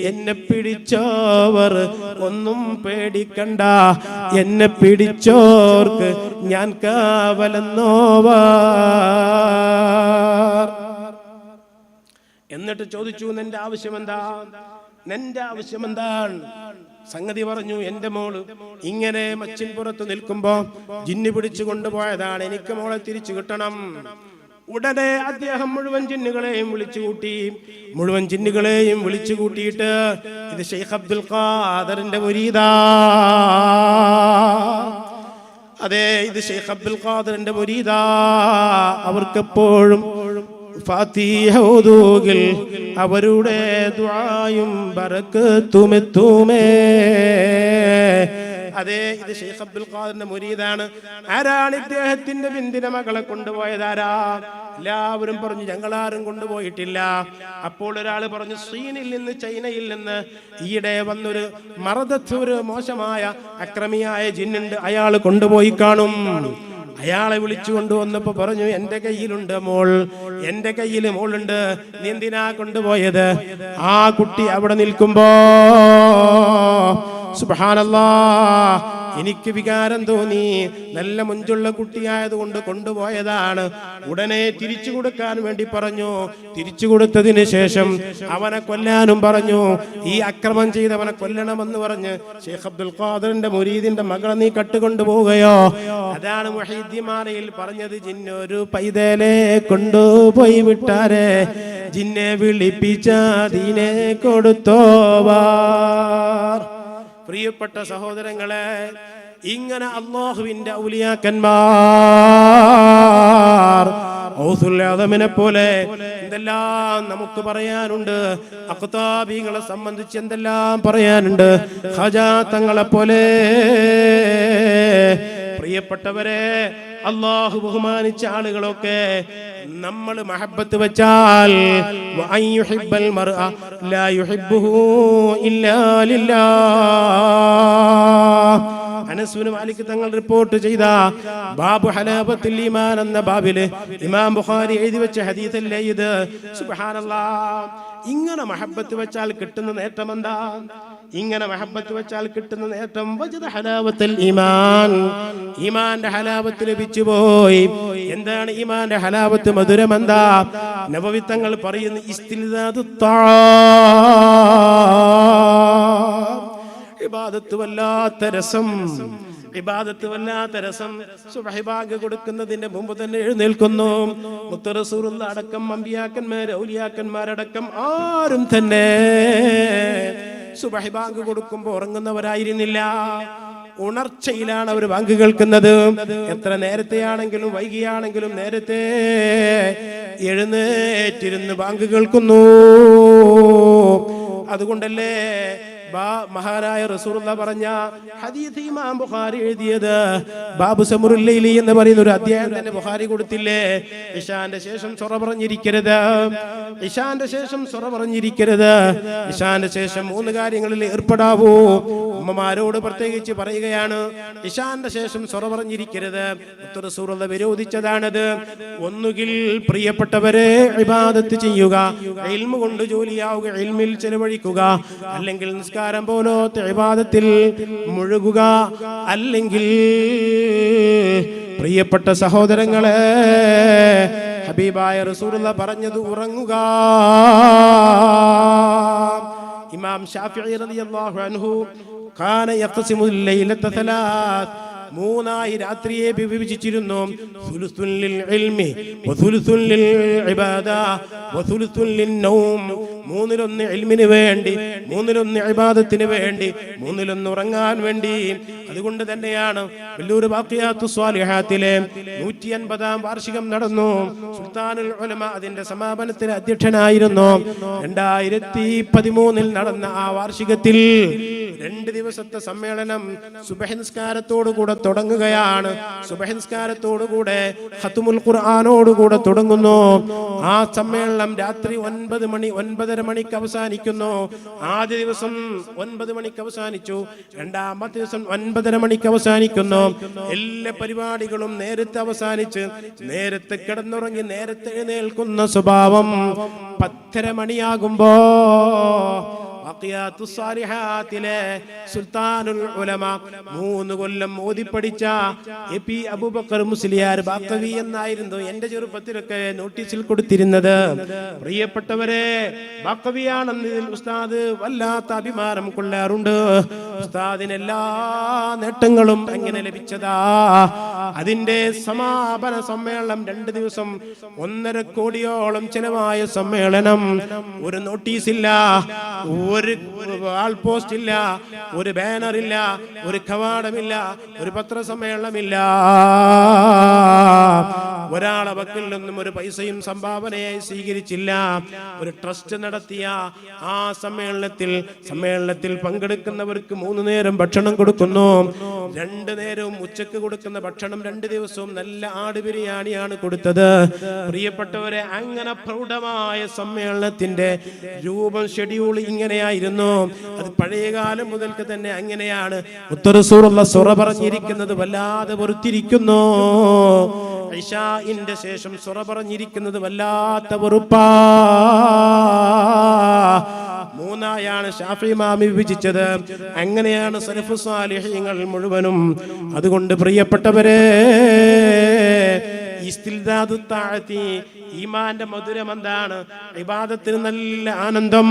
എന്നെ പിടിച്ചോവർ ഒന്നും പേടിക്കണ്ട, എന്നെ പിടിച്ചോർക്ക് ഞാൻ കാവലെന്നോവർ. എന്നിട്ട് ചോദിച്ചു, നിന്റെ ആവശ്യമെന്താ? നിന്റെ ആവശ്യമെന്താണ്? സംഗതി പറഞ്ഞു, എന്റെ മോള് ഇങ്ങനെ മച്ചിൻപുറത്ത് നിൽക്കുമ്പോ ജിന്ന് പിടിച്ചു കൊണ്ടുപോയതാണ്, എനിക്ക് മോളെ തിരിച്ചു കിട്ടണം. ഉടനെ അദ്ദേഹം മുഴുവൻ ജിന്നുകളെയും വിളിച്ചു കൂട്ടിയിട്ട് ഇത് ഷെയ്ഖ് അബ്ദുൽ ഖാദറിന്റെ മുരീദാ, അതെ ഇത് ഷെയ്ഖ് അബ്ദുൽ ഖാദറിന്റെ മുരീദാ. അവർക്കെപ്പോഴും ഫാത്തിഹ ഓതുകിൽ അവരുടെ ദുആയും ബറക്കത്തുമെത്തുമേ. അതെ ഇത് ഷെയ്ഖ് അബ്ദുൽ ഖാദറിന്റെ മുരീദാണ്. ആരാണ് ഇദ്ദേഹത്തിന്റെ ബിന്ദിന്റെ മകളെ കൊണ്ടുപോയതാരാ? എല്ലാവരും പറഞ്ഞു ഞങ്ങളാരും കൊണ്ടുപോയിട്ടില്ല. അപ്പോൾ ഒരാൾ പറഞ്ഞു, ചീനിൽ നിന്ന്, ചൈനയിൽ നിന്ന് ഈയിടെ വന്നൊരു മറദത്ത്, ഒരു മോശമായ അക്രമിയായ ജിന്നുണ്ട്, അയാൾ കൊണ്ടുപോയി കാണും. അയാളെ വിളിച്ചു കൊണ്ടുവന്നപ്പോ പറഞ്ഞു, എന്റെ കയ്യിലുണ്ട് മോൾ, എന്റെ കയ്യിൽ മോളുണ്ട്, നീ എന്തിനാ കൊണ്ടുപോയത്? ആ കുട്ടി അവിടെ നിൽക്കുമ്പോ സുബ്ഹാനല്ലാഹ് എനിക്ക് വികാരം തോന്നി, നല്ല മുഞ്ചുള്ള കുട്ടിയായതുകൊണ്ട് കൊണ്ടുപോയതാണ്. ഉടനെ തിരിച്ചു കൊടുക്കാൻ വേണ്ടി പറഞ്ഞു. തിരിച്ചു കൊടുത്തതിന് ശേഷം അവനെ കൊല്ലാനും പറഞ്ഞു. ഈ അക്രമം ചെയ്തവനെ കൊല്ലണമെന്ന് പറഞ്ഞ് ഷെയ്ഖ് അബ്ദുൽ ഖാദറിന്റെ മുരീദിന്റെ മകളെ നീ കട്ടുകൊണ്ടുപോവുകയോ? അതാണ് മുഹീദ്ദിമാലയിൽ പറഞ്ഞത്, ജിന്നൊരു പൈതലെ കൊണ്ടുപോയി വിട്ടാരെ, ജിന്നെ വിളിപ്പിച്ച ദീനെ കൊടുത്തോവാർ. പ്രിയപ്പെട്ട സഹോദരങ്ങളെ, ഇങ്ങനെ അല്ലാഹുവിന്റെ ഔലിയാക്കന്മാർ ഔസുൽ ആദമിനെ പോലെ എന്തെല്ലാം നമുക്ക് പറയാനുണ്ട്. അഖ്താബികളെ സംബന്ധിച്ച് എന്തെല്ലാം പറയാനുണ്ട്. ഖജാ തങ്ങളെ പോലെ. പ്രിയപ്പെട്ടവരെ, അല്ലാഹു ബഹുമാനിച്ച ആളുകളൊക്കെ നമ്മൾ മഹബ്ബത്ത് വെച്ചാൽ വഅയ്യുഹിബ്ബൽ മർഅ ലാ യുഹിബ്ബുഹു ഇല്ലാ ലില്ലാഹ്. അനസ് ബിൻ മാലിക് തങ്ങൾ റിപ്പോർട്ട് ചെയ്ത ബാബു ഹലാബത്തുൽ ഈമാൻ എന്ന ബാബില് ഇമാം ബുഖാരി എഴുതി വെച്ച ഹദീസല്ലേ ഇത്. സുബ്ഹാനല്ലാഹ്, ഇങ്ങനെ മഹബ്ബത്ത് വെച്ചാൽ കിട്ടുന്ന നേട്ടം എന്താ? ഇങ്ങനെ മഹബ്ബത്ത് വെച്ചാൽ കിട്ടുന്ന നേട്ടം വജദ ഹലാവത്തുൽ ഈമാൻ, ഈമാന്റെ ഹലാവത്ത് ലഭിച്ചു പോയി. എന്താണ് ഈമാന്റെ ഹലാവത്ത്? മധുരം എന്താ? നബവി തങ്ങൾ പറയുന്നു, ഇസ്തിൽദാദുത് തആം, ഇബാദത്ത് വല്ലാത്ത രസം, ഇബാദത്ത് വല്ലാത്ത രസം. സുബ്ഹി ബാങ്ക് കൊടുക്കുന്നതിന്റെ മുമ്പ് തന്നെ എഴുന്നേൽക്കുന്നു. മുത്ത് റസൂലുള്ള അടക്കം അമ്പിയാക്കന്മാർ, ഔലിയാക്കന്മാരടക്കം ആരും തന്നെ സുബ്ഹി ബാങ്ക് കൊടുക്കുമ്പോൾ ഉറങ്ങുന്നവരായിരുന്നില്ല. ഉണർച്ചയിലാണ് അവർ ബാങ്ക് കേൾക്കുന്നത്. എത്ര നേരത്തെയാണെങ്കിലും വൈകിയാണെങ്കിലും നേരത്തെ എഴുന്നേറ്റിരുന്ന് ബാങ്ക് കേൾക്കുന്നു. അതുകൊണ്ടല്ലേ മഹാനായ റസൂലുള്ളാഹി പറഞ്ഞ ഹദീസ് ഇമാം ബുഖാരി എഴുതിയത് ബാബു സമുറുൽ ലൈലി എന്ന് പറയുന്ന ഒരു അധ്യായം തന്നെ ബുഖാരി കൊടുത്തില്ലേ? ഇശാന്റെ ശേഷം സൊറ പറഞ്ഞിരിക്കരുത്, ഇശാന്റെ ശേഷം സൊറ പറഞ്ഞിരിക്കരുത്, ഇശാന്റെ ശേഷം 3 കാര്യങ്ങളിൽ ഏർപ്പെടാവൂ. ഉമ്മമാരോട് പ്രത്യേകിച്ച് പറയുകയാണ്, ഇശാന്റെ ശേഷം സൊറ പറഞ്ഞിരിക്കരുത്. റസൂലുള്ളാഹി വിരോധിച്ചതാണത്. ഒന്നുകിൽ പ്രിയപ്പെട്ടവരെ ഇബാദത്ത് ചെയ്യുക, ഇൽമു കൊണ്ട് ജോലിയാവുക, ഇൽമിൽ ചെലവഴിക്കുക, അല്ലെങ്കിൽ നിസ്കാരം പോലത്തെ ഇബാദത്തിൽ മുഴുകുക, അല്ലെങ്കിൽ പ്രിയപ്പെട്ട സഹോദരങ്ങളെ ഹബീബായ റസൂലുള്ളാഹി പറഞ്ഞത് ഉറങ്ങുക. ഇമാം ശാഫിഈ റളിയല്ലാഹു അൻഹു കാന യഖ്സിമുൽ ലൈലത 3 മൂന്നായി രാത്രിയെ വിഭജിച്ചിരുന്നു. സുലുസുൻ ലിൽ ഇൽമി വസുലുസുൻ ലിൽ ഇബാദ വസുലുസുൻ ലിൻ നൗം. 1/3 ഇൽമിന് വേണ്ടി, 1/3 ഇബാദത്തിന് വേണ്ടി, 1/3 ഉറങ്ങാൻ വേണ്ടി. അതുകൊണ്ട് തന്നെയാണ് വല്ലൂർ ബാഖിയാത്തുസ് സ്വാലിഹാത്തിലെ 150-ാം വാർഷികം നടന്നു. സുൽത്താനുൽ ഉലമ അതിന്റെ സമാപനത്തിന് അധ്യക്ഷനായിരുന്നു. 2013 നടന്ന ആ വാർഷികത്തിൽ 2 ദിവസത്തെ സമ്മേളനം സുബഹി നിസ്കാരത്തോടുകൂടെ തുടങ്ങുകയാണ്. സുബഹി നിസ്കാരത്തോടുകൂടെ ഖത്മുൽ ഖുർആനോടുകൂടെ തുടങ്ങുന്നു. ആ സമ്മേളനം രാത്രി 9:30 മണിക്ക് അവസാനിക്കുന്നു. ആദ്യ ദിവസം 9 മണിക്ക് അവസാനിച്ചു, രണ്ടാമത്തെ ദിവസം 9:30 മണിക്ക് അവസാനിക്കുന്നു. എല്ലാ പരിപാടികളും നേരത്തെ അവസാനിച്ച് നേരത്തെ കിടന്നുറങ്ങി നേരത്തെ എഴുന്നേൽക്കുന്ന സ്വഭാവം 10:30 മണിയാകുമ്പോ ബഖിയാത്തുസ് സാലിഹാത്തിലെ സുൽത്താനുൽ ഉലമ 3 കൊല്ലം ഓതിപ്പടിച്ച എപി അബൂബക്കർ മുസ്ലിയാർ ബാക്കവി എന്നായിരുന്നു എന്റെ ചെറുപ്പത്തിലൊക്കെ നോട്ടീസിൽ കൊടുത്തിരുന്നത്. പ്രിയപ്പെട്ടവരെ, ബാക്കവിയാണെന്നതിൽ ഉസ്താദ് വല്ലാത്ത അഭിമാനം കൊള്ളാറുണ്ട്. ഉസ്താദിന് എല്ലാ നേട്ടങ്ങളും എങ്ങനെ ലഭിച്ചതാ. അതിന്റെ സമാപന സമ്മേളനം 2 ദിവസം 1.5 കോടിയോളം ചെലവായ സമ്മേളനം. ഒരു നോട്ടീസില്ല, ഒരു വാൾ പോസ്റ്റ് ഇല്ല, ഒരു ബാനർ ഇല്ല, ഒരു കവാടമില്ല, ഒരു പത്രസമ്മേളനമില്ല. ഒരാളെ വക്കിൽ നിന്നും ഒരു പൈസയും സംഭാവനയായി സ്വീകരിച്ചില്ല. ഒരു ട്രസ്റ്റ് നടത്തിയ ആ സമ്മേളനത്തിൽ പങ്കെടുക്കുന്നവർക്ക് 3 നേരം ഭക്ഷണം കൊടുക്കുന്നു. 2 നേരവും ഉച്ചക്ക് കൊടുക്കുന്ന ഭക്ഷണം 2 ദിവസവും നല്ല ആട് ബിരിയാണിയാണ് കൊടുത്തത്. പ്രിയപ്പെട്ടവരെ, അങ്ങനെ പ്രൗഢമായ സമ്മേളനത്തിന്റെ രൂപം ഷെഡ്യൂൾ ഇങ്ങനെയായിരുന്നു. അത് പഴയകാലം മുതൽക്ക് തന്നെ അങ്ങനെയാണ്. മുത്തറസൂലുള്ള സുറ പറഞ്ഞിരിക്കുന്നത് വല്ലാതെ വെറുത്തിരിക്കുന്നു. ഇശാഇന്റെ ശേഷം സുറ പറഞ്ഞിരിക്കുന്നത് വല്ലാത്ത വെറുപ്പാ. 3 ഷാഫി ഇമാം വിഭജിച്ചത്. അങ്ങനെയാണ് സലഫു സാലിഹീങ്ങൾ മുഴുവനും. അതുകൊണ്ട് പ്രിയപ്പെട്ടവരെ, ഇസ്തിൽദാദു തഅതി, ഈമാന്റെ മധുരം എന്താണ്? ഇബാദത്തിന് നല്ല ആനന്ദം.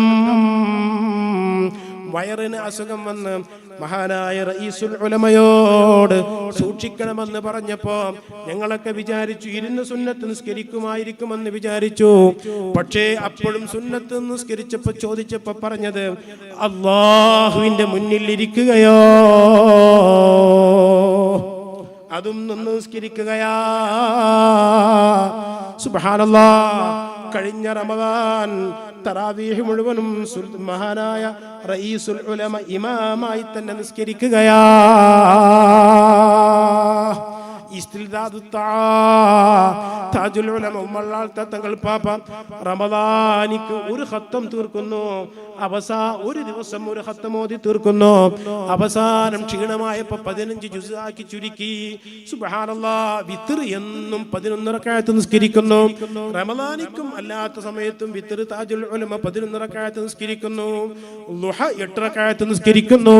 വയറിന് അസുഖം വന്ന് മഹാനായ റഈസുൽ ഉലമയോട് സൂക്ഷിക്കണമെന്ന് പറഞ്ഞപ്പോ ഞങ്ങളൊക്കെ വിചാരിച്ചു ഇരുന്ന് സുന്നത്ത് നിസ്കരിക്കുമായിരിക്കുമെന്ന് വിചാരിച്ചു. പക്ഷേ അപ്പോഴും സുന്നത്ത് നിസ്കരിച്ചപ്പോ ചോദിച്ചപ്പോ പറഞ്ഞത് അല്ലാഹുവിന്റെ മുന്നിൽ ഇരിക്കുകയോ, അതും നിന്ന് നിസ്കരിക്കുകയാ. സുബ്ഹാനല്ലാഹ്, കഴിഞ്ഞ റമദാൻ തറാവീഹ് മുഴുവനും മഹാനായ റഈസുൽ ഉലമ ഇമാമായി തന്നെ നിസ്കരിക്കുകയാ. താജുൽ ഉലമ ഉമ്മള്ളാൾ തങ്ങൾ പാപ്പ റമദാനിക്ക് ഒരു ഖത്തം തീർക്കുന്നു. ഒരു ദിവസം ഒരു ഖത്തം ഓതി തീർക്കുന്നു. അവസാനം ക്ഷീണമായപ്പോ 15 ജുസ്ആക്കി ചുരുക്കി. സുബ്ഹാനല്ലാഹ്, വിത്ർ എന്നും 11 റക്അത്ത് നിസ്കരിക്കുന്നു. റമദാനിക്കും അല്ലാത്ത സമയത്തും വിത്ർ താജുൽ ഉലമ 11 റക്അത്ത് നിസ്കരിക്കുന്നു. ളുഹ 8 റക്അത്ത് നിസ്കരിക്കുന്നു.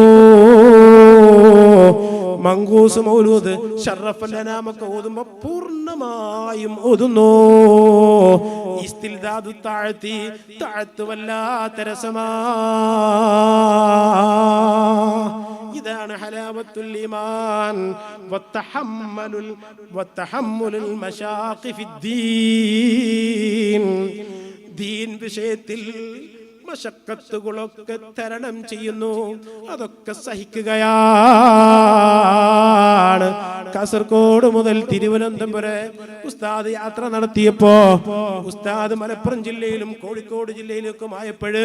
മങ്കൂസ് മൗലൂദ് ശറഫൽ അനാമൊക്കെ ഓതുമ്പോ പൂർണ്ണമായും ഓതുന്നു. ഇസ്തിൽദാദു തഅതി, തഅത്ത് വല്ലാത്ത രസമാ. ഇതാണ് ഹലാവത്തുൽ ഈമാൻ വത്തഹമ്മുലുൽ മശാഖി ഫിദ്ദീൻ. ദീൻ വിഷയത്തിൽ മശക്കത്തുകളൊക്കെ തരണം ചെയ്യുന്നു, അതൊക്കെ സഹിക്കുകയാണ്. കാസർഗോഡ് മുതൽ തിരുവനന്തപുരം വരെ ഉസ്താദ് യാത്ര നടത്തിയപ്പോ ഉസ്താദ് മലപ്പുറം ജില്ലയിലും കോഴിക്കോട് ജില്ലയിലും ആയപ്പോഴ്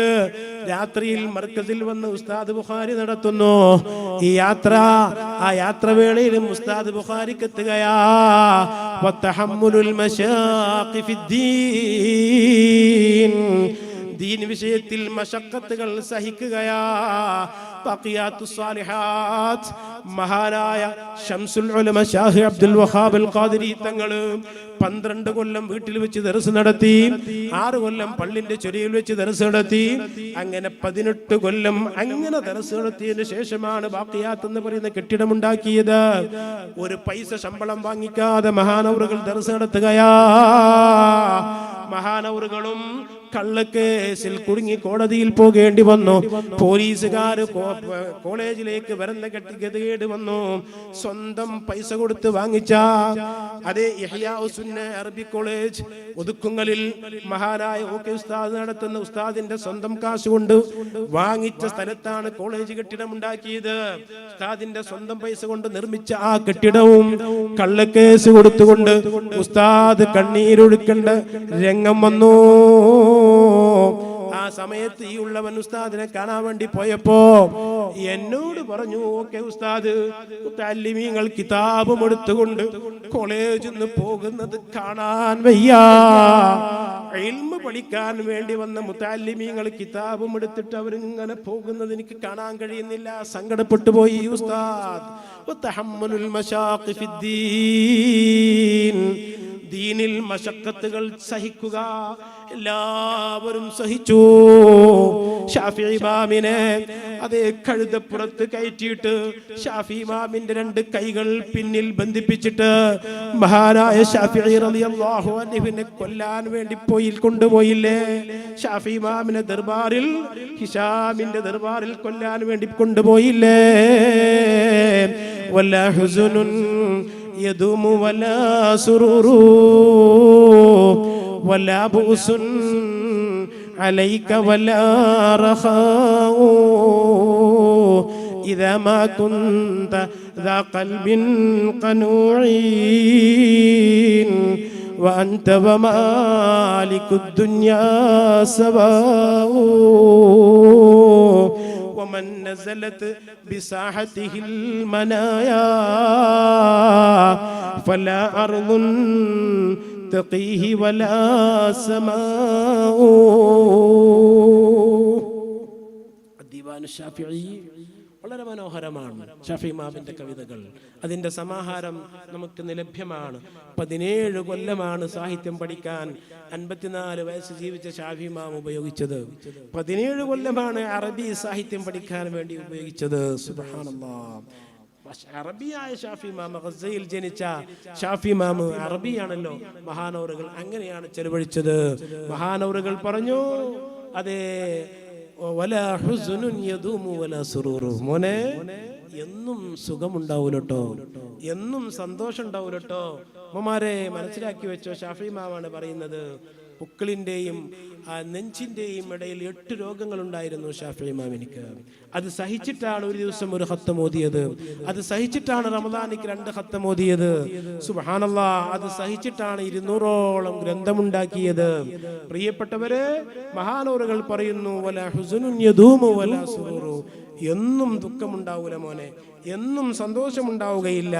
രാത്രിയിൽ മർക്കസിൽ വന്ന് ഉസ്താദ് ബുഖാരി നടത്തുന്നു. ഈ യാത്രവേളയിലും ഉസ്താദ് ബുഖാരിക്ക് എത്തുകയാ. വത്തഹമ്മുലുൽ മശാഖി ഫിദ്ദീൻ, ദീൻ വിഷയത്തിൽ മശക്കത്തുകൾ സഹിക്കുകയാ. ബഖിയാത്തുസ് സാലിഹാത്ത് മഹാനായ ശംസുൽ ഉലമ ഷാഹി അബ്ദുൽ വഹാബ് അൽ ഖാദിരി തങ്ങൾ 12 കൊല്ലം വീട്ടിൽ വെച്ച് ദർസ് നടത്തി. 6 കൊല്ലം പള്ളിന്റെ ചൊരിയിൽ വെച്ച് ദർസ് നടത്തി. അങ്ങനെ 18 കൊല്ലം അങ്ങനെ ദർസ് നടത്തിയതിനു ശേഷമാണ് ബാഖിയാത്ത് എന്ന് പറയുന്ന കെട്ടിടം ഉണ്ടാക്കിയത്. ഒരു പൈസ ശമ്പളം വാങ്ങിക്കാതെ മഹാനവറുകൾ ദർസ് നടത്തുകയാ. മഹാനവറുകളും കള്ളക്കേസിൽ കുടുങ്ങി കോടതിയിൽ പോകേണ്ടി വന്നു. പോലീസുകാർ കോളേജിലേക്ക് വരുന്ന ഗതികേട് വന്നു. സ്വന്തം പൈസ കൊടുത്ത് വാങ്ങിച്ച അതേ ഇഹ്യാ സുന്ന അറബി കോളേജ് ഒതുക്കുങ്ങലിൽ മഹാനായ ഓക്കെ ഉസ്താദ് നടത്തുന്ന ഉസ്താദിന്റെ സ്വന്തം കാശ് കൊണ്ട് വാങ്ങിച്ച സ്ഥലത്താണ് കോളേജ് കെട്ടിടം ഉണ്ടാക്കിയത്. ഉസ്താദിന്റെ സ്വന്തം പൈസ കൊണ്ട് നിർമ്മിച്ച ആ കെട്ടിടവും കള്ളക്കേസ് കൊടുത്തുകൊണ്ട് ഉസ്താദ് കണ്ണീരൊഴുക്കേണ്ട രംഗം വന്നു. ആ സമയത്ത് ഈ ഉള്ളവൻ ഉസ്താദിനെ കാണാൻ വേണ്ടി പോയപ്പോ എന്നോട് പറഞ്ഞു, ഓക്കെ ഉസ്താദ്, മുത്തഅല്ലിമീങ്ങൾ കിതാബും എടുത്തുകൊണ്ട് കോളേജിൽ നിന്ന് പോകുന്നത് കാണാൻ വയ്യ. ഇൽമ് പഠിക്കാൻ വേണ്ടി വന്ന മുത്തഅല്ലിമീങ്ങൾ കിതാബും എടുത്തിട്ട് അവരിങ്ങനെ പോകുന്നത് എനിക്ക് കാണാൻ കഴിയുന്നില്ല. സങ്കടപ്പെട്ടു പോയി ഉസ്താദ്. വതഹമ്മുലുൽ മശാഖി ഫിദ്ദീൻ, ദീനിൽ മശക്കത്തുകൾ സഹിക്കുക എല്ലാവരും സഹിച്ചു. ഷാഫി ഇമാമിനെ അതേ കഴുതപ്പുറത്ത് കയറ്റിയിട്ട് ഷാഫി ഇമാമിന്റെ 2 കൈകൾ പിന്നിൽ ബന്ധിപ്പിച്ചിട്ട് മഹാനായ ഷാഫി റളിയല്ലാഹു അൻഹുവിനെ കൊല്ലാൻ വേണ്ടി കൊണ്ടുപോയില്ലേ? ഷാഫി ഇമാമിനെ ദർബാറിൽ, ഹിശാമിന്റെ ദർബാറിൽ കൊല്ലാൻ വേണ്ടി കൊണ്ടുപോയില്ലേ? വലാ ഹുസുനുൻ യദുമു വലാ സുറൂറു വലാ ബുസുൻ അലൈക വലാ റഖാഉ ഇദാ മാ കുന്ത ദാ ഖൽബിൻ ഖനൂഇൻ വഅൻത വമാലികുദ് ദുനിയാ സവാഉ ومن نزلت بساحته المنايا فلا أرض تقيه ولا سماء. الديوان الشافعي വളരെ മനോഹരമാണ്. ഷാഫി ഇമാമിന്റെ കവിതകൾ, അതിന്റെ സമാഹാരം നമുക്ക് ലഭ്യമാണ്. 17 കൊല്ലമാണ് സാഹിത്യം പഠിക്കാൻ 54 വയസ്സ് ജീവിച്ച ഷാഫി ഇമാം ഉപയോഗിച്ചത്. 17 കൊല്ലമാണ് അറബി സാഹിത്യം പഠിക്കാൻ വേണ്ടി ഉപയോഗിച്ചത്. സുബ്ഹാനല്ലാഹ്. അറബിയായ ഷാഫി ഇമാം, ഗസയിൽ ജനിച്ച ഷാഫി ഇമാം അറബിയാണല്ലോ. മഹാനവറുകൾ അങ്ങനെയാണ് ചെലവഴിച്ചത്. മഹാനവറുകൾ പറഞ്ഞു, അതേ വലാ ഹുസ്നുൻ യദൂമു വലാ സുറൂറു, മോനെ എന്നും സുഖമുണ്ടാവൂലട്ടോ, എന്നും സന്തോഷം ഉണ്ടാവൂലട്ടോ. ഉമ്മമാരെ മനസ്സിലാക്കി വെച്ചോ, ഷാഫി ഇമാമാണ് പറയുന്നത്. പുക്കിളിന്റെയും നെഞ്ചിന്റെയും ഇടയിൽ 8 രോഗങ്ങൾ ഉണ്ടായിരുന്നു ഷാഫി ഇമാമിനിക്ക്. അത് സഹിച്ചിട്ടാണ് ഒരു ദിവസം ഒരു ഖത്തം ഓതിയത്. അത് സഹിച്ചിട്ടാണ് റമദാനിക്ക് 2 ഖത്തം ഓതിയത്. സുബ്ഹാനല്ലാഹ്. അത് സഹിച്ചിട്ടാണ് 200ഓളം ഗ്രന്ഥമുണ്ടാക്കിയത്. പ്രിയപ്പെട്ടവരെ, മഹാനവറുകൾ പറയുന്നു, വലാ ഹുസ്നുൻ യദൂമു വലാ സുറൂറു, എന്നും ദുഃഖമുണ്ടാവൂല മോനെ, എന്നും സന്തോഷമുണ്ടാവുകയില്ല.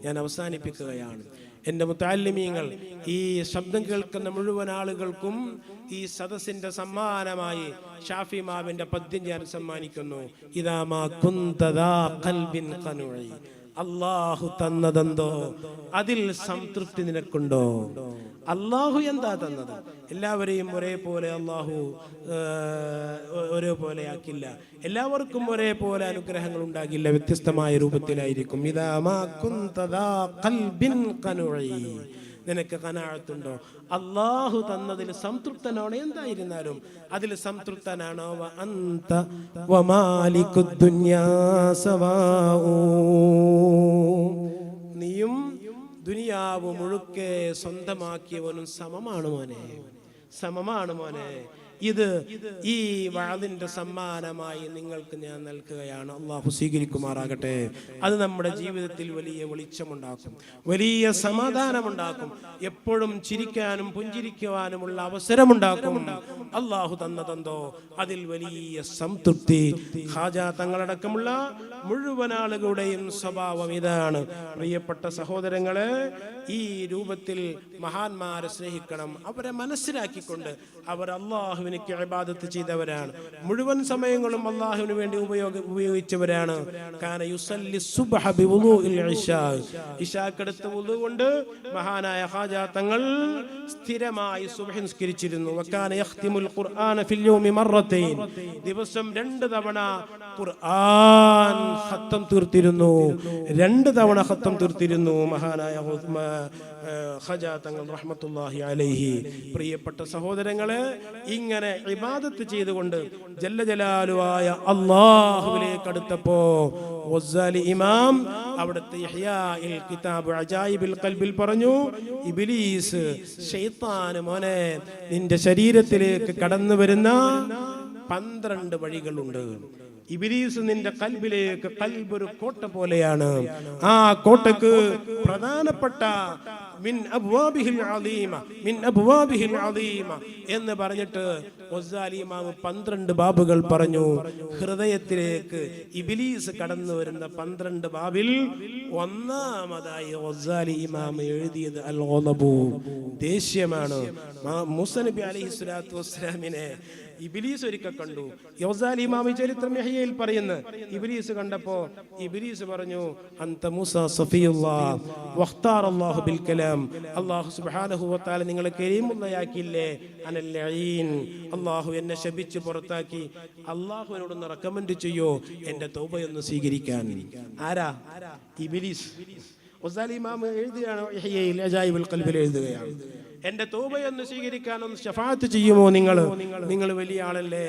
ഞാൻ അവസാനിപ്പിക്കുകയാണ്. എൻ്റെ മുത്തഅല്ലിമീങ്ങൾ, ഈ ശബ്ദം കേൾക്കുന്ന മുഴുവൻ ആളുകൾക്കും ഈ സദസ്സിന്റെ സമ്മാനമായി ഷാഫി ഇമാമിന്റെ പദ്യം ഞാൻ സമ്മാനിക്കുന്നു. ഇദാ മാ കുന്ത ദാ ഖൽബിൻ ഖനൂഇ, അല്ലാഹു തന്നതെന്തോ അതിൽ സംതൃപ്തി നിനക്കുണ്ടോ? അല്ലാഹു എന്താ തന്നത്? എല്ലാവരെയും ഒരേപോലെ അല്ലാഹു ഒരേപോലെ ആക്കില്ല. എല്ലാവർക്കും ഒരേപോലെ അനുഗ്രഹങ്ങൾ ഉണ്ടാകില്ല, വ്യത്യസ്തമായ രൂപത്തിലായിരിക്കും. ഇദാ മാ കുന്ത ദാ ഖൽബിൻ ഖനൂഇ, നിനക്ക് ഖനാഅത്തുണ്ടോ? അല്ലാഹു തന്നതിൽ സംതൃപ്തനാണോ? എന്തായിരുന്നാലും അതിൽ സംതൃപ്തനാണോ? വ അൻത വമാലികുദ് ദുനിയാ സവാഉ, നീയും ദുനിയാവ് മുഴുക്കെ സ്വന്തമാക്കിയവനും സമമാണ് മോനെ, സമമാണ് മോനെ. ഇത് ഈ വഅദിന്റെ സമ്മാനമായി നിങ്ങൾക്ക് ഞാൻ നൽകുകയാണ്. അല്ലാഹു സ്വീകരിക്കുമാറാകട്ടെ. അത് നമ്മുടെ ജീവിതത്തിൽ വലിയ വെളിച്ചമുണ്ടാക്കും, വലിയ സമാധാനമുണ്ടാക്കും, എപ്പോഴും ചിരിക്കാനും പുഞ്ചിരിക്കുവാനുമുള്ള അവസരമുണ്ടാക്കും. അല്ലാഹു തന്നതെന്തോ അതിൽ വലിയ സംതൃപ്തി. ഖാജാ തങ്ങളടക്കമുള്ള മുഴുവൻ ആളുകളുടെയും സ്വഭാവം ഇതാണ്. പ്രിയപ്പെട്ട സഹോദരങ്ങളെ, ഈ രൂപത്തിൽ മഹാന്മാരെ സ്നേഹിക്കണം. അവരെ മനസ്സിലാക്കിക്കൊണ്ട് അവർ അല്ലാഹുവിന് ഇബാദത്ത് ചെയ്തവരാണ്. മുഴുവൻ സമയങ്ങളും അല്ലാഹുവിന് വേണ്ടി ഉപയോഗിച്ചവരാണ്. കാന യുസല്ലി സുബ്ഹ ബിവുളൂഇൽ ഇശാ, ഇശാക്കടുത്ത വുളു കൊണ്ട് മഹാനായ ഖാജാ തങ്ങൾ സ്ഥിരമായി സുബ്ഹ് നിസ്കരിച്ചിരുന്നു. വകാന യഖ്തിമുൽ ഖുർആന ഫിൽ യൗമി മറത്തൈൻ, ദിവസം 2 തവണ ഖുർആൻ ഖത്തം തീർത്തിരുന്നു. 2 തവണ ഖത്തം തീർത്തിരുന്നു മഹാനായ ഖാജാ തങ്ങൾ റഹ്മത്തുള്ളാഹി അലൈഹി. പ്രിയപ്പെട്ട സഹോദരങ്ങളെ, ഇങ്ങനെ ഇബാദത്ത് ചെയ്തുകൊണ്ട് ജല്ല ജലാലുവായ അല്ലാഹുവിലേക്ക് അടുത്തപ്പോ ഗസാലി ഇമാം അവിടുത്തെ ഇഹ്യാഇൽ കിതാബ് അജായിബുൽ ഖൽബിൽ പറഞ്ഞു, ഇബ്ലീസ് ശൈത്താൻ മോനെ, നിന്റെ ശരീരത്തിലേക്ക് കടന്നു വരുന്ന 12 വഴികളുണ്ട്. ഇബ്ലീസ് നിന്റെ കൽബിലേക്ക്, കൽബ് ഒരു കോട്ട പോലെയാണ്. ആ കോട്ടക്ക് പ്രധാനപ്പെട്ട മിൻ അബ്വാബിഹിൽ അലീമ മിൻ അബ്വാബിഹിൽ അലീമ എന്ന് പറഞ്ഞിട്ട് ഗസാലി ഇമാം 12 ബാബുകൾ പറഞ്ഞു. ഹൃദയത്തിലേക്ക് ഇബ്ലീസ് കടന്നു വരുന്ന 12 ബാബിൽ ഒന്നാമതായി ഗസാലി ഇമാം എഴുതിയത് അൽ ഗളബു, ദേഷ്യമാണ്. മൂസ നബി അലൈഹിസ്സലാത്തു വസ്സലാമിനെ ഇബ്ലീസ് ഒരിക്കൽ കണ്ടു. ഗസാലി ഇമാം ചരിത്രം ഇഹ്യയിൽ പറയുന്നു, ഇബ്ലീസ് കണ്ടപ്പോ ഇബ്ലീസ് പറഞ്ഞു, അൻത മൂസ സഫിയുല്ലാഹ് വഖ്താറല്ലാഹു ബിൽ കലാം, അല്ലാഹു സുബ്ഹാനഹു വ തആല നിങ്ങളെ കരീമുള്ളയാക്കിയില്ലേ, അനൽ ലഈൻ, അല്ലാഹു എന്നെ ശപിച്ച് പുറത്താക്കി, അല്ലാഹുവിനോടൊന്ന് റെക്കമെൻഡ് ചെയ്യോ എന്റെ തൗബയൊന്ന് സ്വീകരിക്കാൻ. ആരാ? ഇബ്ലീസ്. ഗസാലി ഇമാം എഴുതുകയാണ്, ഇഹ്യയിൽ അജായിബുൽ ഖൽബിൽ എഴുതുകയാണ്, എന്റെ തൗബയൊന്ന് സ്വീകരിക്കാനൊന്ന് ശഫാഅത്ത് ചെയ്യുമോ നിങ്ങൾ വലിയ ആളല്ലേ.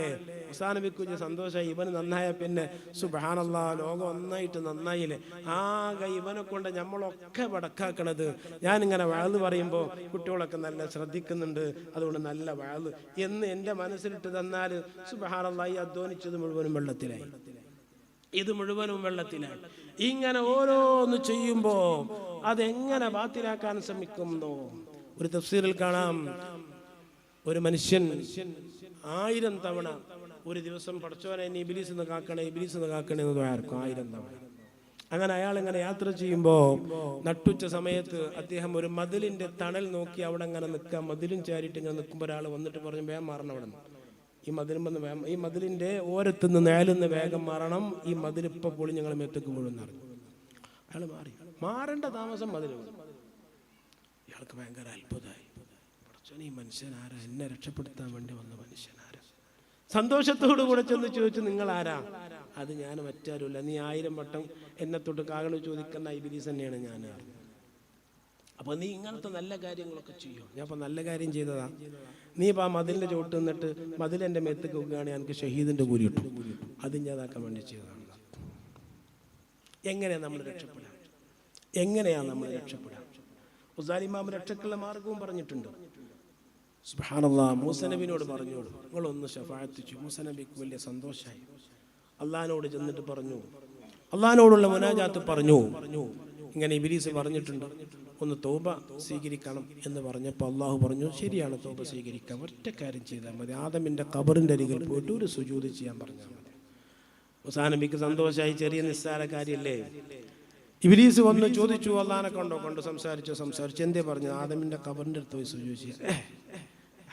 അവസാനമിക്കുഞ്ഞ് സന്തോഷമായി. ഇവന് നന്നായ പിന്നെ സുബ്ഹാനല്ലാഹ്, ലോകം ഒന്നായിട്ട് നന്നായില്ലേ. ആകെ ഇവനെ കൊണ്ട് നമ്മളൊക്കെ വടക്കാക്കണത്. ഞാനിങ്ങനെ വഅദ് പറയുമ്പോൾ കുട്ടികളൊക്കെ നല്ല ശ്രദ്ധിക്കുന്നുണ്ട്, അതുകൊണ്ട് നല്ല വഅദ് എന്ന് എൻ്റെ മനസ്സിലിട്ട് തന്നാൽ സുബ്ഹാനല്ലാഹ്, ഈ അധ്വാനിച്ചത് മുഴുവനും വെള്ളത്തിലായി, ഇത് മുഴുവനും വെള്ളത്തിലായി. ഇങ്ങനെ ഓരോന്ന് ചെയ്യുമ്പോൾ അതെങ്ങനെ ബാത്തിലാക്കാൻ ശ്രമിക്കുന്നു. ഒരു തഫ്സീറിൽ കാണാം, ഒരു മനുഷ്യൻ 1000 തവണ ഒരു ദിവസം പടച്ചോനെ എന്നെ ഇബ്ലീസ് എന്ന് കാക്കണേ, ഇബ്ലീസ് എന്ന് കാക്കണേ എന്ന് ദ്വാരക്കും 1000 തവണ. അങ്ങനെ അയാൾ ഇങ്ങനെ യാത്ര ചെയ്യുമ്പോൾ നട്ടുച്ച സമയത്ത് അദ്ദേഹം ഒരു മതിലിന്റെ തണൽ നോക്കി അവിടെ അങ്ങനെ നിൽക്കാം. മതിലും ചാരിയിട്ട് ഇങ്ങനെ നിൽക്കുമ്പോൾ ഒരാൾ വന്നിട്ട് പറഞ്ഞു, വേഗം മാറണം അവിടെ നിന്ന്, ഈ മതിലിന്റെ ഓരത്തുനിന്ന് നേലുന്ന വേഗം മാറണം, ഈ മതിൽ ഇപ്പൊ പൊളി ഞങ്ങൾ മേത്തേക്ക് വീഴുന്നറിഞ്ഞു. അയാൾ മാറേണ്ട താമസം മതിൽ. ഇയാൾക്ക് ഭയങ്കര അത്ഭുതമായി. ഈ മനുഷ്യനാരാ, എന്നെ രക്ഷപ്പെടുത്താൻ വേണ്ടി വന്ന മനുഷ്യനാരാ? സന്തോഷത്തോടു കൂടെ ചെന്ന് ചോദിച്ചു, നിങ്ങൾ ആരാ? അത് ഞാൻ മറ്റാരുമില്ല, നീ 1000 വട്ടം എന്നെ തൊട്ട് കാകള് ചോദിക്കുന്ന ഇബ്ലീസ് തന്നെയാണ് ഞാൻ. അപ്പൊ നീ ഇങ്ങനത്തെ നല്ല കാര്യങ്ങളൊക്കെ ചെയ്യും. ഞാൻ ഇപ്പൊ നല്ല കാര്യം ചെയ്തതാ. നീ ഇപ്പൊ ആ മതിലിന്റെ ചോട്ട് നിന്നിട്ട് മതിലെന്റെ മേത്തേക്ക് വെക്കുകയാണെങ്കിൽ എനിക്ക് ഷഹീദിന്റെ കൂലി കിട്ടും. അത് ഞാതാക്കാൻ വേണ്ടി ചെയ്തതാണ്. എങ്ങനെയാ നമ്മൾ രക്ഷപ്പെടാം? എങ്ങനെയാണ് നമ്മൾ രക്ഷപ്പെടാം? ഗസാലി ഇമാം രക്ഷക്കുള്ള മാർഗവും പറഞ്ഞിട്ടുണ്ട്. സുബ്ഹാനല്ലാഹ്, മൂസ നബിയോട് പറഞ്ഞു, നിങ്ങളൊന്ന് ശഫാഅത്ത് ചെയ്യൂ. മൂസ നബിക്ക് വലിയ സന്തോഷമായി. അള്ളാഹിനോട് ചെന്നിട്ട് പറഞ്ഞു, അള്ളാഹിനോടുള്ള മുനാജാത്ത് പറഞ്ഞു, ഇങ്ങനെ ഇബ്ലീസ് പറഞ്ഞിട്ടുണ്ട്, ഒന്ന് തൗബ സ്വീകരിക്കണം എന്ന് പറഞ്ഞപ്പോൾ അള്ളാഹു പറഞ്ഞു, ശരിയാണ്, തൗബ സ്വീകരിക്കാം. ഒറ്റ കാര്യം ചെയ്താൽ മതി, ആദമിന്റെ ഖബറിന്റെ അരികിൽ പോയിട്ട് ഒരു സുജൂദ് ചെയ്യാൻ പറഞ്ഞാൽ മതി. മൂസ നബിക്ക് സന്തോഷമായി. ചെറിയ നിസ്സാര കാര്യല്ലേ. ഇബ്ലീസ് വന്ന് ചോദിച്ചു, അള്ളാഹിനെ കൊണ്ട് സംസാരിച്ചു. എന്തേ പറഞ്ഞു? ആദമിന്റെ ഖബറിന്റെ അടുത്ത് പോയി സുജൂദ് ചെയ്യാം.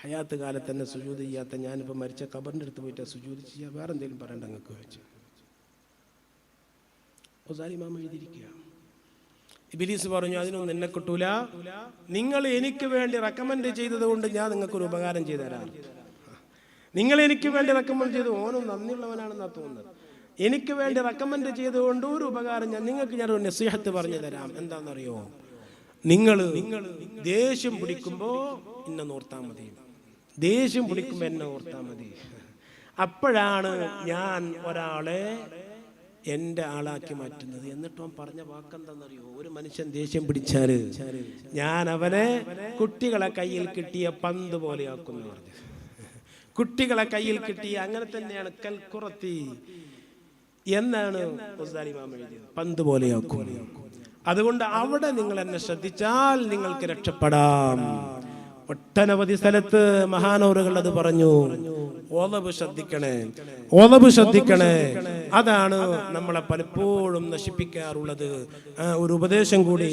ഹയാത്ത് കാലത്ത് തന്നെ സുജൂദ് ചെയ്യാത്ത ഞാനിപ്പോൾ മരിച്ച ഖബറിന്റെ അടുത്ത് പോയിട്ട് സുജൂദ് ചെയ്യാം, വേറെ എന്തെങ്കിലും പറയണ്ട നിങ്ങൾക്ക് വെച്ച്. ഗസാലി ഇമാം എഴുതിയിരിക്കുക. ഇബ്ലീസ് പറഞ്ഞു, അതിനൊന്നും എന്നെ കിട്ടൂല, നിങ്ങൾ എനിക്ക് വേണ്ടി റെക്കമെൻഡ് ചെയ്തത് കൊണ്ട് ഞാൻ നിങ്ങൾക്കൊരു ഉപകാരം ചെയ്തു തരാം. നിങ്ങൾ എനിക്ക് വേണ്ടി റെക്കമെൻഡ് ചെയ്ത്, ഓനും നന്ദിയുള്ളവനാണെന്നാ തോന്നുന്നത്. എനിക്ക് വേണ്ടി റെക്കമെൻഡ് ചെയ്തുകൊണ്ട് ഒരു ഉപകാരം നിങ്ങൾക്ക് ഞാൻ ഒരു നസീഹത്ത് പറഞ്ഞു തരാം. എന്താണെന്നറിയോ? നിങ്ങൾ ദേഷ്യം പിടിക്കുമ്പോൾ എന്നെ ഓർത്താൽ മതി, ദേഷ്യം പിടിക്കുമ്പോൾ എന്നെ ഓർത്താൽ മതി. അപ്പോഴാണ് ഞാൻ ഒരാളെ എൻ്റെ ആളാക്കി മാറ്റുന്നത്. എന്നിട്ട് അവൻ പറഞ്ഞ വാക്കെന്താണെന്നറിയോ? ഒരു മനുഷ്യൻ ദേഷ്യം പിടിച്ചാൽ ഞാൻ അവനെ കുട്ടികളെ കയ്യിൽ കിട്ടിയ പന്ത് പോലെയാക്കുന്നു പറഞ്ഞു. കുട്ടികളെ കയ്യിൽ കിട്ടിയ, അങ്ങനെ തന്നെയാണ് കൽക്കുറത്തി എന്നാണ് ഗസാലി ഇമാം എഴുതിയത്, പന്ത് പോലെയാക്കും. അതുകൊണ്ട് അവിടെ നിങ്ങൾ എന്നെ ശ്രദ്ധിച്ചാൽ നിങ്ങൾക്ക് രക്ഷപ്പെടാം. ഒട്ടനവധി സ്ഥലത്ത് മഹാനവറുകൾ അത് പറഞ്ഞു. ഓളവ് ശ്രദ്ധിക്കണേ. അതാണ് നമ്മളെ പലപ്പോഴും നശിപ്പിക്കാറുള്ളത്. ഒരു ഉപദേശം കൂടി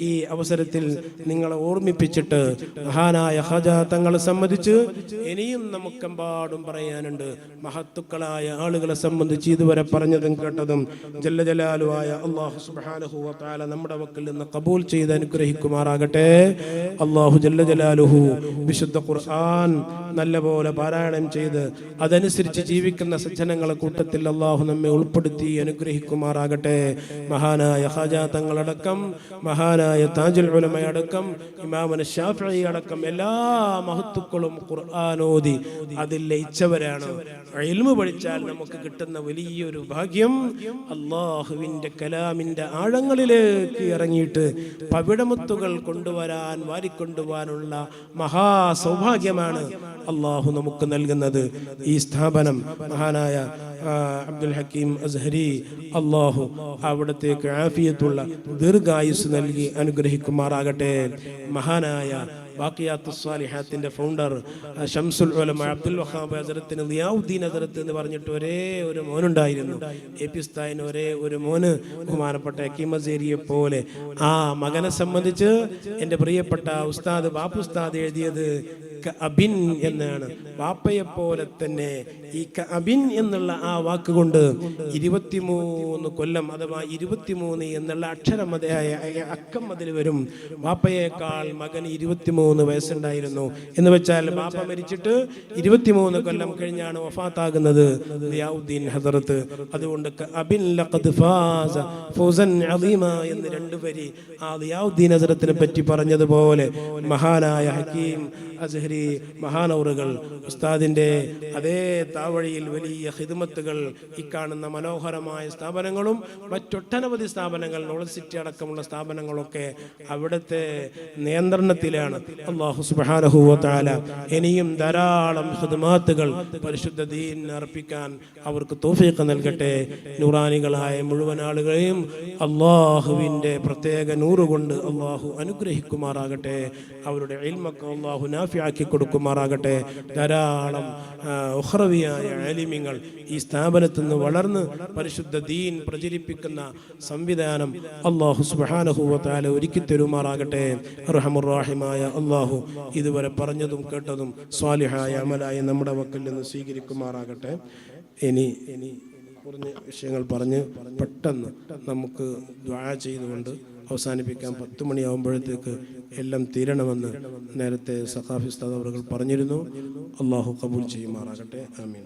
ഈ അവസരത്തിൽ നിങ്ങളെ ഓർമ്മിപ്പിച്ചിട്ട്, മഹാനായ ഖാജാ തങ്ങളെ സംബന്ധിച്ച് ഇനിയും നമുക്കെമ്പാടും പറയാനുണ്ട്. മഹത്തുക്കളായ ആളുകളെ സംബന്ധിച്ച് ഇതുവരെ പറഞ്ഞതും കേട്ടതും ജല്ല ജലാലുവായ അല്ലാഹു സുബ്ഹാനഹു വ തആല നമ്മുടെ വക്കിൽ നിന്ന് ഖബൂൽ ചെയ്ത് അനുഗ്രഹിക്കുമാറാകട്ടെ. അല്ലാഹു ജല്ല ജലാലുഹു വിശുദ്ധ ഖുർആൻ നല്ലപോലെ പാരായണം ചെയ്ത് അതനുസരിച്ച് ജീവിക്കുന്ന സജ്ജനങ്ങളെ കൂട്ടത്തിൽ അല്ലാഹു നമ്മെ ഉൾപ്പെടുത്തി അനുഗ്രഹിക്കുമാറാകട്ടെ. മഹാനായ ഖാജാ തങ്ങളടക്കം, മഹാനായ താജുൽ ഉലമ അടക്കം, ഇമാമുന ശാഫിഈ അടക്കം എല്ലാ മഹത്തുക്കളും ഖുർആൻ ഓതി അതിൽ ലയിച്ചവരാണ്. ഇൽമു പഠിച്ചാൽ നമുക്ക് കിട്ടുന്ന വലിയൊരു ഭാഗ്യം, അല്ലാഹുവിന്റെ കലാമിന്റെ ആഴങ്ങളിലേക്ക് ഇറങ്ങിയിട്ട് പവിഴമുത്തുകൾ കൊണ്ടുവരാൻ, വാരിക്കൊണ്ടുപോകാനുള്ള മഹാസൗഭാഗ്യമാണ്. അള്ളാഹു നമുക്ക് നൽകുന്നത്. ഈ സ്ഥാപനം മഹാനായ അബ്ദുൽ ഹക്കീം അസ്ഹരി അള്ളാഹു അവിടത്തേക്ക് ആഫിയത്തുള്ള ദീർഘായുസ് നൽകി അനുഗ്രഹിക്കുമാറാകട്ടെ. മഹാനായ ബാഖിയാത്തുസ് സാലിഹാത്തിന്റെ ഫൗണ്ടർ ശംസുൽ ഉലമ അബ്ദുൽ വഹാബ് ഹസ്രത്തിന് ദിയാഉദ്ദീൻ ഹസ്രത്ത് എന്ന് പറഞ്ഞിട്ട് ഒരേ ഒരു മോനുണ്ടായിരുന്നു. എപിസ്ഥായിന് ഒരേ ഒരു മോന് ബഹുമാനപ്പെട്ട ഹക്കീം അസ്ഹരിയെ പോലെ. ആ മകനെ സംബന്ധിച്ച് എൻ്റെ പ്രിയപ്പെട്ട ഉസ്താദ് ബാപ്പുസ്താദ് എഴുതിയത് അബിൻ എന്നാണ്. ബാപ്പയെ പോലെ തന്നെ ഈ അബിൻ എന്നുള്ള ആ വാക്കുകൊണ്ട് 23 കൊല്ലം അഥവാ 23 എന്നുള്ള അക്ഷരം അക്കം അതിൽ വരും. ബാപ്പയേക്കാൾ മകന് 23 വയസ്സുണ്ടായിരുന്നു എന്ന് വെച്ചാൽ ബാപ്പ മരിച്ചിട്ട് 23 കൊല്ലം കഴിഞ്ഞാണ് വഫാത്താകുന്നത് ദിയാഉദ്ദീൻ ഹദറത്ത്. അതുകൊണ്ട് അബിൻ ലഖദ് ഫാസ ഫൗസൻ അദീമ എന്ന് 2 വരി ആ ദിയാഉദ്ദീൻ ഹദറത്തിനെ പറ്റി പറഞ്ഞതുപോലെ മഹാനായ ഹക്കീം അസ്ഹരി മഹാനൗറുകൾ ഉസ്താദിന്റെ അതേ താവഴിയിൽ വലിയ ഖിദ്മത്തുകൾ ഈ കാണുന്ന മനോഹരമായ സ്ഥാപനങ്ങളും മറ്റൊട്ടനവധി സ്ഥാപനങ്ങൾ നോളജ് സിറ്റി അടക്കമുള്ള സ്ഥാപനങ്ങളൊക്കെ അവിടുത്തെ നിയന്ത്രണത്തിലാണ്. അല്ലാഹു സുബ്ഹാനഹു വ തആല ഇനിയും ധാരാളം ഖിദ്മത്തുകൾ പരിശുദ്ധ ദീൻ അർപ്പിക്കാൻ അവർക്ക് തൗഫീഖ് നൽകട്ടെ. നൂറാനികളായ മുഴുവൻ ആളുകളെയും അല്ലാഹുവിൻ്റെ പ്രത്യേക നൂറ് കൊണ്ട് അല്ലാഹു അനുഗ്രഹിക്കുമാറാകട്ടെ. അവരുടെ ഇൽമൊക്കെ അല്ലാഹു നാഫിയാക്കി കൊടുക്കുമാറാകട്ടെ. ധാരാളം ഉഖ്റവിയായ ആലിമീങ്ങൾ ഈ സ്ഥാപനത്തിൽ നിന്ന് വളർന്ന് പരിശുദ്ധ ദീൻ പ്രചരിപ്പിക്കുന്ന സംവിധാനം അല്ലാഹു സുബ്ഹാനഹു വ തആല ഒരുക്കി തരുമാറാകട്ടെ. അർഹമുർ റഹീമായ അല്ലാഹു ഇതുവരെ പറഞ്ഞതും കേട്ടതും സ്വാലിഹായ അമലായി നമ്മുടെ വക്കൽ നിന്ന് സ്വീകരിക്കുമാറാകട്ടെ. ഇനി കുറഞ്ഞ വിഷയങ്ങൾ പറഞ്ഞ് പെട്ടെന്ന് നമുക്ക് ദുആ ചെയ്തുകൊണ്ട് അവസാനിപ്പിക്കാം. 10 മണിയാകുമ്പോഴത്തേക്ക് എല്ലാം തീരണമെന്ന് നേരത്തെ സഖാഫി ഉസ്താദ് അവர்கள் പറഞ്ഞിരുന്നു. അല്ലാഹു ഖബൂൽ ചെയ്യുമാറാകട്ടെ. ആമീൻ.